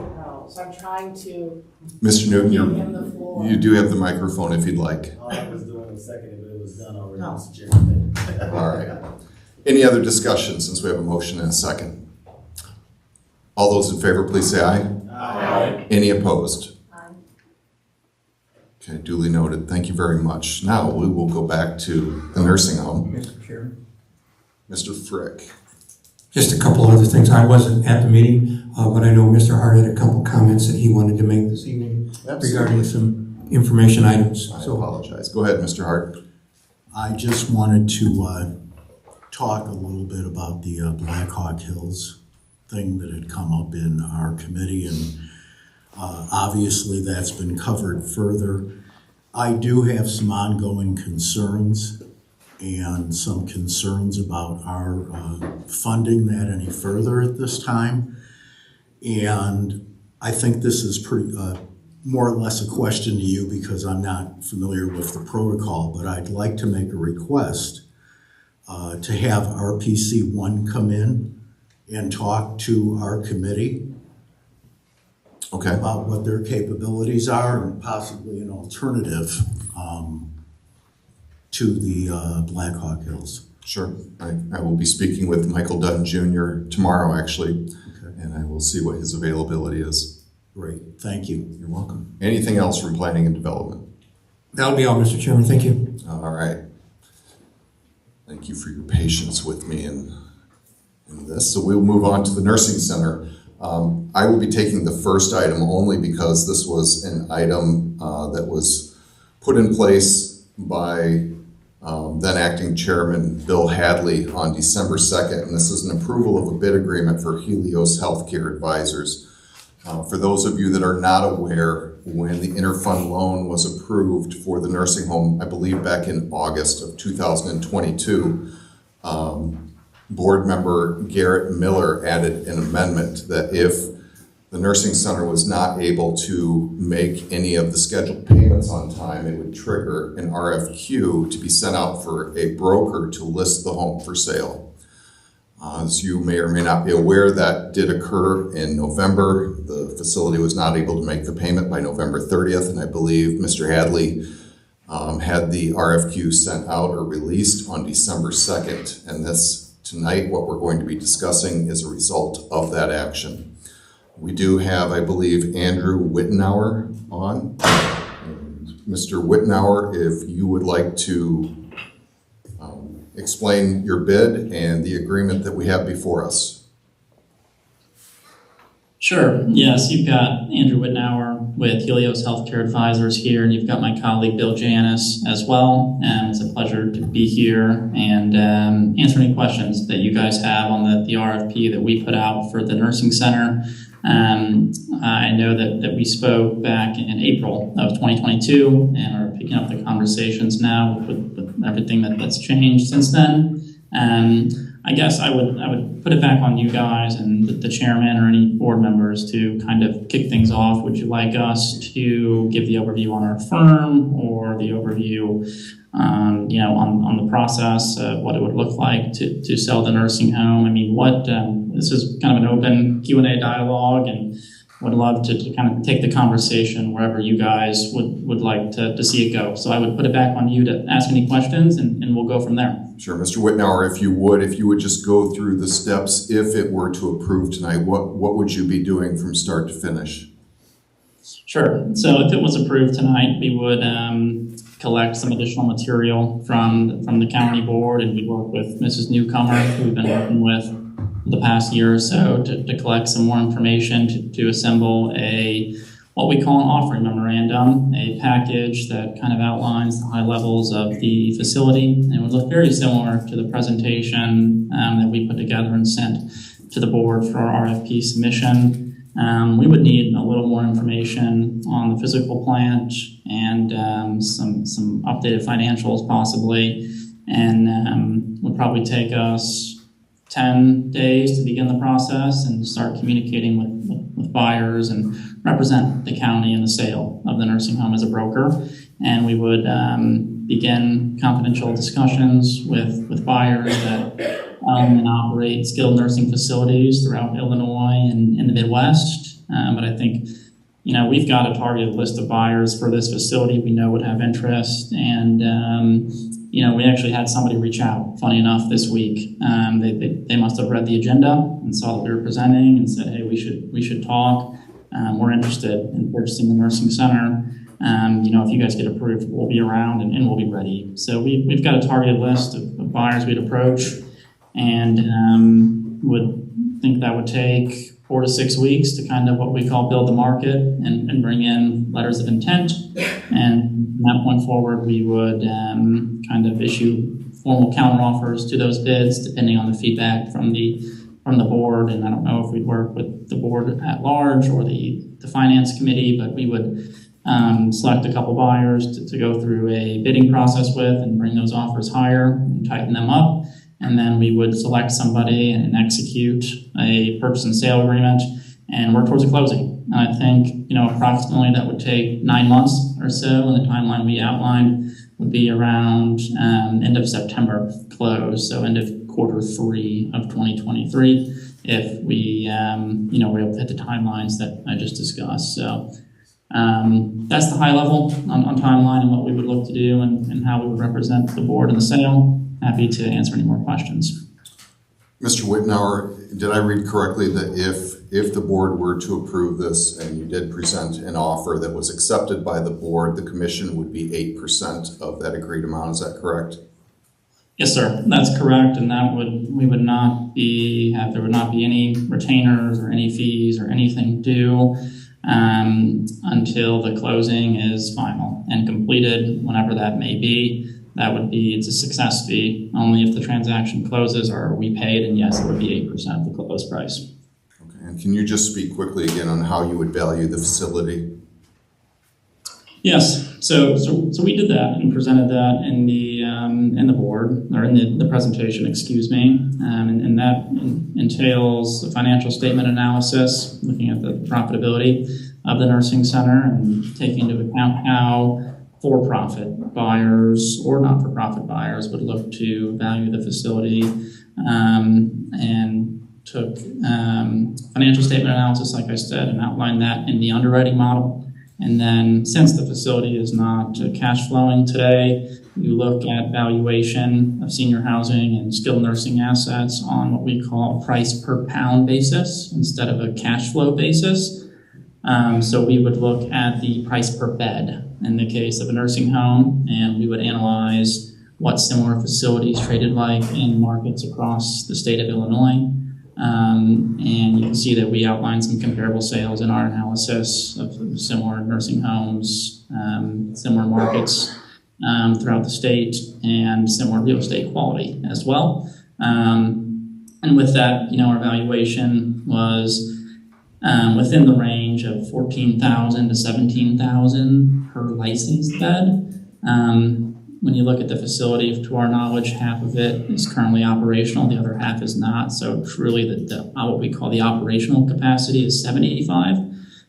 so I'm trying to Mr. Newton, give him the floor. you do have the microphone if you'd like. All I was doing was seconding, but it was done already, Mr. Chairman. All right. Any other discussion since we have a motion and a second? All those in favor, please say aye. Aye. Any opposed? Aye. Okay, duly noted. Thank you very much. Now we will go back to the nursing home. Mr. Chairman. Mr. Frick. Just a couple other things. I wasn't at the meeting, but I know Mr. Hart had a couple comments that he wanted to make this evening regarding some information items. I apologize. Go ahead, Mr. Hart. I just wanted to talk a little bit about the Black Hawk Hills thing that had come up in our committee, and obviously that's been covered further. I do have some ongoing concerns and some concerns about our funding that any further at this time. And I think this is pretty more or less a question to you because I'm not familiar with the protocol, but I'd like to make a request to have RPC1 come in and talk to our committee about what their capabilities are and possibly an alternative to the Black Hawk Hills. Sure. I will be speaking with Michael Dutton Jr. tomorrow, actually, and I will see what his availability is. Great. Thank you. You're welcome. Anything else from planning and development? That'll be all, Mr. Chairman. Thank you. All right. Thank you for your patience with me in this. So we'll move on to the nursing center. I will be taking the first item only because this was an item that was put in place by then acting chairman Bill Hadley on December 2nd, and this is an approval of a bid agreement for Helios Healthcare Advisors. For those of you that are not aware, when the interfund loan was approved for the nursing home, I believe back in August of 2022, board member Garrett Miller added an amendment that if the nursing center was not able to make any of the scheduled payments on time, it would trigger an RFQ to be sent out for a broker to list the home for sale. As you may or may not be aware, that did occur in November. The facility was not able to make the payment by November 30th, and I believe Mr. Hadley had the RFQ sent out or released on December 2nd, and this tonight, what we're going to be discussing is a result of that action. We do have, I believe, Andrew Wittenauer on. And Mr. Wittenauer, if you would like to explain your bid and the agreement that we have before us. Sure. Yes, you've got Andrew Wittenauer with Helios Healthcare Advisors here, and you've got my colleague Bill Janis as well. It's a pleasure to be here and answer any questions that you guys have on the RFP that we put out for the nursing center. I know that we spoke back in April of 2022 and are picking up the conversations now with everything that's changed since then. I guess I would put it back on you guys and the chairman or any board members to kind of kick things off. Would you like us to give the overview on our firm or the overview on the process of what it would look like to sell the nursing home? I mean, this is kind of an open Q&A dialogue, and would love to kind of take the conversation wherever you guys would like to see it go. So I would put it back on you to ask any questions, and we'll go from there. Sure. Mr. Wittenauer, if you would just go through the steps, if it were to approve tonight, what would you be doing from start to finish? Sure. So if it was approved tonight, we would collect some additional material from the county board, and we'd work with Mrs. Newcomer, who we've been working with the past year or so, to collect some more information to assemble what we call an offering memorandum, a package that kind of outlines the high levels of the facility, and would look very similar to the presentation that we put together and sent to the board for our RFP submission. We would need a little more information on the physical plant and some updated financials possibly, and would probably take us 10 days to begin the process and start communicating with buyers and represent the county in the sale of the nursing home as a broker. And we would begin confidential discussions with buyers that own and operate skilled nursing facilities throughout Illinois and in the Midwest. But I think, we've got a targeted list of buyers for this facility we know would have interest, and we actually had somebody reach out, funny enough, this week. They must have read the agenda and saw that we were presenting and said, hey, we should talk. We're interested in purchasing the nursing center. If you guys get approved, we'll be around and we'll be ready. So we've got a targeted list of buyers we'd approach, and would think that would take 4 to 6 weeks to kind of what we call build the market and bring in letters of intent. And from that point forward, we would kind of issue formal counteroffers to those bids, depending on the feedback from the board. And I don't know if we'd work with the board at large or the finance committee, but we would select a couple buyers to go through a bidding process with and bring those offers higher and tighten them up. And then we would select somebody and execute a purchase and sale agreement and work towards a closing. And I think, approximately that would take 9 months or so, and the timeline we outlined would be around end of September close, so end of Q3 of 2023, if we, we're able to hit the timelines that I just discussed. So that's the high level on timeline and what we would look to do and how we would represent the board in the sale. Happy to answer any more questions. Mr. Wittenauer, did I read correctly that if the board were to approve this and you did present an offer that was accepted by the board, the commission would be 8% of that agreed amount? Is that correct? Yes, sir. That's correct, and there would not be any retainers or any fees or anything due until the closing is final and completed, whenever that may be. It's a success fee only if the transaction closes or we paid, and yes, it would be 8% of the close price. Okay, and can you just speak quickly again on how you would value the facility? Yes, so we did that and presented that in the board, or in the presentation, excuse me, and that entails a financial statement analysis, looking at the profitability of the nursing center and taking into account how for-profit buyers or not-for-profit buyers would look to value the facility, and took financial statement analysis, like I said, and outlined that in the underwriting model. And then, since the facility is not cash flowing today, you look at valuation of senior housing and skilled nursing assets on what we call a price per pound basis instead of a cash flow basis. So we would look at the price per bed in the case of a nursing home, and we would analyze what similar facilities traded like in markets across the state of Illinois. And you can see that we outlined some comparable sales in our analysis of similar nursing homes, similar markets throughout the state, and similar real estate quality as well. And with that, our valuation was within the range of $14,000 to $17,000 per licensed bed. When you look at the facility, to our knowledge, half of it is currently operational, the other half is not. So truly, what we call the operational capacity is 785.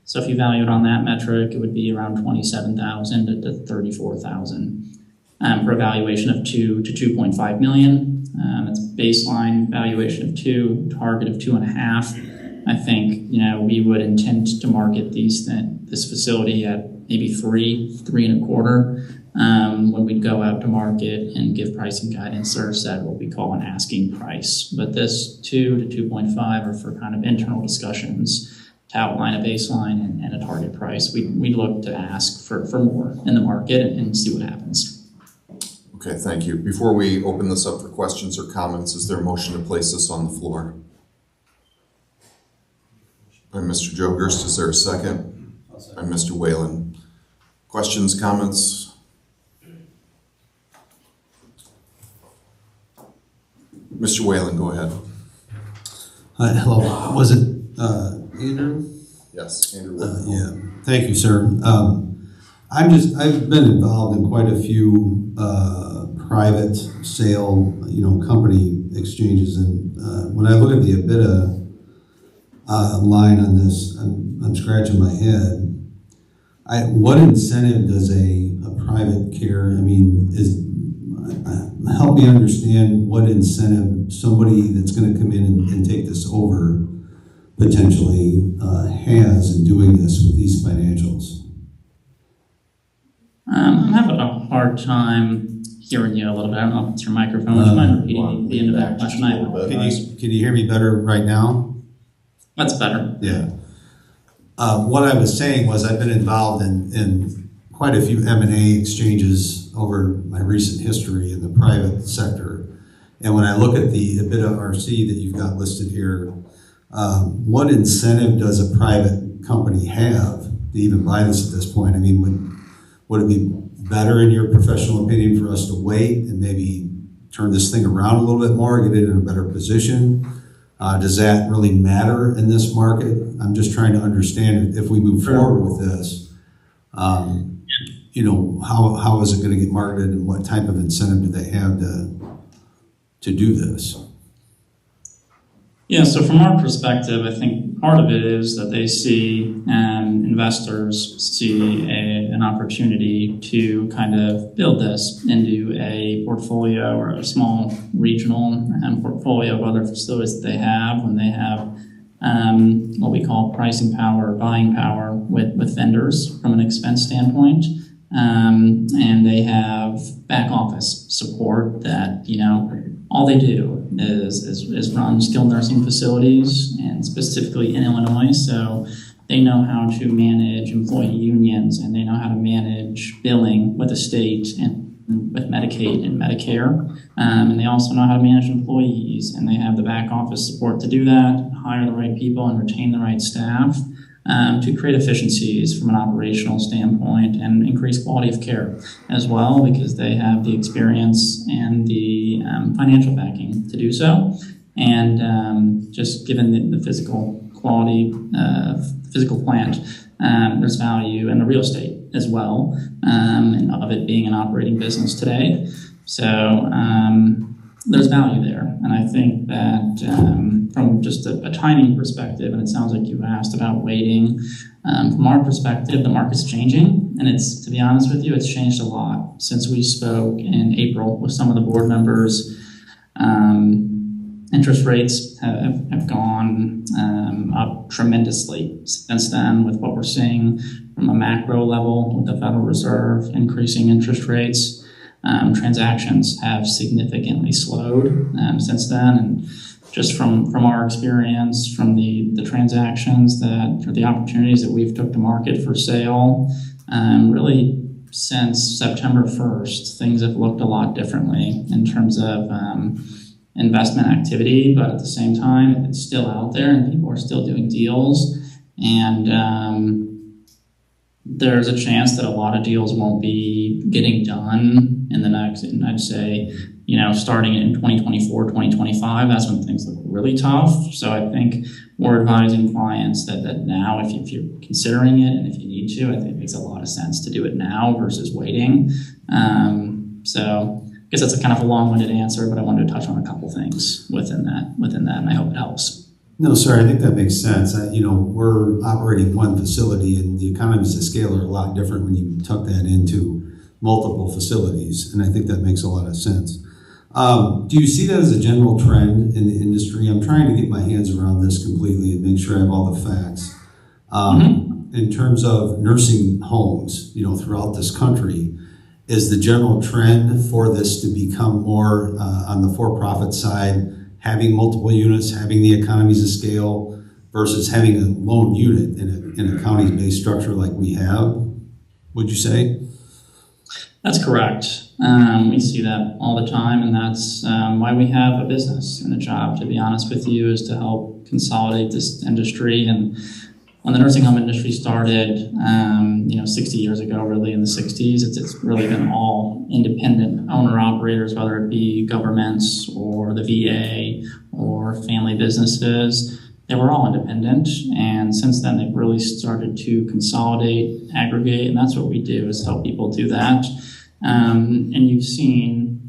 So if you value it on that metric, it would be around $27,000 to $34,000 for a valuation of $2 to $2.5 million. It's baseline valuation of 2, target of 2.5. I think we would intend to market this facility at maybe 3.25. When we'd go out to market and give pricing guidance or set what we call an asking price. But this 2 to 2.5 are for kind of internal discussions to outline a baseline and a target price. We'd look to ask for more in the market and see what happens. Okay, thank you. Before we open this up for questions or comments, is there a motion to place this on the floor? By Mr. Jogerst, is there a second? By Mr. Whalen. Questions, comments? Mr. Whalen, go ahead. Hello. Was it Andrew? Yes, Andrew. Yeah. Thank you, sir. I've been involved in quite a few private sale, company exchanges, and when I look at the EBITDA line on this, I'm scratching my head. What incentive does a private care? Help me understand what incentive somebody that's going to come in and take this over potentially has in doing this with these financials. I'm having a hard time hearing you a little bit. I don't know if it's your microphone. Would you mind repeating the end of that question? Can you hear me better right now? That's better. Yeah. What I was saying was I've been involved in quite a few M&A exchanges over my recent history in the private sector. And when I look at the EBITDA RC that you've got listed here, what incentive does a private company have to even buy this at this point? I mean, would it be better in your professional opinion for us to wait and maybe turn this thing around a little bit more, get it in a better position? Does that really matter in this market? I'm just trying to understand if we move forward with this, how is it going to get marketed and what type of incentive do they have to do this? Yeah, so from our perspective, I think part of it is that they see, investors see an opportunity to kind of build this into a portfolio or a small regional portfolio of other facilities that they have when they have what we call pricing power or buying power with vendors from an expense standpoint. And they have back office support that, all they do is run skilled nursing facilities, and specifically in Illinois. So they know how to manage employee unions, and they know how to manage billing with the state and with Medicaid and Medicare. And they also know how to manage employees, and they have the back office support to do that, hire the right people and retain the right staff to create efficiencies from an operational standpoint and increase quality of care as well, because they have the experience and the financial backing to do so. And just given the physical quality of physical plant, there's value in the real estate as well, and of it being an operating business today. So there's value there. And I think that from just a timing perspective, and it sounds like you asked about waiting, from our perspective, the market's changing. And it's, to be honest with you, it's changed a lot since we spoke in April with some of the board members. Interest rates have gone up tremendously since then, with what we're seeing from a macro level with the Federal Reserve increasing interest rates. Transactions have significantly slowed since then, and just from our experience, from the transactions or the opportunities that we've took to market for sale, really since September 1st, things have looked a lot differently in terms of investment activity, but at the same time, it's still out there and people are still doing deals, and there's a chance that a lot of deals won't be getting done in the next, and I'd say, starting in 2024, 2025, that's when things look really tough. So I think we're advising clients that now, if you're considering it and if you need to, I think it makes a lot of sense to do it now versus waiting. So I guess that's a kind of a long-winded answer, but I wanted to touch on a couple things within that, and I hope it helps. No, sir, I think that makes sense. We're operating one facility, and the economies of scale are a lot different when you tuck that into multiple facilities, and I think that makes a lot of sense. Do you see that as a general trend in the industry? I'm trying to get my hands around this completely and make sure I have all the facts. In terms of nursing homes, throughout this country, is the general trend for this to become more on the for-profit side, having multiple units, having the economies of scale, versus having a lone unit in a county-based structure like we have, would you say? That's correct. We see that all the time, and that's why we have a business and a job, to be honest with you, is to help consolidate this industry. And when the nursing home industry started, 60 years ago, really in the 60s, it's really been all independent owner-operators, whether it be governments or the VA or family businesses. They were all independent, and since then they've really started to consolidate, aggregate, and that's what we do, is help people do that. And you've seen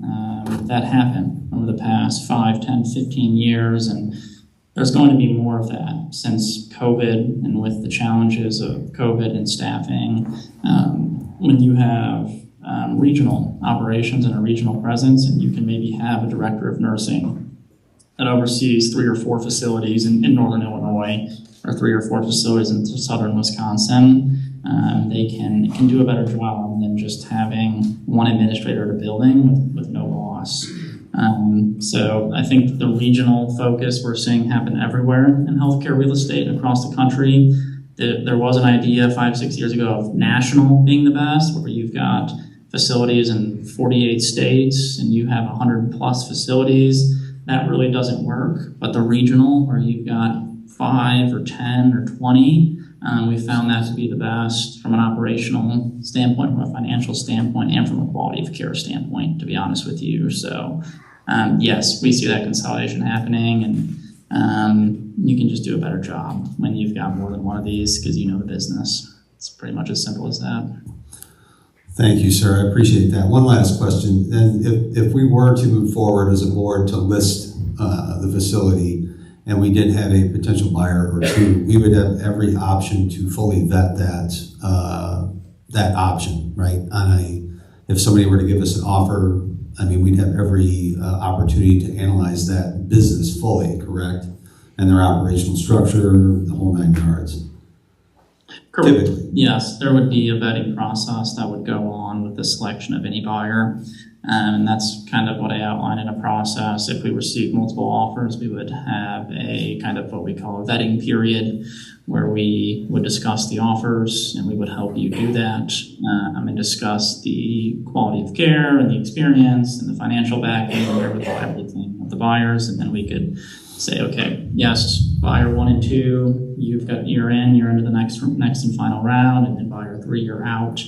that happen over the past 5, 10, 15 years, and there's going to be more of that since COVID, and with the challenges of COVID and staffing. When you have regional operations and a regional presence, and you can maybe have a director of nursing that oversees 3 or 4 facilities in northern Illinois, or 3 or 4 facilities in southern Wisconsin, they can do a better job than just having one administrator at a building with no boss. So I think the regional focus we're seeing happen everywhere in healthcare real estate across the country. There was an idea 5-6 years ago of national being the best, where you've got facilities in 48 states and you have 100 plus facilities. That really doesn't work. But the regional, where you've got 5 or 10 or 20, we found that to be the best from an operational standpoint, from a financial standpoint, and from a quality of care standpoint, to be honest with you. So yes, we see that consolidation happening, and you can just do a better job when you've got more than one of these because you know the business. It's pretty much as simple as that. Thank you, sir. I appreciate that. One last question. Then if we were to move forward as a board to list the facility and we did have a potential buyer or two, we would have every option to fully vet that option, right? If somebody were to give us an offer, I mean, we'd have every opportunity to analyze that business fully, correct? And their operational structure, the whole 9 yards. Correct. Typically. Yes, there would be a vetting process that would go on with the selection of any buyer. And that's kind of what I outlined in a process. If we receive multiple offers, we would have a kind of what we call a vetting period where we would discuss the offers and we would help you do that and discuss the quality of care and the experience and the financial backing and everything of the buyers. And then we could say, okay, yes, buyer 1 and 2, you're into the next and final round, and then buyer 3, you're out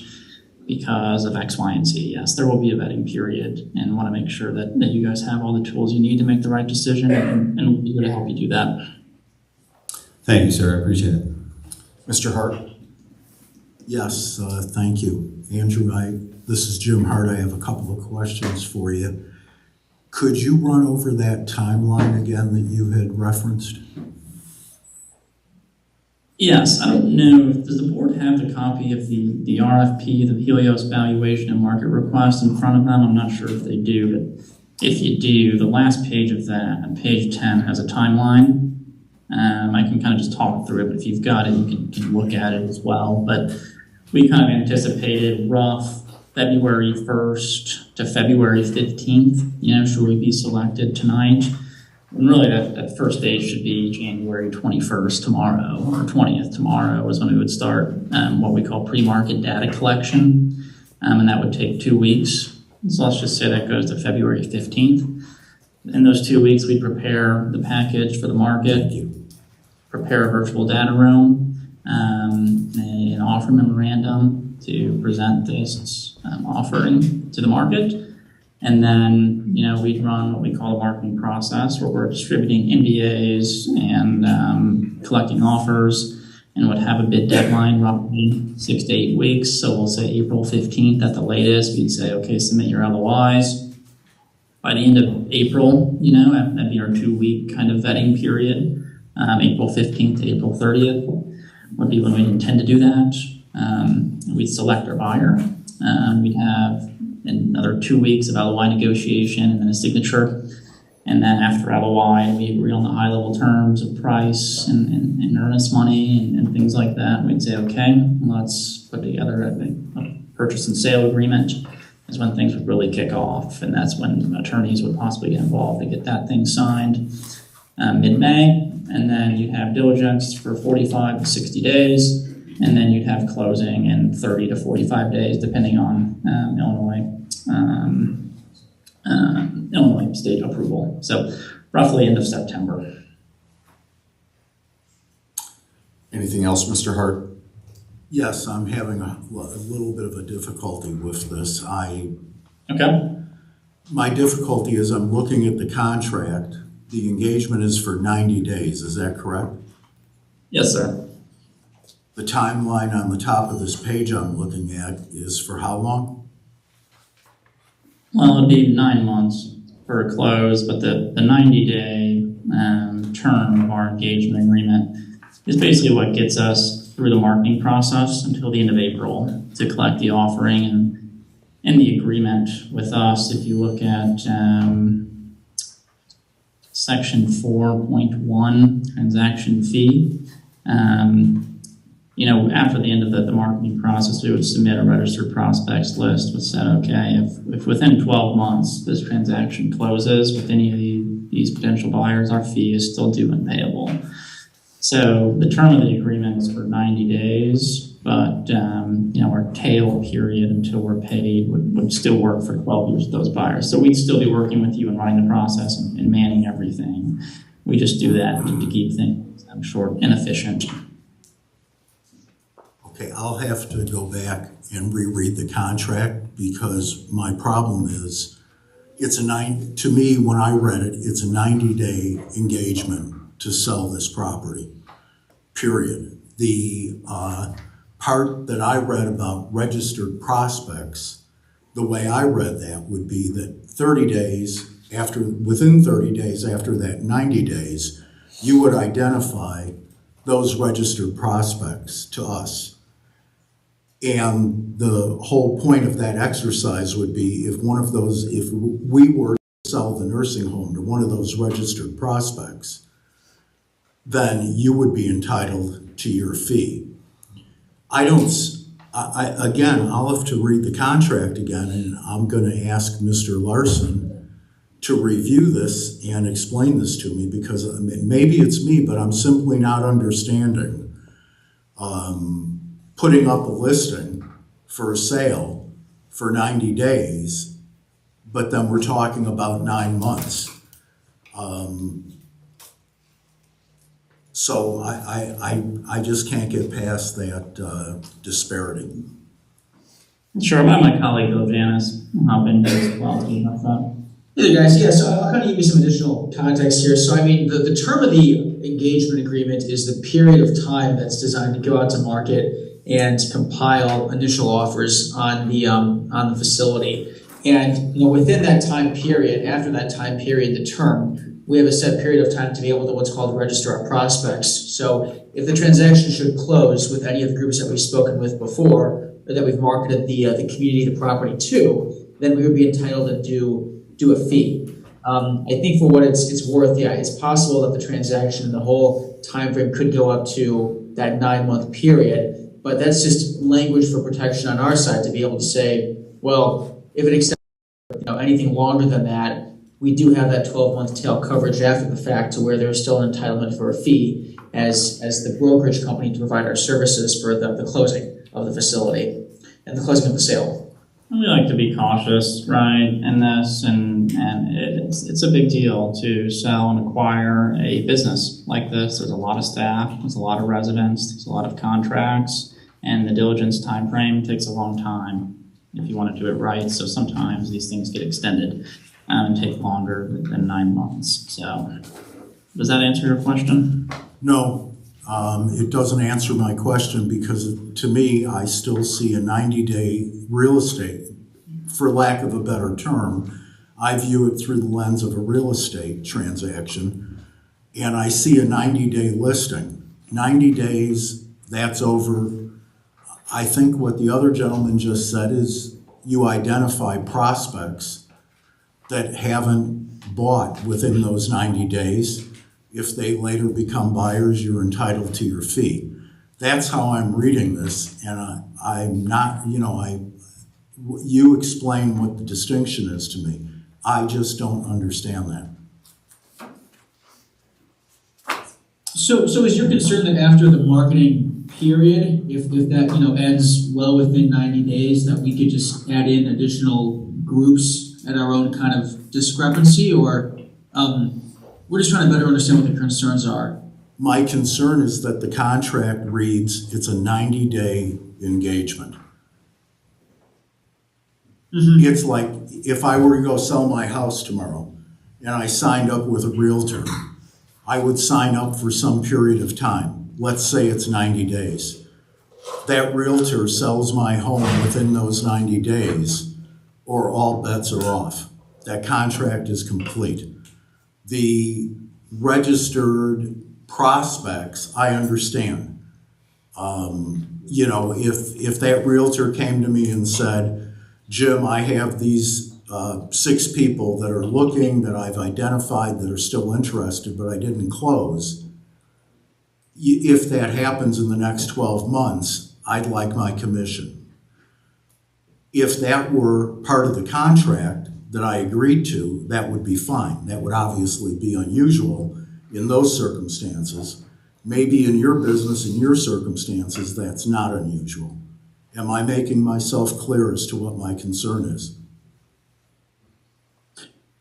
because of X, Y, and Z. Yes, there will be a vetting period, and want to make sure that you guys have all the tools you need to make the right decision, and we'll be here to help you do that. Thank you, sir. I appreciate it. Mr. Hart? Yes, thank you. Andrew, this is Jim Hart. I have a couple of questions for you. Could you run over that timeline again that you had referenced? Yes, I don't know, does the board have the copy of the RFP, the Helios valuation and market request in front of them? I'm not sure if they do, but if you do, the last page of that, on page 10, has a timeline. I can kind of just talk through it, but if you've got it, you can look at it as well. But we kind of anticipated rough February 1st to February 15th, should we be selected tonight? And really that first day should be January 21st tomorrow, or 20th tomorrow is when we would start what we call pre-market data collection, and that would take 2 weeks. So let's just say that goes to February 15th. In those 2 weeks, we prepare the package for the market, prepare a virtual data room, an offer memorandum to present this offering to the market. And then, we'd run what we call a marketing process where we're distributing NDAs and collecting offers, and would have a bid deadline roughly 6 to 8 weeks. So we'll say April 15th at the latest. We'd say, okay, submit your LOIs. By the end of April, that'd be our 2-week kind of vetting period. April 15th to April 30th would be when we intend to do that. We'd select our buyer. We'd have another 2 weeks of LOI negotiation and then a signature. And then after LOI, we agree on the high-level terms of price and earnest money and things like that. We'd say, okay, let's put together a purchase and sale agreement. Is when things would really kick off, and that's when attorneys would possibly get involved to get that thing signed mid-May. And then you'd have diligence for 45 to 60 days, and then you'd have closing in 30 to 45 days, depending on Illinois state approval. So roughly end of September. Anything else, Mr. Hart? Yes, I'm having a little bit of a difficulty with this. Okay. My difficulty is I'm looking at the contract. The engagement is for 90 days. Is that correct? Yes, sir. The timeline on the top of this page I'm looking at is for how long? Well, it'd be 9 months for a close, but the 90-day term of our engagement agreement is basically what gets us through the marketing process until the end of April to collect the offering and the agreement with us. If you look at section 4.1, transaction fee, after the end of the marketing process, we would submit a registered prospects list, which said, okay, if within 12 months this transaction closes with any of these potential buyers, our fee is still due and payable. So the term of the agreement is for 90 days, but our tail period until we're paid would still work for 12 years with those buyers. So we'd still be working with you and running the process and manning everything. We just do that to keep things short and efficient. Okay, I'll have to go back and reread the contract because my problem is to me, when I read it, it's a 90-day engagement to sell this property, period. The part that I read about registered prospects, the way I read that would be that within 30 days after that 90 days, you would identify those registered prospects to us. And the whole point of that exercise would be if we were to sell the nursing home to one of those registered prospects, then you would be entitled to your fee. I'll have to read the contract again, and I'm going to ask Mr. Larson to review this and explain this to me because maybe it's me, but I'm simply not understanding. Putting up a listing for a sale for 90 days, but then we're talking about 9 months. So I just can't get past that disparity. Sure, my colleague Bill Janice will hop in here as well to talk about. Hey there, guys. Yeah, so I'll kind of give you some additional context here. So, the term of the engagement agreement is the period of time that's designed to go out to market and compile initial offers on the facility. And within that time period, after that time period, the term, we have a set period of time to be able to what's called register our prospects. So if the transaction should close with any of the groups that we've spoken with before, or that we've marketed the community, the property to, then we would be entitled to do a fee. I think for what it's worth, yeah, it's possible that the transaction, the whole time frame could go up to that 9-month period. But that's just language for protection on our side to be able to say, well, if it extends anything longer than that, we do have that 12-month tail coverage after the fact to where there's still an entitlement for a fee as the brokerage company to provide our services for the closing of the facility and the closing of the sale. We like to be cautious, right, in this, and it's a big deal to sell and acquire a business like this. There's a lot of staff, there's a lot of residents, there's a lot of contracts, and the diligence time frame takes a long time if you want to do it right. So sometimes these things get extended and take longer than 9 months. So does that answer your question? No, it doesn't answer my question because to me, I still see a 90-day real estate, for lack of a better term. I view it through the lens of a real estate transaction, and I see a 90-day listing. 90 days, that's over. I think what the other gentleman just said is you identify prospects that haven't bought within those 90 days. If they later become buyers, you're entitled to your fee. That's how I'm reading this, and I'm not, you explain what the distinction is to me. I just don't understand that. So is your concern that after the marketing period, if that ends well within 90 days, that we could just add in additional groups at our own kind of discrepancy, or we're just trying to better understand what the concerns are? My concern is that the contract reads it's a 90-day engagement. Mm-hmm. It's like if I were to go sell my house tomorrow and I signed up with a realtor, I would sign up for some period of time. Let's say it's 90 days. That realtor sells my home within those 90 days, or all bets are off. That contract is complete. The registered prospects, I understand. If that realtor came to me and said, Jim, I have these 6 people that are looking, that I've identified, that are still interested, but I didn't close, if that happens in the next 12 months, I'd like my commission. If that were part of the contract that I agreed to, that would be fine. That would obviously be unusual in those circumstances. Maybe in your business, in your circumstances, that's not unusual. Am I making myself clear as to what my concern is?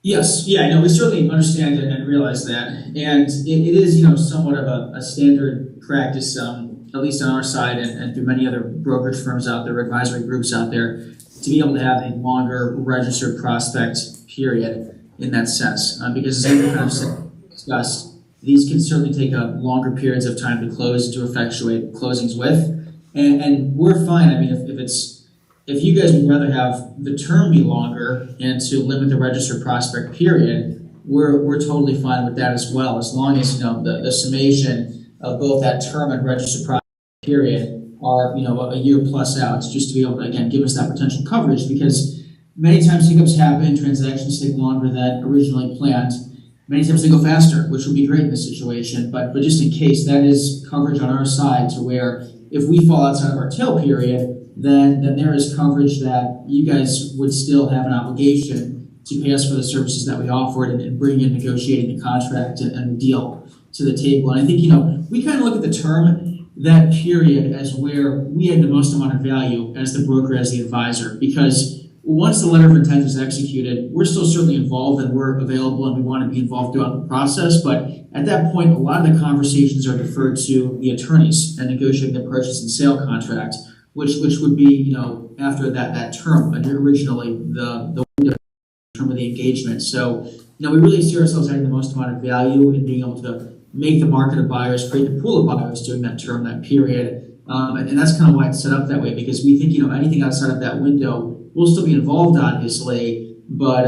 Yes, yeah, no, we certainly understand and realize that, and it is, somewhat of a standard practice, at least on our side, and through many other brokerage firms out there, advisory groups out there, to be able to have a longer registered prospect period in that sense, because as we kind of discussed, these can certainly take up longer periods of time to close, to effectuate closings with, and we're fine. I mean, if you guys would rather have the term be longer and to limit the registered prospect period, we're totally fine with that as well, as long as the summation of both that term and registered prospect period are a year plus out, just to be able to again give us that potential coverage, because many times hiccups happen, transactions take longer than originally planned. Many times they go faster, which would be great in this situation, but just in case, that is coverage on our side to where if we fall outside of our tail period, then there is coverage that you guys would still have an obligation to pay us for the services that we offered and bring in negotiating the contract and the deal to the table. And I think, we kind of look at the term, that period, as where we add the most amount of value as the broker, as the advisor, because once the letter of intent is executed, we're still certainly involved and we're available and we want to be involved throughout the process. But at that point, a lot of the conversations are deferred to the attorneys and negotiating the purchase and sale contract, which would be, after that term, and originally the term of the engagement. So, we really see ourselves having the most amount of value in being able to make the market of buyers, create the pool of buyers during that term, that period. And that's kind of why it's set up that way, because we think, anything outside of that window, we'll still be involved, obviously, but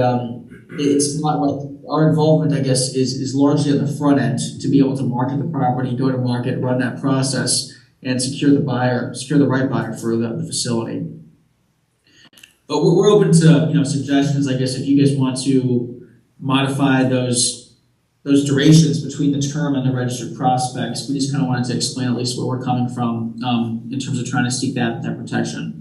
it's not like our involvement, I guess, is largely on the front end to be able to market the property, go to market, run that process, and secure the right buyer for the facility. But we're open to suggestions. I guess if you guys want to modify those durations between the term and the registered prospects, we just kind of wanted to explain at least where we're coming from in terms of trying to seek that protection.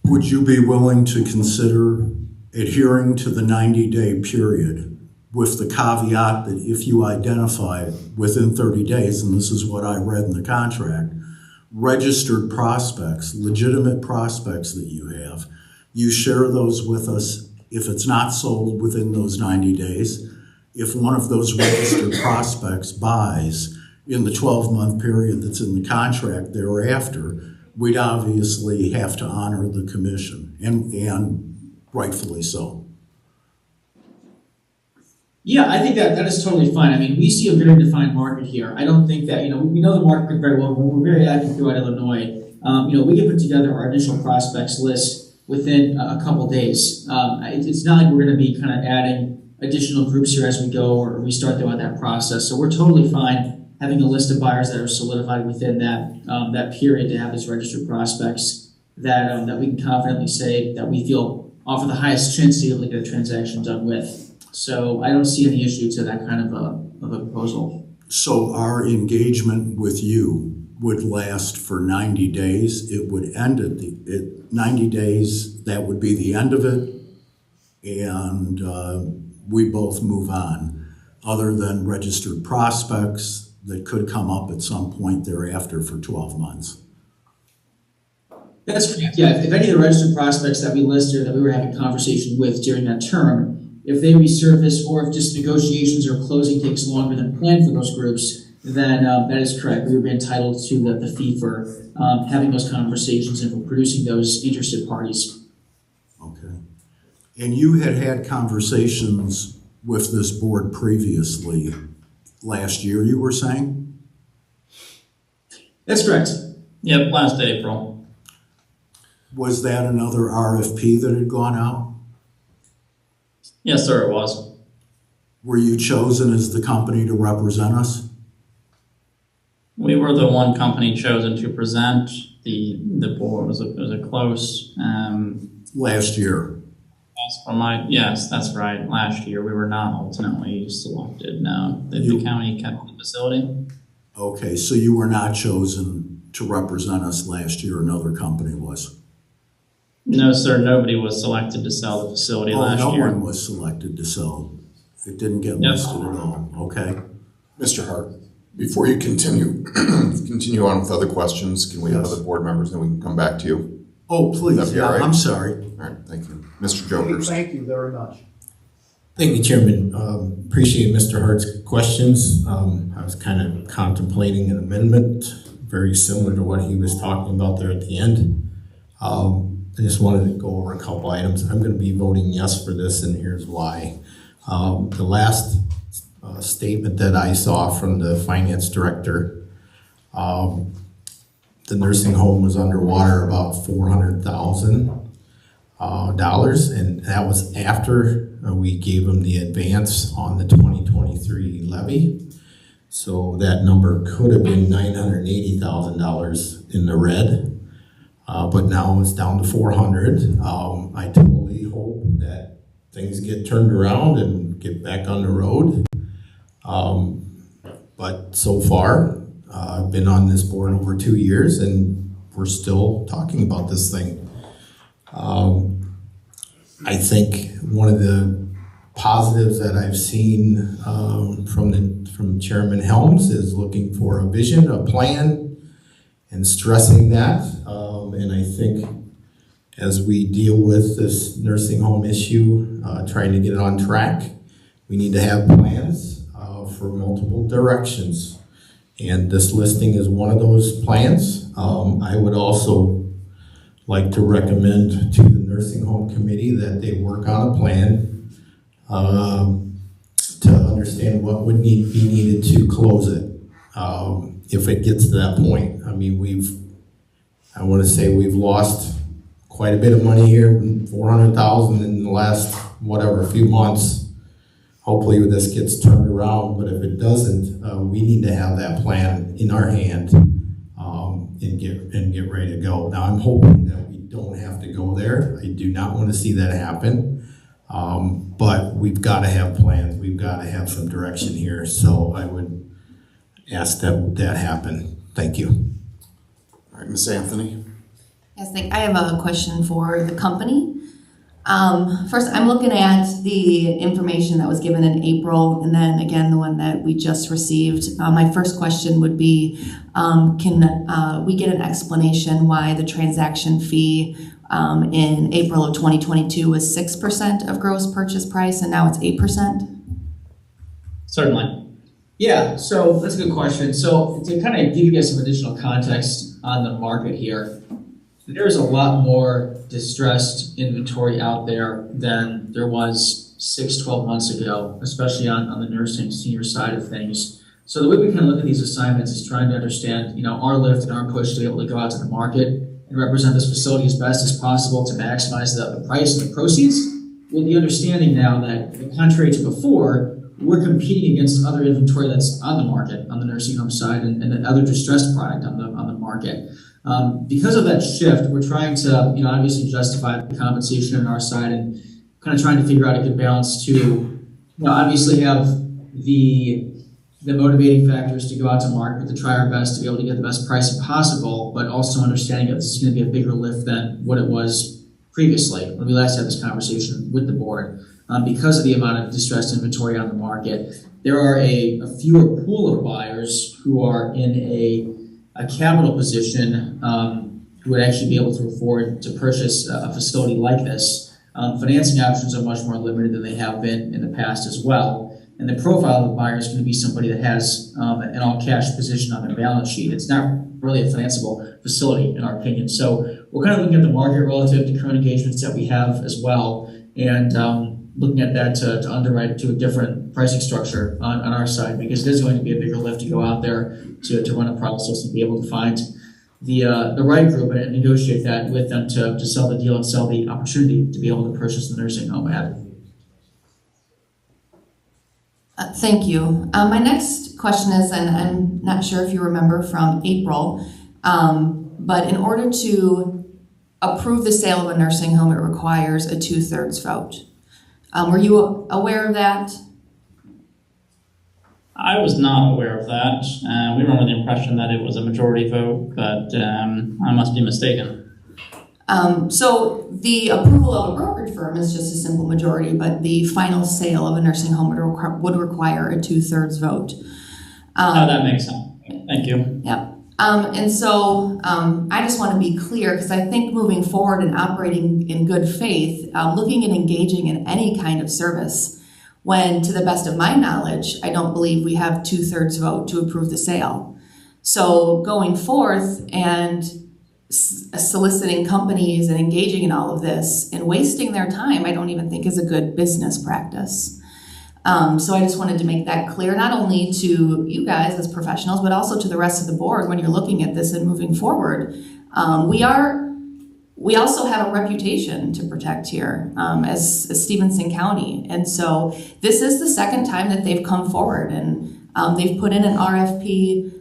Would you be willing to consider adhering to the 90-day period with the caveat that if you identify within 30 days, and this is what I read in the contract, registered prospects, legitimate prospects that you have, you share those with us if it's not sold within those 90 days. If one of those registered prospects buys in the 12-month period that's in the contract thereafter, we'd obviously have to honor the commission, and rightfully so. Yeah, I think that is totally fine. I mean, we see a very defined market here. I don't think that, we know the market very well. We're very active throughout Illinois. We can put together our initial prospects list within a couple days. It's not like we're going to be kind of adding additional groups here as we go or we start throughout that process. So we're totally fine having a list of buyers that are solidified within that period to have these registered prospects that we can confidently say that we feel offer the highest chance to be able to get a transaction done with. So I don't see any issue to that kind of a proposal. So our engagement with you would last for 90 days. It would end at 90 days. That would be the end of it. And we both move on, other than registered prospects that could come up at some point thereafter for 12 months. That's correct. Yeah, if any of the registered prospects that we listed that we were having conversation with during that term, if they resurface or if just negotiations or closing takes longer than planned for those groups, then that is correct. We would be entitled to the fee for having those conversations and for producing those interested parties. Okay. And you had conversations with this board previously last year, you were saying? That's correct. Yep, last April. Was that another RFP that had gone out? Yes, sir, it was. Were you chosen as the company to represent us? We were the one company chosen to present. The board was a close. Last year. Yes, that's right. Last year, we were not ultimately selected. No, the county kept the facility. Okay, so you were not chosen to represent us last year, another company was? No, sir, nobody was selected to sell the facility last no year. one was selected to sell. It didn't get listed at all, okay? Mr. Hart, before you continue on with other questions, can we have other board members and we can come back to you? Oh, please, That'd be all right? I'm sorry. All right, thank you. Mr. Jokers. Thank you very much. Thank you, Chairman. Appreciate Mr. Hart's questions. I was kind of contemplating an amendment very similar to what he was talking about there at the end. I just wanted to go over a couple items. I'm going to be voting yes for this, and here's why. The last statement that I saw from the finance director, the nursing home was underwater about $400,000, and that was after we gave them the advance on the 2023 levy. So that number could have been $980,000 in the red. But now it's down to 400. I totally hope that things get turned around and get back on the road. But so far, I've been on this board over 2 years and we're still talking about this thing. I think one of the positives that I've seen from Chairman Helms is looking for a vision, a plan, and stressing that. And I think as we deal with this nursing home issue, trying to get it on track, we need to have plans for multiple directions. And this listing is one of those plans. I would also like to recommend to the nursing home committee that they work on a plan to understand what would be needed to close it if it gets to that point. I mean, I want to say we've lost quite a bit of money here, $400,000 in the last, few months. Hopefully this gets turned around, but if it doesn't, we need to have that plan in our hand and get ready to go. Now, I'm hoping that we don't have to go there. I do not want to see that happen, but we've got to have plans. We've got to have some direction here, so I would ask that happen. Thank you. All right, Ms. Anthony. Yes, I have a question for the company. First, I'm looking at the information that was given in April, and then again, the one that we just received. My first question would be, can we get an explanation why the transaction fee in April of 2022 was 6% of gross purchase price, and now it's 8%? Certainly. Yeah, so that's a good question. So to kind of give you guys some additional context on the market here, there's a lot more distressed inventory out there than there was 6-12 months ago, especially on the nursing senior side of things. So the way we kind of look at these assignments is trying to understand, our lift and our push to be able to go out to the market and represent this facility as best as possible to maximize the price and the proceeds, with the understanding now that, contrary to before, we're competing against other inventory that's on the market, on the nursing home side, and other distressed product on the market. Because of that shift, we're trying to, obviously justify the compensation on our side and kind of trying to figure out a good balance to, obviously have the motivating factors to go out to market, to try our best to be able to get the best pricing possible, but also understanding that this is going to be a bigger lift than what it was previously when we last had this conversation with the board. Because of the amount of distressed inventory on the market, there are a fewer pool of buyers who are in a capital position who would actually be able to afford to purchase a facility like this. Financing options are much more limited than they have been in the past as well. And the profile of the buyer is going to be somebody that has an all-cash position on their balance sheet. It's not really a financeable facility, in our opinion. So we're kind of looking at the market relative to current engagements that we have as well, and looking at that to underwrite it to a different pricing structure on our side, because it is going to be a bigger lift to go out there to run a process and be able to find the right group and negotiate that with them to sell the deal and sell the opportunity to be able to purchase the nursing home at. Thank you. My next question is, and I'm not sure if you remember from April, but in order to approve the sale of a nursing home, it requires a 2/3 vote. Were you aware of that? I was not aware of that. We were under the impression that it was a majority vote, but I must be mistaken. So the approval of a brokerage firm is just a simple majority, but the final sale of a nursing home would require a 2/3 vote. That makes sense. Thank you. Yep. And so I just want to be clear, because I think moving forward and operating in good faith, looking at engaging in any kind of service, when to the best of my knowledge, I don't believe we have 2/3 vote to approve the sale. So going forth and soliciting companies and engaging in all of this and wasting their time, I don't even think is a good business practice. So I just wanted to make that clear, not only to you guys as professionals, but also to the rest of the board when you're looking at this and moving forward. We also have a reputation to protect here as Stephenson County. And so this is the second time that they've come forward, and they've put in an RFP.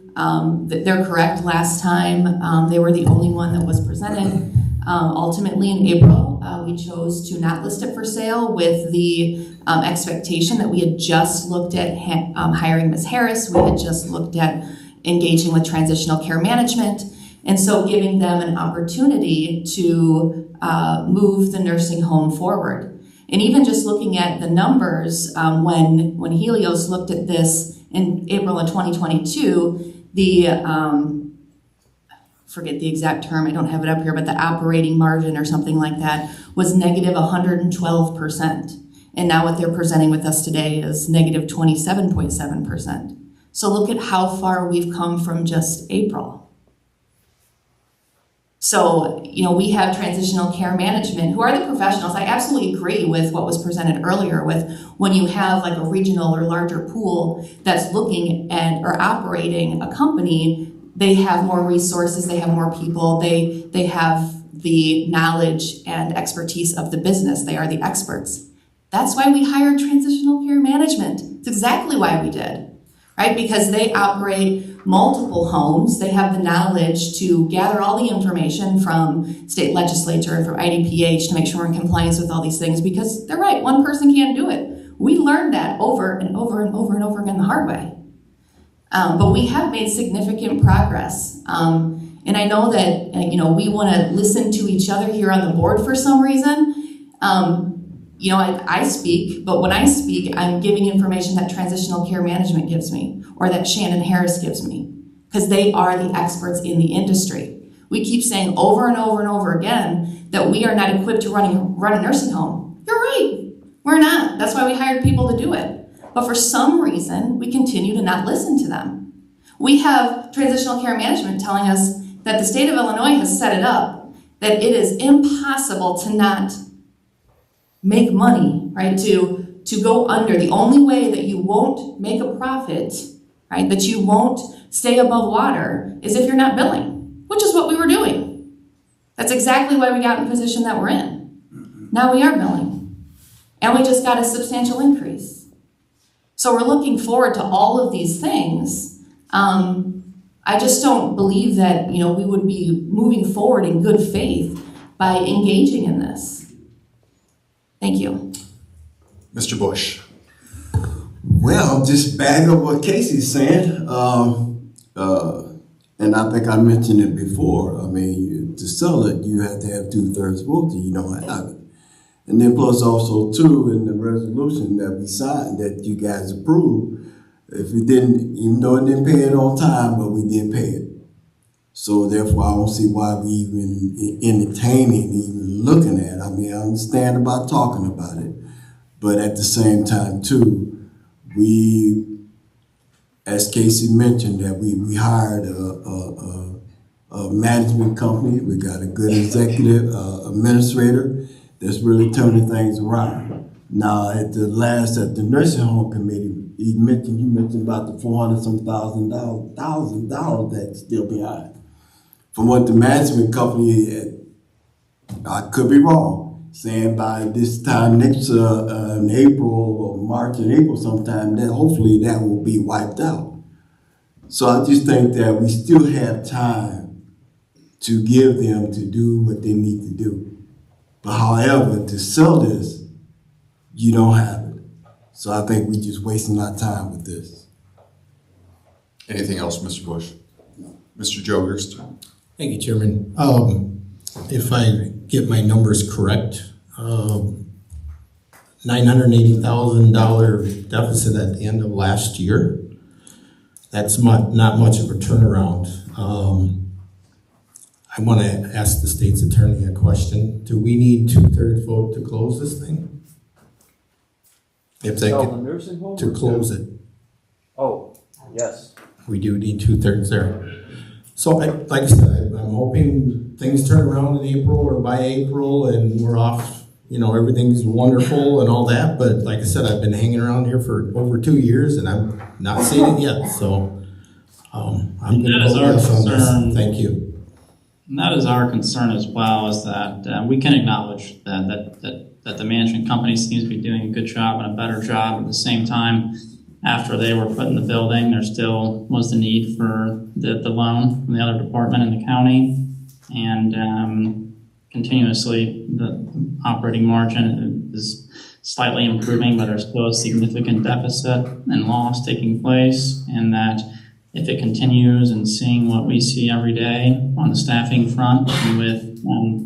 They're correct. Last time they were the only one that was presented. Ultimately in April, we chose to not list it for sale with the expectation that we had just looked at hiring Ms. Harris. We had just looked at engaging with transitional care management. And so giving them an opportunity to move the nursing home forward. And even just looking at the numbers, when Helios looked at this in April of 2022, forget the exact term, I don't have it up here, but the operating margin or something like that was negative 112%. And now what they're presenting with us today is negative 27.7%. So look at how far we've come from just April. So, we have transitional care management, who are the professionals. I absolutely agree with what was presented earlier with when you have like a regional or larger pool that's looking at or operating a company, they have more resources, they have more people, they have the knowledge and expertise of the business. They are the experts. That's why we hired transitional care management. It's exactly why we did, right? Because they operate multiple homes. They have the knowledge to gather all the information from state legislature and from IDPH to make sure we're in compliance with all these things, because they're right, one person can't do it. We learned that over and over and over and over again the hard way. But we have made significant progress. And I know that, we want to listen to each other here on the board for some reason. I speak, but when I speak, I'm giving information that transitional care management gives me or that Shannon Harris gives me, because they are the experts in the industry. We keep saying over and over and over again that we are not equipped to run a nursing home. You're right. We're not. That's why we hired people to do it. But for some reason, we continue to not listen to them. We have transitional care management telling us that the state of Illinois has set it up, that it is impossible to not make money, right? To go under. The only way that you won't make a profit, right, that you won't stay above water is if you're not billing, which is what we were doing. That's exactly why we got in the position that we're in. Now we are billing. And we just got a substantial increase. So we're looking forward to all of these things. I just don't believe that, we would be moving forward in good faith by engaging in this. Thank you. Mr. Bush. Well, just back up what Casey's saying, and I think I mentioned it before. I mean, to sell it, you have to have 2/3 vote, and you don't have it. And then plus also too, in the resolution that we signed, that you guys approved, if it didn't, even though it didn't pay it on time, but we did pay it. So therefore, I don't see why we even entertaining, even looking at it. I mean, I understand about talking about it, but at the same time too, we, as Casey mentioned, that we hired a management company. We got a good executive administrator that's really turning things around. Now, at the nursing home committee, you mentioned about the $400,000 that's still behind. From what the management company, I could be wrong, saying by this time next in April or March and April sometime, that hopefully that will be wiped out. So I just think that we still have time to give them to do what they need to do. But however, to sell this, you don't have it. So I think we're just wasting our time with this. Anything else, Mr. Bush? Mr. Jogers? Thank you, Chairman. If I get my numbers correct, $980,000 deficit at the end of last year. That's not much of a turnaround. I want to ask the state's attorney a question. Do we need 2/3 vote to close this thing? If they Sell could, the nursing home to or close it. Oh, yes. We do need 2/3 there. So, like I said, I'm hoping things turn around in April or by April and we're off, everything's wonderful and all that. But like I said, I've been hanging around here for over 2 years and I'm not seeing it yet. So, I'm going to vote yes on this. Thank you. And that is our concern as well, is that we can acknowledge that the management company seems to be doing a good job and a better job. At the same time, after they were put in the building, there still was the need for the loan from the other department in the county. And continuously, the operating margin is slightly improving, but there's still a significant deficit and loss taking place. And that if it continues, and seeing what we see every day on the staffing front and with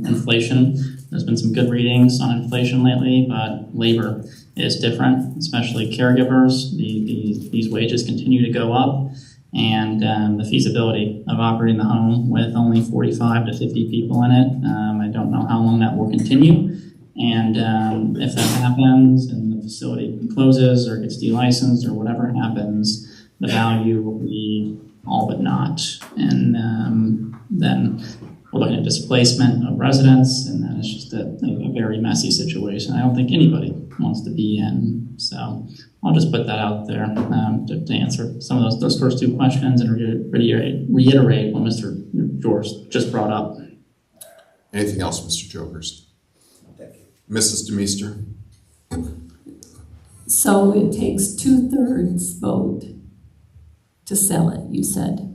inflation, there's been some good readings on inflation lately, but labor is different, especially caregivers. These wages continue to go up, and the feasibility of operating the home with only 45 to 50 people in it, I don't know how long that will continue. And if that happens and the facility closes or gets delicensed or whatever happens, the value will be all but naught. And then we're looking at displacement of residents, and then it's just a very messy situation I don't think anybody wants to be in. So I'll just put that out there to answer some of those first two questions and reiterate what Mr. George just brought up. Anything else, Mr. Jokers? Mrs. DeMeester? So it takes 2/3 vote to sell it, you said.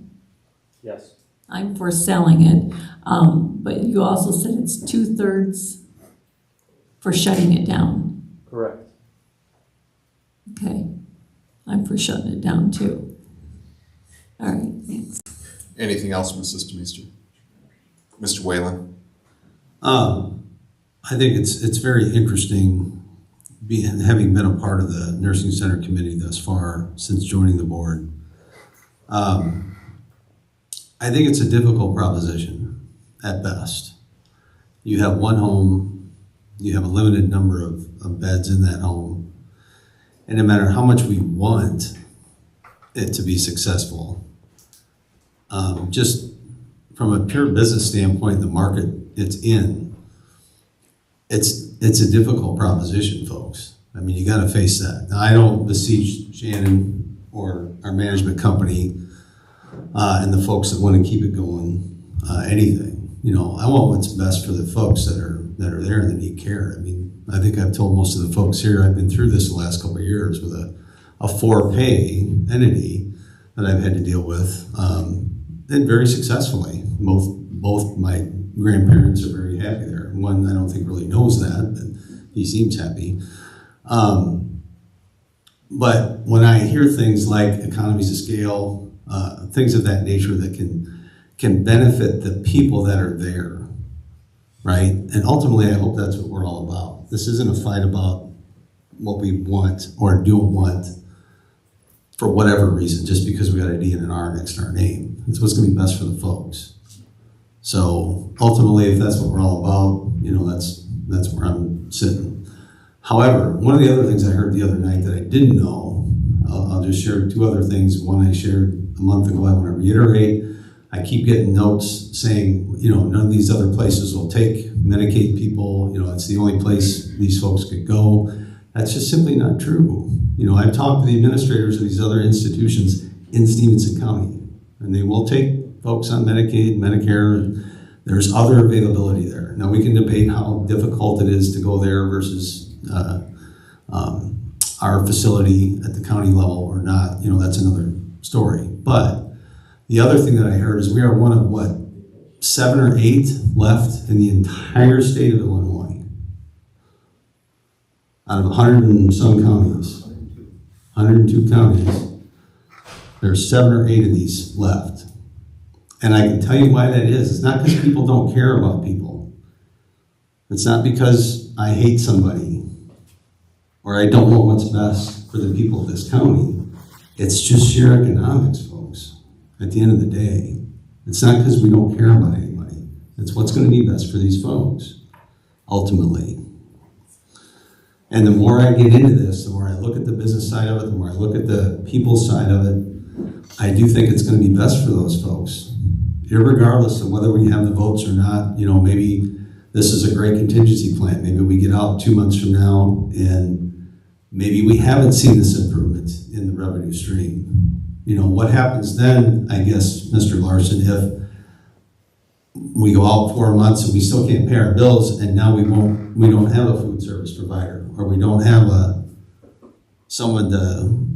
Yes. I'm for selling it, but you also said it's 2/3 for shutting it down. Correct. Okay, I'm for shutting it down too. All right, thanks. Anything else, Mrs. DeMeester? Mr. Whalen? I think it's very interesting having been a part of the Nursing Center Committee thus far since joining the board. I think it's a difficult proposition at best. You have one home, you have a limited number of beds in that home, and no matter how much we want it to be successful, just from a pure business standpoint, the market it's in, it's a difficult proposition, folks. I mean, you got to face that. Now, I don't beseech Shannon or our management company and the folks that want to keep it going, anything. I want what's best for the folks that are there and that need care. I mean, I think I've told most of the folks here, I've been through this the last couple of years with a for-pay entity that I've had to deal with, and very successful. Both my grandparents are very happy there. One, I don't think really knows that, but he seems happy. But when I hear things like economies of scale, things of that nature that can benefit the people that are there, right? And ultimately, I hope that's what we're all about. This isn't a fight about what we want or don't want for whatever reason, just because we got a D and an R next to our name. It's what's going to be best for the folks. So ultimately, if that's what we're all about, that's where I'm sitting. However, one of the other things I heard the other night that I didn't know, I'll just share two other things. One I shared a month ago, I want to reiterate. I keep getting notes saying, none of these other places will take Medicaid people. It's the only place these folks could go. That's just simply not true. I've talked to the administrators of these other institutions in Stephenson County, and they will take folks on Medicaid, Medicare. There's other availability there. Now, we can debate how difficult it is to go there versus our facility at the county level or not. That's another story. But the other thing that I heard is we are one of, 7 or 8 left in the entire state of Illinois. Out of 100 and some counties, 102 counties, there's 7 or 8 of these left. And I can tell you why that is. It's not because people don't care about people. It's not because I hate somebody or I don't know what's best for the people of this county. It's just sheer economics, folks, at the end of the day. It's not because we don't care about anybody. It's what's going to be best for these folks, ultimately. And the more I get into this, the more I look at the business side of it, the more I look at the people side of it, I do think it's going to be best for those folks. Irregardless of whether we have the votes or not, you know, maybe this is a great contingency plan. Maybe we get out 2 months from now and maybe we haven't seen this improvement in the revenue stream. You know, what happens then, I guess, Mr. Larson, if we go out 4 months and we still can't pay our bills and now we don't have a food service provider or we don't have someone to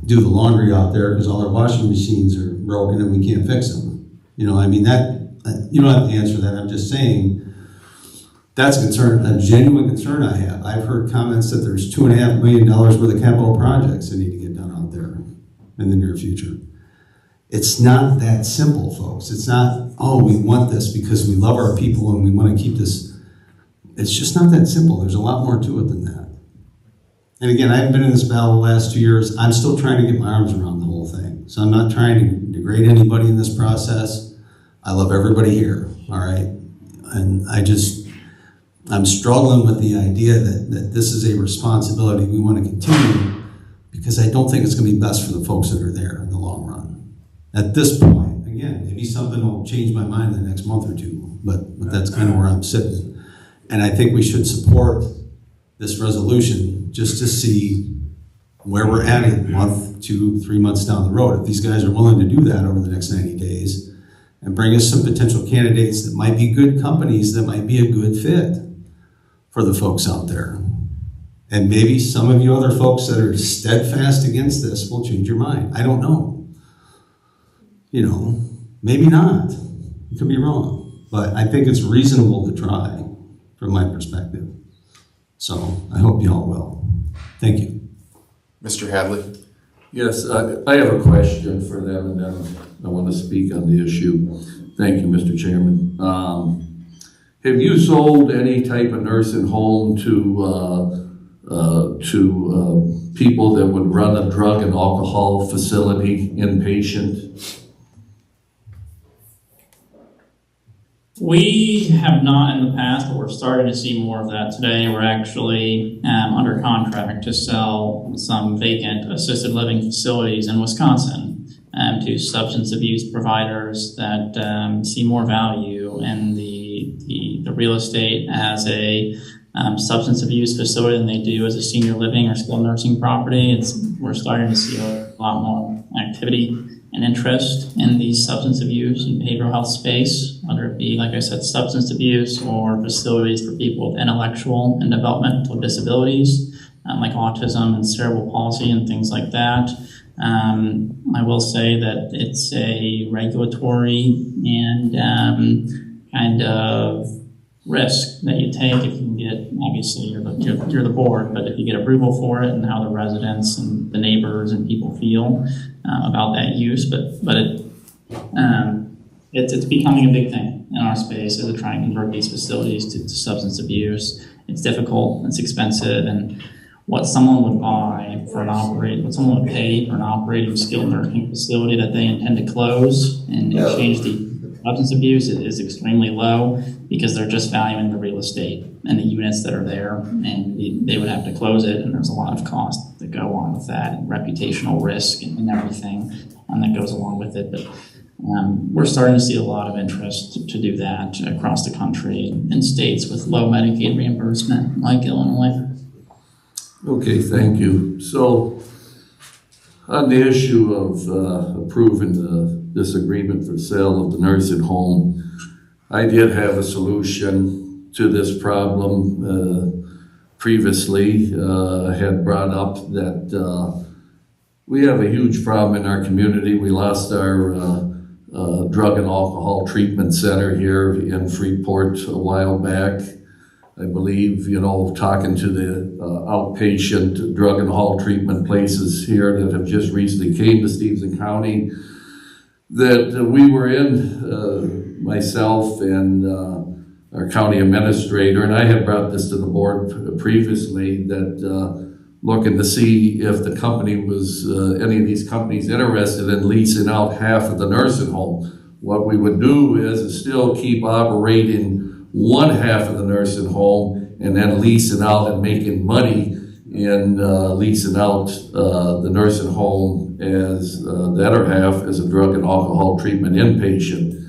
do the laundry out there because all our washing machines are broken and we can't fix them. You know, I mean, that, you don't have to answer that. I'm just saying that's a concern, a genuine concern I have. I've heard comments that there's $2.5 million worth of capital projects that need to get done out there in the near future. It's not that simple, folks. It's not, oh, we want this because we love our people and we want to keep this. It's just not that simple. There's a lot more to it than that. And again, I haven't been in this battle the last 2 years. I'm still trying to get my arms around the whole thing. So I'm not trying to degrade anybody in this process. I love everybody here, all right? And I'm struggling with the idea that this is a responsibility we want to continue because I don't think it's going to be best for the folks that are there in the long run. At this point, again, maybe something will change my mind in the next month or two, but that's kind of where I'm sitting. And I think we should support this resolution just to see where we're at a month, 2, 3 months down the road. If these guys are willing to do that over the next 90 days and bring us some potential candidates that might be good companies, that might be a good fit for the folks out there. And maybe some of you other folks that are steadfast against this will change your mind. I don't know. You know, maybe not. You could be wrong. But I think it's reasonable to try from my perspective. So I hope you all will. Thank you. Mr. Hadley? Yes, I have a question for them, and then I want to speak on the issue. Thank you, Mr. Chairman. Have you sold any type of nursing home to people that would run a drug and alcohol facility, inpatient? We have not in the past, but we're starting to see more of that today. We're actually under contract to sell some vacant assisted living facilities in Wisconsin to substance abuse providers that see more value in the real estate as a substance abuse facility than they do as a senior living or skilled nursing property. We're starting to see a lot more activity and interest in the substance abuse and behavioral health space, whether it be, like I said, substance abuse or facilities for people with intellectual and developmental disabilities, like autism and cerebral palsy and things like that. I will say that it's a regulatory and kind of risk that you take if you can get, obviously you're the board, but if you get approval for it and how the residents and the neighbors and people feel about that use, but it's becoming a big thing in our space as to try and convert these facilities to substance abuse. It's difficult, it's expensive, and what someone would pay for an operating skilled nursing facility that they intend to close and exchange the substance abuse is extremely low because they're just valuing the real estate and the units that are there, and they would have to close it, and there's a lot of cost that go on with that, and reputational risk and everything that goes along with it. But we're starting to see a lot of interest to do that across the country in states with low Medicaid reimbursement like Illinois. Okay, thank you. So on the issue of approving this agreement for sale of the nursing home, I did have a solution to this problem previously. Had brought up that we have a huge problem in our community. We lost our drug and alcohol treatment center here in Freeport a while back. I believe, talking to the outpatient drug and alcohol treatment places here that have just recently came to Stephenson County, that we were in, myself and our county administrator, and I had brought this to the board previously, that looking to see if the company was, any of these companies interested in leasing out half of the nursing home. What we would do is still keep operating one half of the nursing home and then leasing out and making money in leasing out the nursing home as the other half as a drug and alcohol treatment inpatient.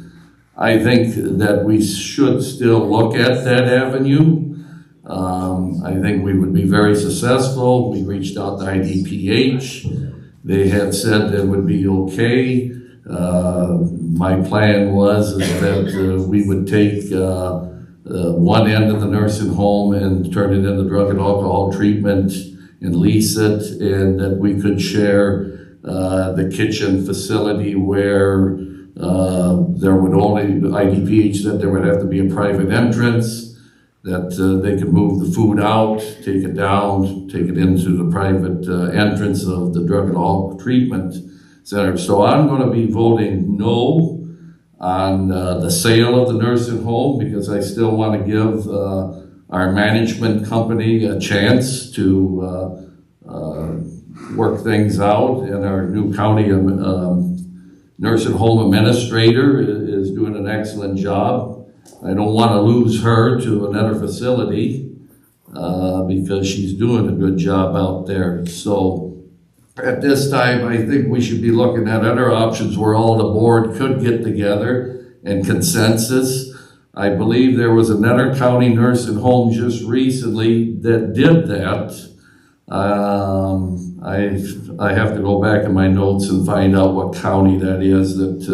I think that we should still look at that avenue. I think we would be very successful. We reached out to IDPH. They had said that would be okay. My plan was that we would take one end of the nursing home and turn it into drug and alcohol treatment and lease it, and that we could share the kitchen facility where there would only, IDPH said there would have to be a private entrance, that they could move the food out, take it down, take it into the private entrance of the drug and alcohol treatment center. So I'm going to be voting no on the sale of the nursing home, because I still want to give our management company a chance to work things out, and our new county nursing home administrator is doing an excellent job. I don't want to lose her to another facility because she's doing a good job out there. So at this time, I think we should be looking at other options where all the board could get together and consensus. I believe there was another county nursing home just recently that did that. I have to go back in my notes and find out what county that is, that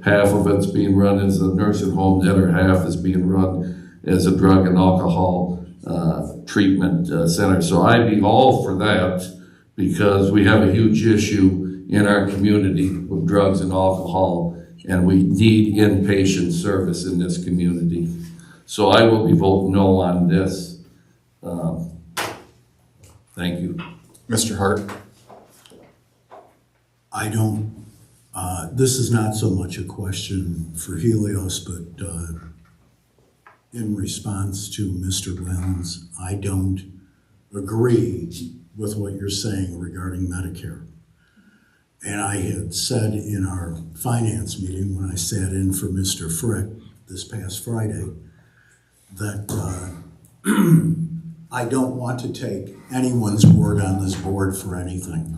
half of it's being run as a nursing home, the other half is being run as a drug and alcohol treatment center. So I'd be all for that, because we have a huge issue in our community with drugs and alcohol, and we need inpatient service in this community. So I will be voting no on this. Thank you. Mr. Hart. I don't, this is not so much a question for Helios, but in response to Mr. Wellens, I don't agree with what you're saying regarding Medicare. And I had said in our finance meeting when I sat in for Mr. Frick this past Friday that I don't want to take anyone's word on this board for anything.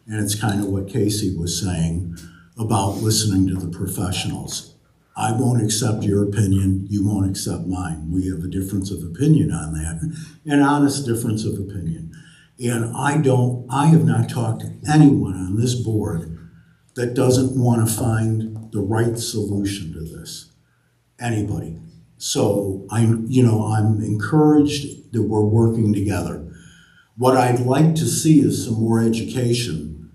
And it's kind of what Casey was saying about listening to the professionals. I won't accept your opinion, you won't accept mine. We have a difference of opinion on that, an honest difference of opinion. And I have not talked to anyone on this board that doesn't want to find the right solution to this. Anybody. So I'm encouraged that we're working together. What I'd like to see is some more education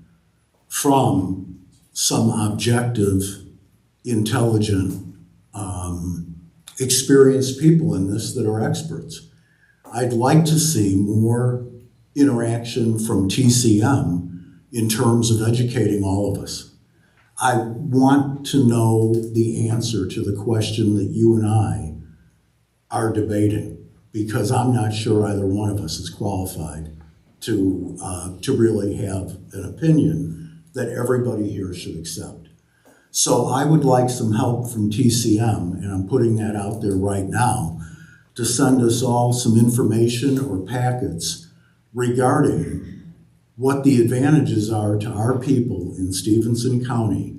from some objective, intelligent, experienced people in this that are experts. I'd like to see more interaction from TCM in terms of educating all of us. I want to know the answer to the question that you and I are debating, because I'm not sure either one of us is qualified to really have an opinion that everybody here should accept. So I would like some help from TCM, and I'm putting that out there right now, to send us all some information or packets regarding what the advantages are to our people in Stephenson County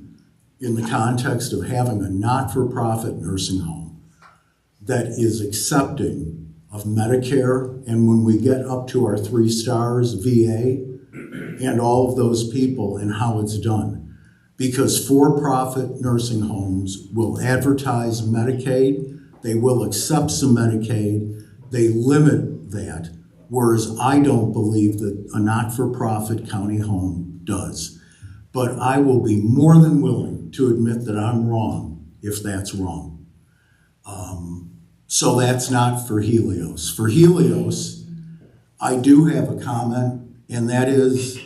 in the context of having a not-for-profit nursing home that is accepting of Medicare, and when we get up to our 3 stars, VA, and all of those people and how it's done. Because for-profit nursing homes will advertise Medicaid, they will accept some Medicaid, they limit that, whereas I don't believe that a not-for-profit county home does. But I will be more than willing to admit that I'm wrong if that's wrong. So that's not for Helios. For Helios, I do have a comment, and that is,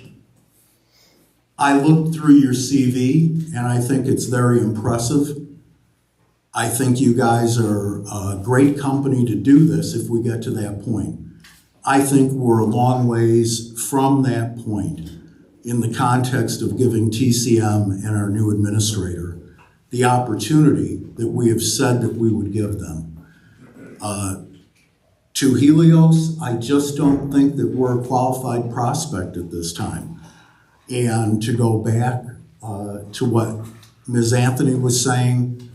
I looked through your CV, and I think it's very impressive. I think you guys are a great company to do this if we get to that point. I think we're a long ways from that point in the context of giving TCM and our new administrator the opportunity that we have said that we would give them. To Helios, I just don't think that we're a qualified prospect at this time. And to go back to what Ms. Anthony was saying,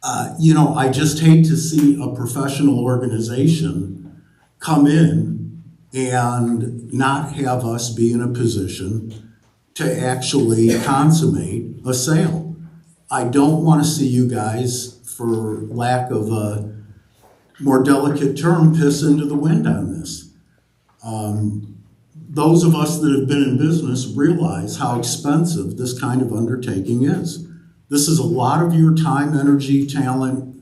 I just hate to see a professional organization come in and not have us be in a position to actually consummate a sale. I don't want to see you guys, for lack of a more delicate term, piss into the wind on this. Those of us that have been in business realize how expensive this kind of undertaking is. This is a lot of your time, energy, talent,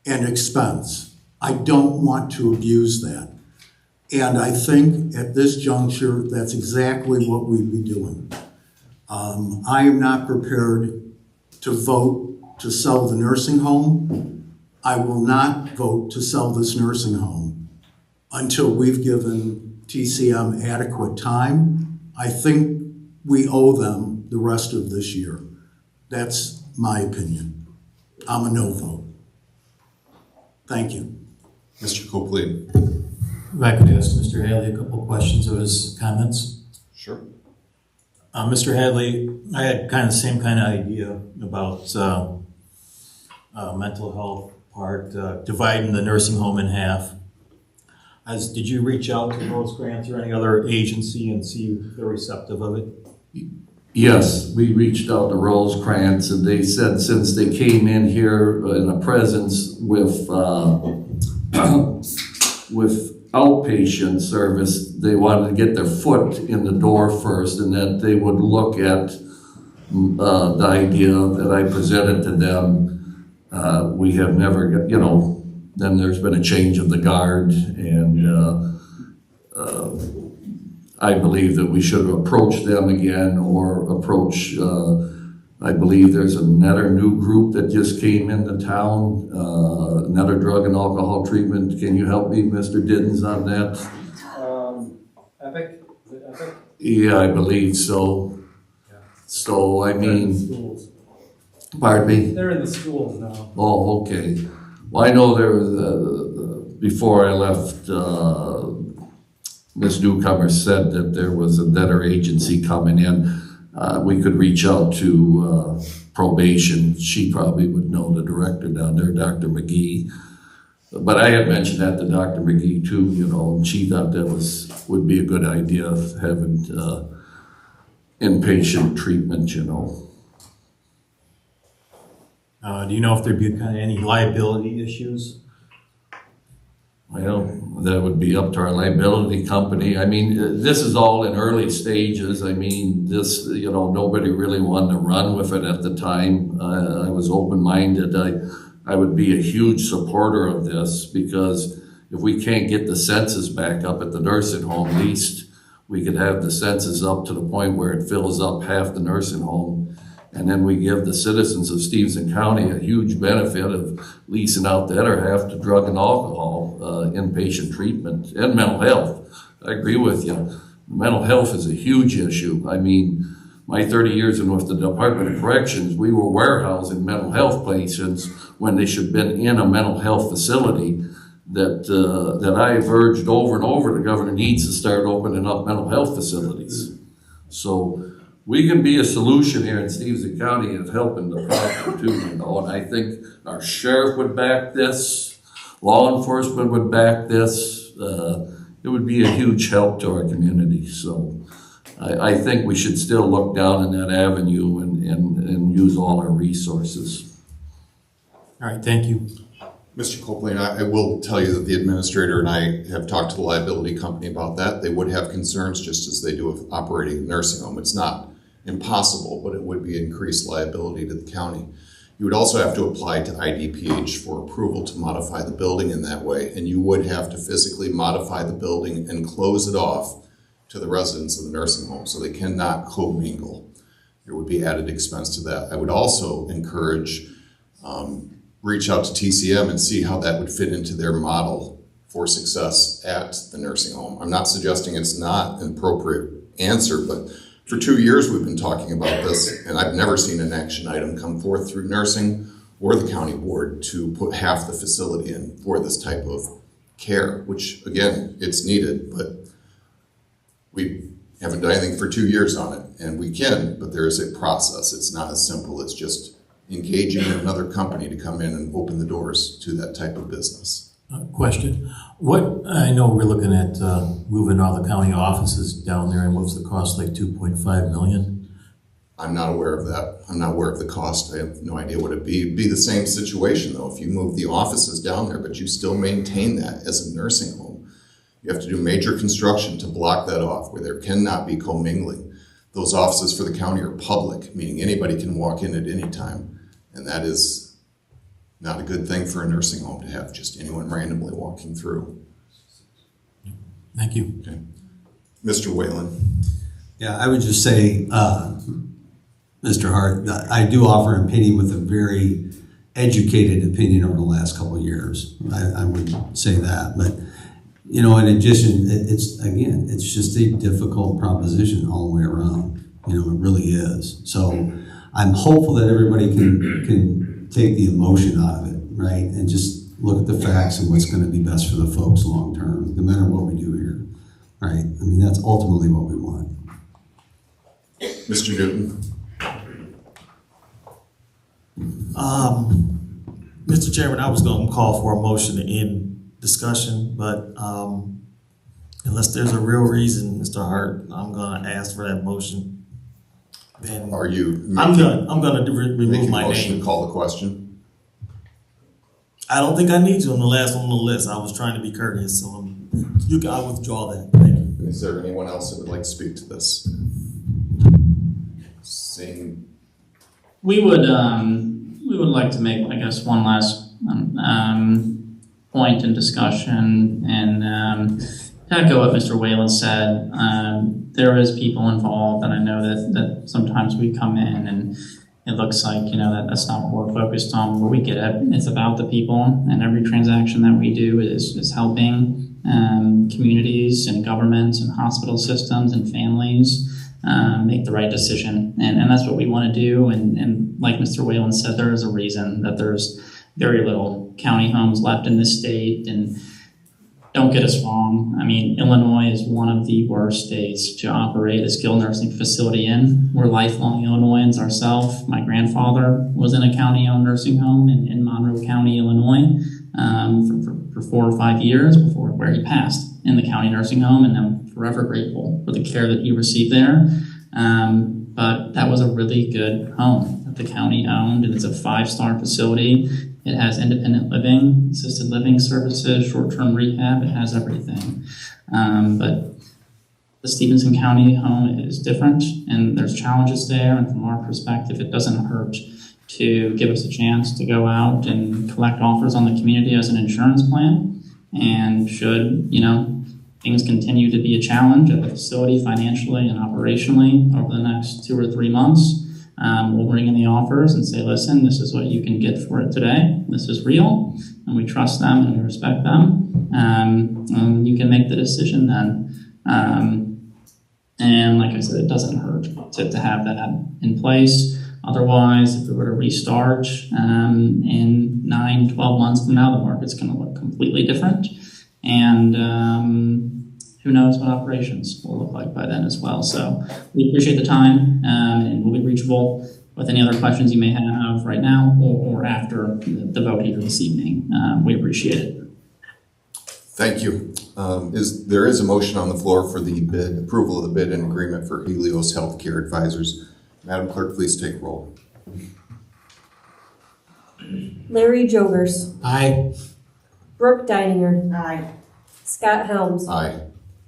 and expense. I don't want to abuse that. And I think at this juncture, that's exactly what we'd be doing. I am not prepared to vote to sell the nursing home. I will not vote to sell this nursing home until we've given TCM adequate time. I think we owe them the rest of this year. That's my opinion. I'm a no vote. Thank you. Mr. Copley. If I could ask Mr. Hadley a couple questions of his comments. Sure. Mr. Hadley, I had kind of the same kind of idea about mental health part, dividing the nursing home in half. Did you reach out to Rosecrans or any other agency and see if they're receptive of it? Yes, we reached out to Rosecrans, and they said since they came in here in a presence with outpatient service, they wanted to get their foot in the door first, and that they would look at the idea that I presented to them. We have never got, then there's been a change of the guard, and I believe that we should approach them again, or approach, I believe there's another new group that just came into town, another drug and alcohol treatment. Can you help me, Mr. Diddens, on that? Epic? Is it Epic? Yeah, I believe so. Yeah. So, I mean, Schools. pardon me? They're in the schools now. Oh, okay. Well, I know there was, before I left, Ms. Newcomer said that there was another agency coming in. We could reach out to probation. She probably would know the director down there, Dr. McGee. But I had mentioned that to Dr. McGee too, and she thought that would be a good idea, having inpatient treatment, Do you know if there'd be kind of any liability issues? Well, that would be up to our liability company. I mean, this is all in early stages. I mean, this, nobody really wanted to run with it at the time. I was open-minded. I would be a huge supporter of this, because if we can't get the census back up at the nursing home, at least we could have the census up to the point where it fills up half the nursing home. And then we give the citizens of Stephenson County a huge benefit of leasing out the other half to drug and alcohol, inpatient treatment, and mental health. I agree with you. Mental health is a huge issue. I mean, my 30 years in with the Department of Corrections, we were warehousing mental health patients when they should have been in a mental health facility. That I've urged over and over, the governor needs to start opening up mental health facilities. So we can be a solution here in Stephenson County of helping the problem too, and I think our sheriff would back this, law enforcement would back this. It would be a huge help to our community. So I think we should still look down in that avenue and use all our resources. All right, thank you. Mr. Copeland, I will tell you that the administrator and I have talked to the liability company about that. They would have concerns, just as they do with operating a nursing home. It's not impossible, but it would be increased liability to the county. You would also have to apply to IDPH for approval to modify the building in that way, and you would have to physically modify the building and close it off to the residents of the nursing home, so they cannot commingle. There would be added expense to that. I would also encourage reach out to TCM and see how that would fit into their model for success at the nursing home. I'm not suggesting it's not an appropriate answer, but for 2 years we've been talking about this, and I've never seen an action item come forth through nursing or the county board to put half the facility in for this type of care, which again, it's needed, but we haven't done anything for 2 years on it, and we can, but there is a process. It's not as simple as just engaging another company to come in and open the doors to that type of business. Question. What, I know we're looking at moving all the county offices down there, and what's the cost, like 2.5 million? I'm not aware of that. I'm not aware of the cost. I have no idea what it'd be. It'd be the same situation though. If you move the offices down there, but you still maintain that as a nursing home, you have to do major construction to block that off where there cannot be commingling. Those offices for the county are public, meaning anybody can walk in at any time. And that is not a good thing for a nursing home to have just anyone randomly walking through. Thank you. Okay. Mr. Whalen. Yeah, I would just say, Mr. Hart, I do offer an opinion with a very educated opinion over the last couple of years. I would say that, but you know, in addition, it's just a difficult proposition all the way around. You know, it really is. So I'm hopeful that everybody can take the emotion out of it, right? And just look at the facts and what's going to be best for the folks long term, no matter what we do here, right? I mean, that's ultimately what we want. Mr. Newton. Mr. Chairman, I was going to call for a motion to end discussion, but unless there's a real reason, Mr. Hart, I'm going to ask for that motion. Then are you? I'm going to remove my name. To call the question. I don't think I need to on the last one on the list. I was trying to be courteous, so I withdraw that. Thank you. Is there anyone else that would like to speak to this? Seeing. We would like to make, I guess, one last point in discussion and echo what Mr. Whalen said. There is people involved, and I know that sometimes we come in and it looks like, you know, that's not what we're focused on. Where we get it, it's about the people, and every transaction that we do is helping communities and governments and hospital systems and families make the right decision. And that's what we want to do. And like Mr. Whalen said, there is a reason that there's very little county homes left in this state. And don't get us wrong. I mean, Illinois is one of the worst states to operate a skilled nursing facility in. We're lifelong Illinoisans ourselves. My grandfather was in a county-owned nursing home in Monroe County, Illinois, for 4 or 5 years before where he passed in the county nursing home, and I'm forever grateful for the care that he received there. But that was a really good home that the county owned, and it's a 5-star facility. It has independent living, assisted living services, short-term rehab. It has everything. But the Stephenson County home is different, and there's challenges there. And from our perspective, it doesn't hurt to give us a chance to go out and collect offers on the community as an insurance plan. And should, you know, things continue to be a challenge at the facility financially and operationally over the next 2 or 3 months, we'll bring in the offers and say, listen, this is what you can get for it today. This is real, and we trust them and we respect them. And you can make the decision then. And like I said, it doesn't hurt to have that in place. Otherwise, if we were to restart in 9, 12 months from now, the market's going to look completely different. And who knows what operations will look like by then as well. So we appreciate the time, and we'll be reachable with any other questions you may have right now or after the vote here this evening. We appreciate it. Thank you. There is a motion on the floor for the bid, approval of the bid and agreement for Helios Healthcare Advisors. Madam Clerk, please take roll. Larry Jogers. Aye. Brooke Deininger. Aye. Scott Helms. Aye.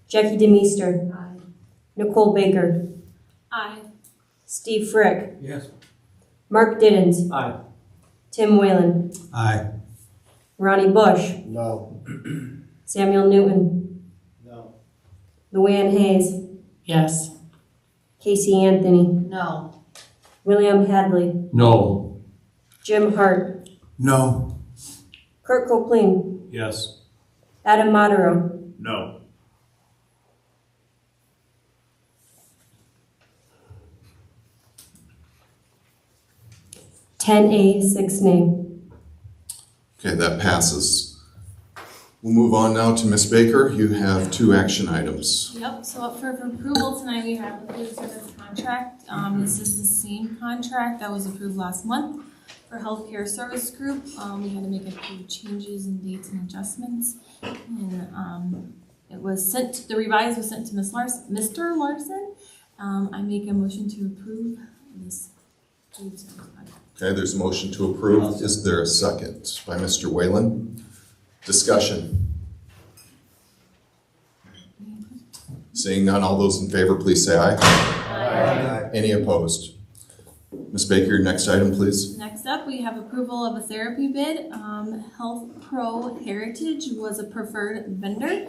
Jackie DeMeester. Aye. Nicole Baker. Aye. Steve Frick. Yes. Mark Diddens. Aye. Tim Whalen. Aye. Ronnie Bush. No. Samuel Newton. No. Luann Hayes. Yes. Casey Anthony. No. William Hadley. No. Jim Hart. No. Kurt Copeland. Yes. Adam Modero. No. Ten A, 6 nay. Okay, that passes. We'll move on now to Ms. Baker. You have 2 action items. Yep, so up for approval tonight, we have the food service contract. This is the same contract that was approved last month for Healthcare Service Group. We had to make a few changes in dates and adjustments. And it was sent, the revised was sent to Mr. Larson. I make a motion to approve this food service contract. Okay, there's a motion to approve. Is there a second by Mr. Whalen? Discussion. Seeing none, all those in favor, please say aye. Aye. Any opposed? Ms. Baker, your next item, please. Next up, we have approval of a therapy bid. Health Pro Heritage was a preferred vendor.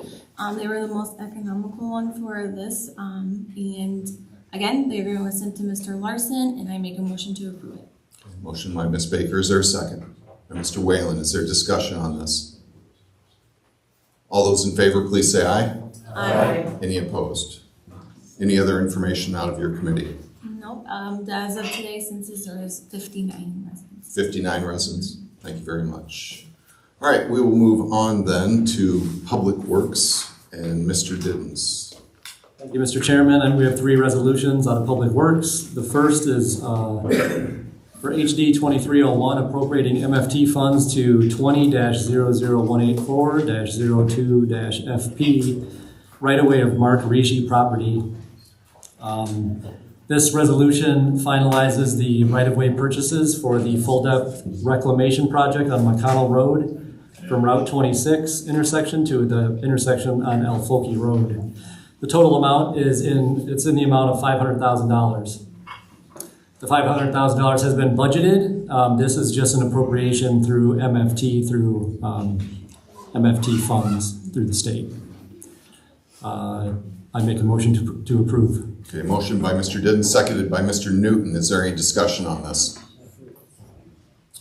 They were the most economical one for this. And again, they were sent to Mr. Larson, and I make a motion to approve it. Motion by Ms. Baker. Is there a second? By Mr. Whalen, is there discussion on this? All those in favor, please say aye. Aye. Any opposed? Any other information out of your committee? Nope. As of today, census there is 59 residents. 59 residents. Thank you very much. All right, we will move on then to Public Works and Mr. Diddens. Thank you, Mr. Chairman. And we have 3 resolutions on Public Works. The first is for HD 2301, appropriating MFT funds to 20-00184-02-FP, right-of-way of Mark Rishi property. This resolution finalizes the right-of-way purchases for the full-depth reclamation project on McConnell Road from Route 26 intersection to the intersection on El Folky Road. The total amount is in the amount of $500,000. The $500,000 has been budgeted. This is just an appropriation through MFT, through MFT funds through the state. I make a motion to approve. Okay, motion by Mr. Diddens, seconded by Mr. Newton. Is there any discussion on this?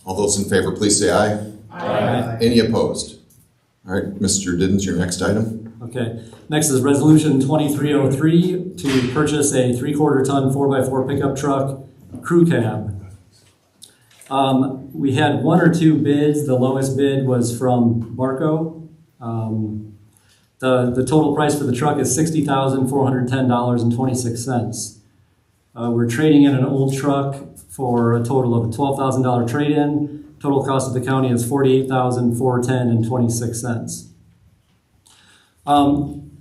All those in favor, please say aye. Aye. Any opposed? All right, Mr. Diddens, your next item. Okay. Next is Resolution 2303 to purchase a 3/4 ton 4x4 pickup truck crew cab. We had 1 or 2 bids. The lowest bid was from Barco. The total price for the truck is $60,410.26. We're trading in an old truck for a total of a $12,000 trade-in. Total cost of the county is $48,410.26.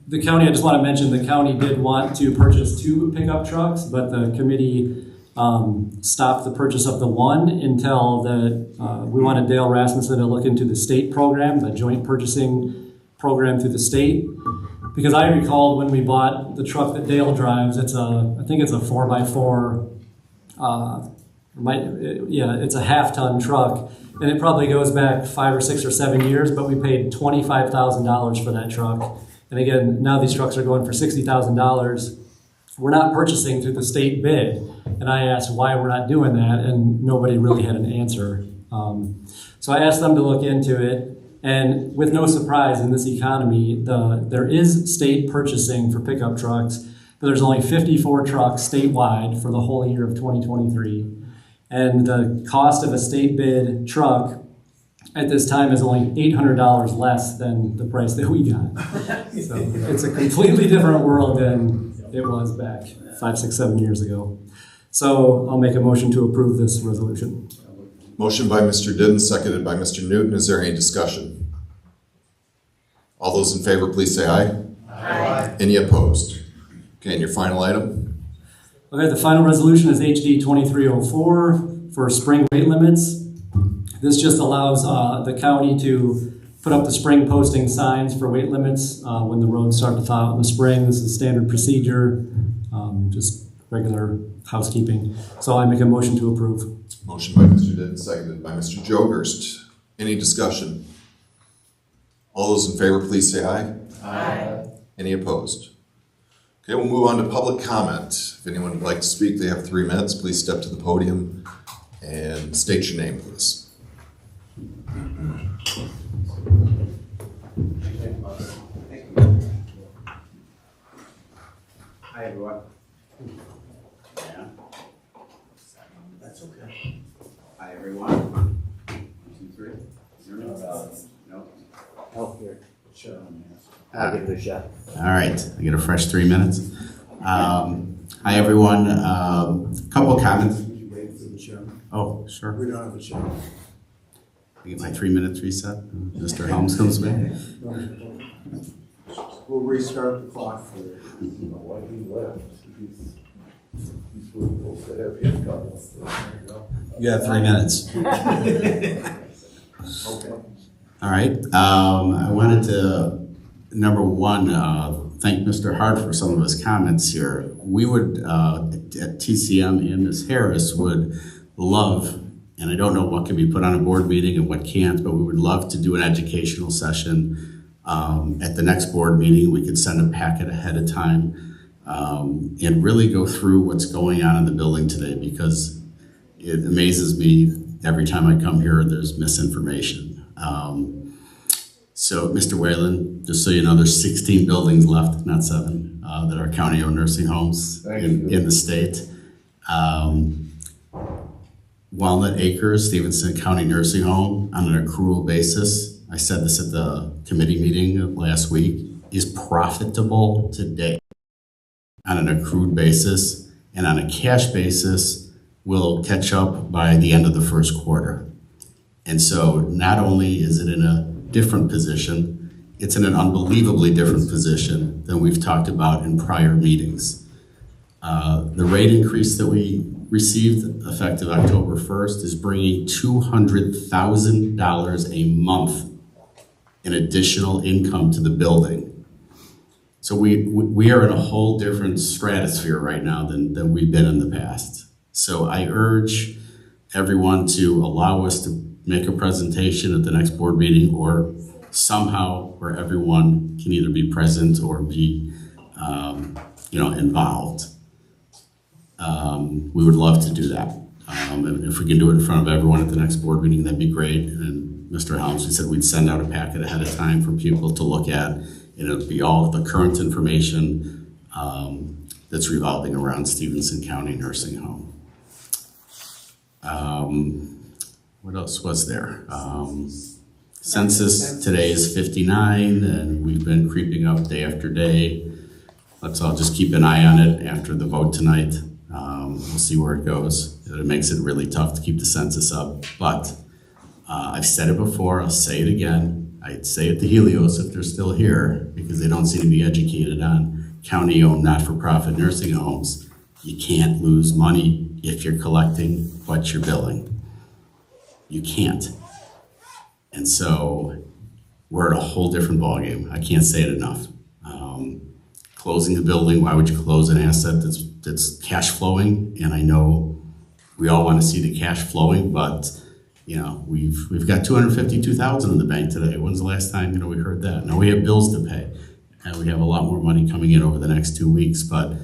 The county, I just want to mention, the county did want to purchase 2 pickup trucks, but the committee stopped the purchase of the one until we wanted Dale Rasmussen to look into the state program, the joint purchasing program through the state. Because I recalled when we bought the truck that Dale drives, I think it's a 4x4, it's a half-ton truck, and it probably goes back 5 or 6 or 7 years, but we paid $25,000 for that truck. And again, now these trucks are going for $60,000. We're not purchasing through the state bid. And I asked why we're not doing that, and nobody really had an answer. So I asked them to look into it, and with no surprise in this economy, there is state purchasing for pickup trucks, but there's only 54 trucks statewide for the whole year of 2023. And the cost of a state bid truck at this time is only $800 less than the price that we got. So it's a completely different world than it was back 5, 6, 7 years ago. So I'll make a motion to approve this resolution. Motion by Mr. Diddens, seconded by Mr. Newton. Is there any discussion? All those in favor, please say aye. Aye. Any opposed? Okay, and your final item? Okay, the final resolution is HD 2304 for spring weight limits. This just allows the county to put up the spring posting signs for weight limits when the roads start to thaw out in the spring. This is standard procedure. Just regular housekeeping. So I make a motion to approve. Motion by Mr. Ditton, seconded by Mr. Jogurst. Any discussion? All those in favor, please say aye. Aye. Any opposed? Okay, we'll move on to public comment. If anyone would like to speak, they have 3 minutes. Please step to the podium and state your name, please. Hi, everyone. Yeah. That's okay. Hi, everyone. 1, 2, 3. No. Oh, here. Sure. I'll give it a shot. All right. I get a fresh 3 minutes. Hi, everyone. Couple of comments. Oh, sure. We don't have a show. I get my 3 minutes reset. Mr. Helms comes back. We'll restart the clock for you. You have 3 minutes. Okay. All right. I wanted to, number one, thank Mr. Hart for some of his comments here. We would, at TCM and Ms. Harris, would love, and I don't know what can be put on a board meeting and what can't, but we would love to do an educational session. At the next board meeting, we could send a packet ahead of time and really go through what's going on in the building today, because it amazes me every time I come here, there's misinformation. So, Mr. Whalen, just so you know, there's 16 buildings left, not 7, that are county-owned nursing homes in the state. Walnut Acres, Stephenson County Nursing Home, on an accrual basis, I said this at the committee meeting last week, is profitable today on an accrued basis, and on a cash basis will catch up by the end of the first quarter. And so not only is it in a different position, it's in an unbelievably different position than we've talked about in prior meetings. The rate increase that we received effective October 1st is bringing $200,000 a month in additional income to the building. So we are in a whole different stratosphere right now than we've been in the past. So I urge everyone to allow us to make a presentation at the next board meeting, or somehow where everyone can either be present or be involved. We would love to do that. If we can do it in front of everyone at the next board meeting, that'd be great. And Mr. Helms, we said we'd send out a packet ahead of time for people to look at, and it'll be all the current information that's revolving around Stephenson County Nursing Home. What else was there? Census today is 59, and we've been creeping up day after day. Let's all just keep an eye on it after the vote tonight. We'll see where it goes. It makes it really tough to keep the census up, but I've said it before, I'll say it again. I'd say it to Helios if they're still here, because they don't seem to be educated on county-owned not-for-profit nursing homes. You can't lose money if you're collecting what you're billing. You can't. And so we're at a whole different ballgame. I can't say it enough. Closing the building, why would you close an asset that's cash flowing? And I know we all want to see the cash flowing, but we've got $252,000 in the bank today. When's the last time we heard that? Now we have bills to pay, and we have a lot more money coming in over the next 2 weeks. But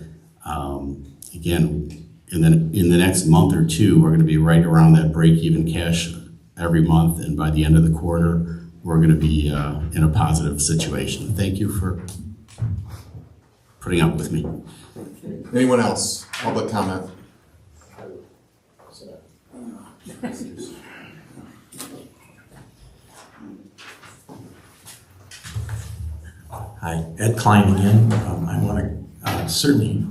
again, in the next month or two, we're going to be right around that break-even cash every month, and by the end of the quarter, we're going to be in a positive situation. Thank you for putting up with me. Anyone else? Public comment? Hi, Ed Klein again. I want to certainly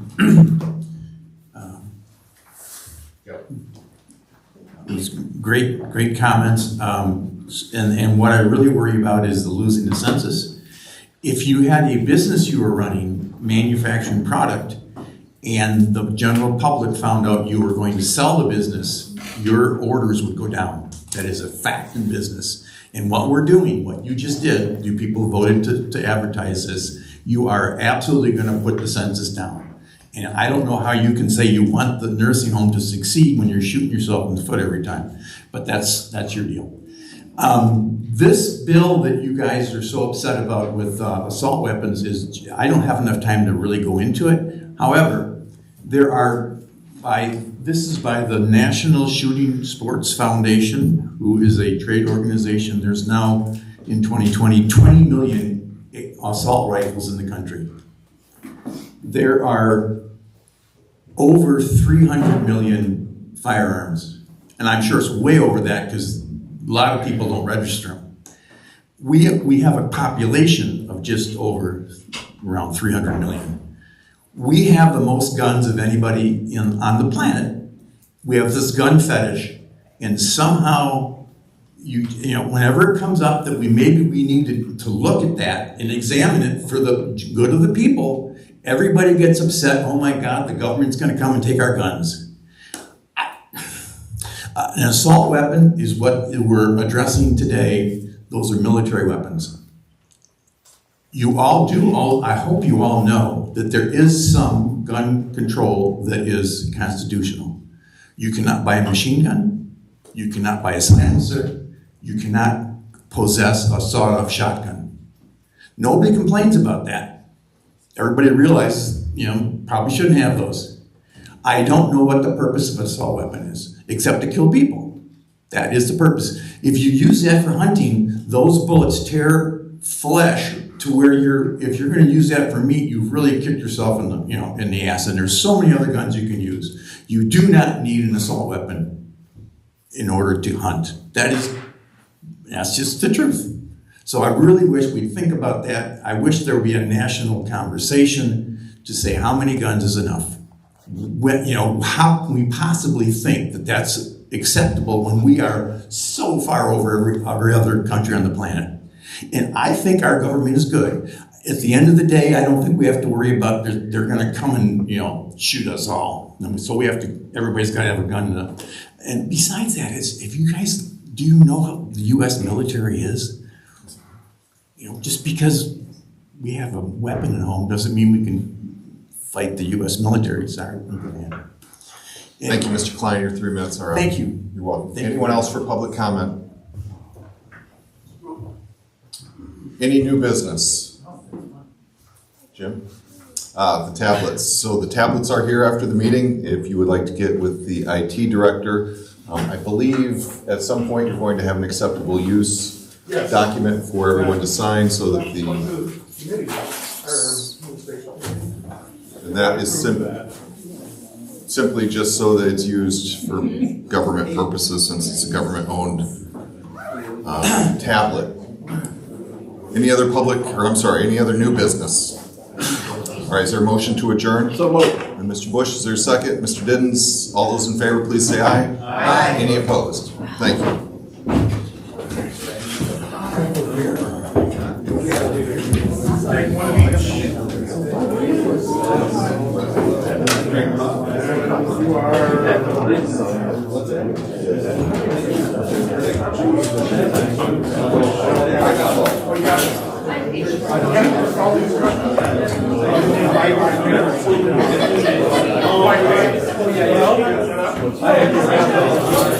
these great comments. And what I really worry about is the losing the census. If you had a business you were running, manufacturing product, and the general public found out you were going to sell the business, your orders would go down. That is a fact in business. And what we're doing, what you just did, you people voted to advertise this, you are absolutely going to put the census down. And I don't know how you can say you want the nursing home to succeed when you're shooting yourself in the foot every time. But that's your deal. This bill that you guys are so upset about with assault weapons is, I don't have enough time to really go into it. However, this is by the National Shooting Sports Foundation, who is a trade organization. There's now, in 2020, 20 million assault rifles in the country. There are over 300 million firearms. And I'm sure it's way over that because a lot of people don't register them. We have a population of just over around 300 million. We have the most guns of anybody on the planet. We have this gun fetish, and somehow, whenever it comes up that we need to look at that and examine it for the good of the people, everybody gets upset. Oh my God, the government's going to come and take our guns. An assault weapon is what we're addressing today. Those are military weapons. I hope you all know that there is some gun control that is constitutional. You cannot buy a machine gun. You cannot buy a silencer. You cannot possess a sawed-off shotgun. Nobody complains about that. Everybody realizes, probably shouldn't have those. I don't know what the purpose of an assault weapon is, except to kill people. That is the purpose. If you use that for hunting, those bullets tear flesh to where if you're going to use that for meat, you've really kicked yourself in the ass. And there's so many other guns you can use. You do not need an assault weapon in order to hunt. That's just the truth. So I really wish we'd think about that. I wish there would be a national conversation to say how many guns is enough. How can we possibly think that that's acceptable when we are so far over every other country on the planet? And I think our government is good. At the end of the day, I don't think we have to worry about they're going to come and shoot us all. So everybody's got to have a gun. And besides that, do you know how the U.S. military is? Just because we have a weapon at home doesn't mean we can fight the U.S. military. Sorry. Thank you, Mr. Klein. Your 3 minutes are up. Thank you. You're welcome. Anyone else for public comment? Any new business? Jim? The tablets. So the tablets are here after the meeting. If you would like to get with the IT director, I believe at some point you're going to have an acceptable use document for everyone to sign so that and that is simply just so that it's used for government purposes since it's a government-owned tablet. Any other new business? All right, is there a motion to adjourn? So moved. And Mr. Bush, is there a second? Mr. Diddens, all those in favor, please say aye. Aye. Any opposed? Thank you. I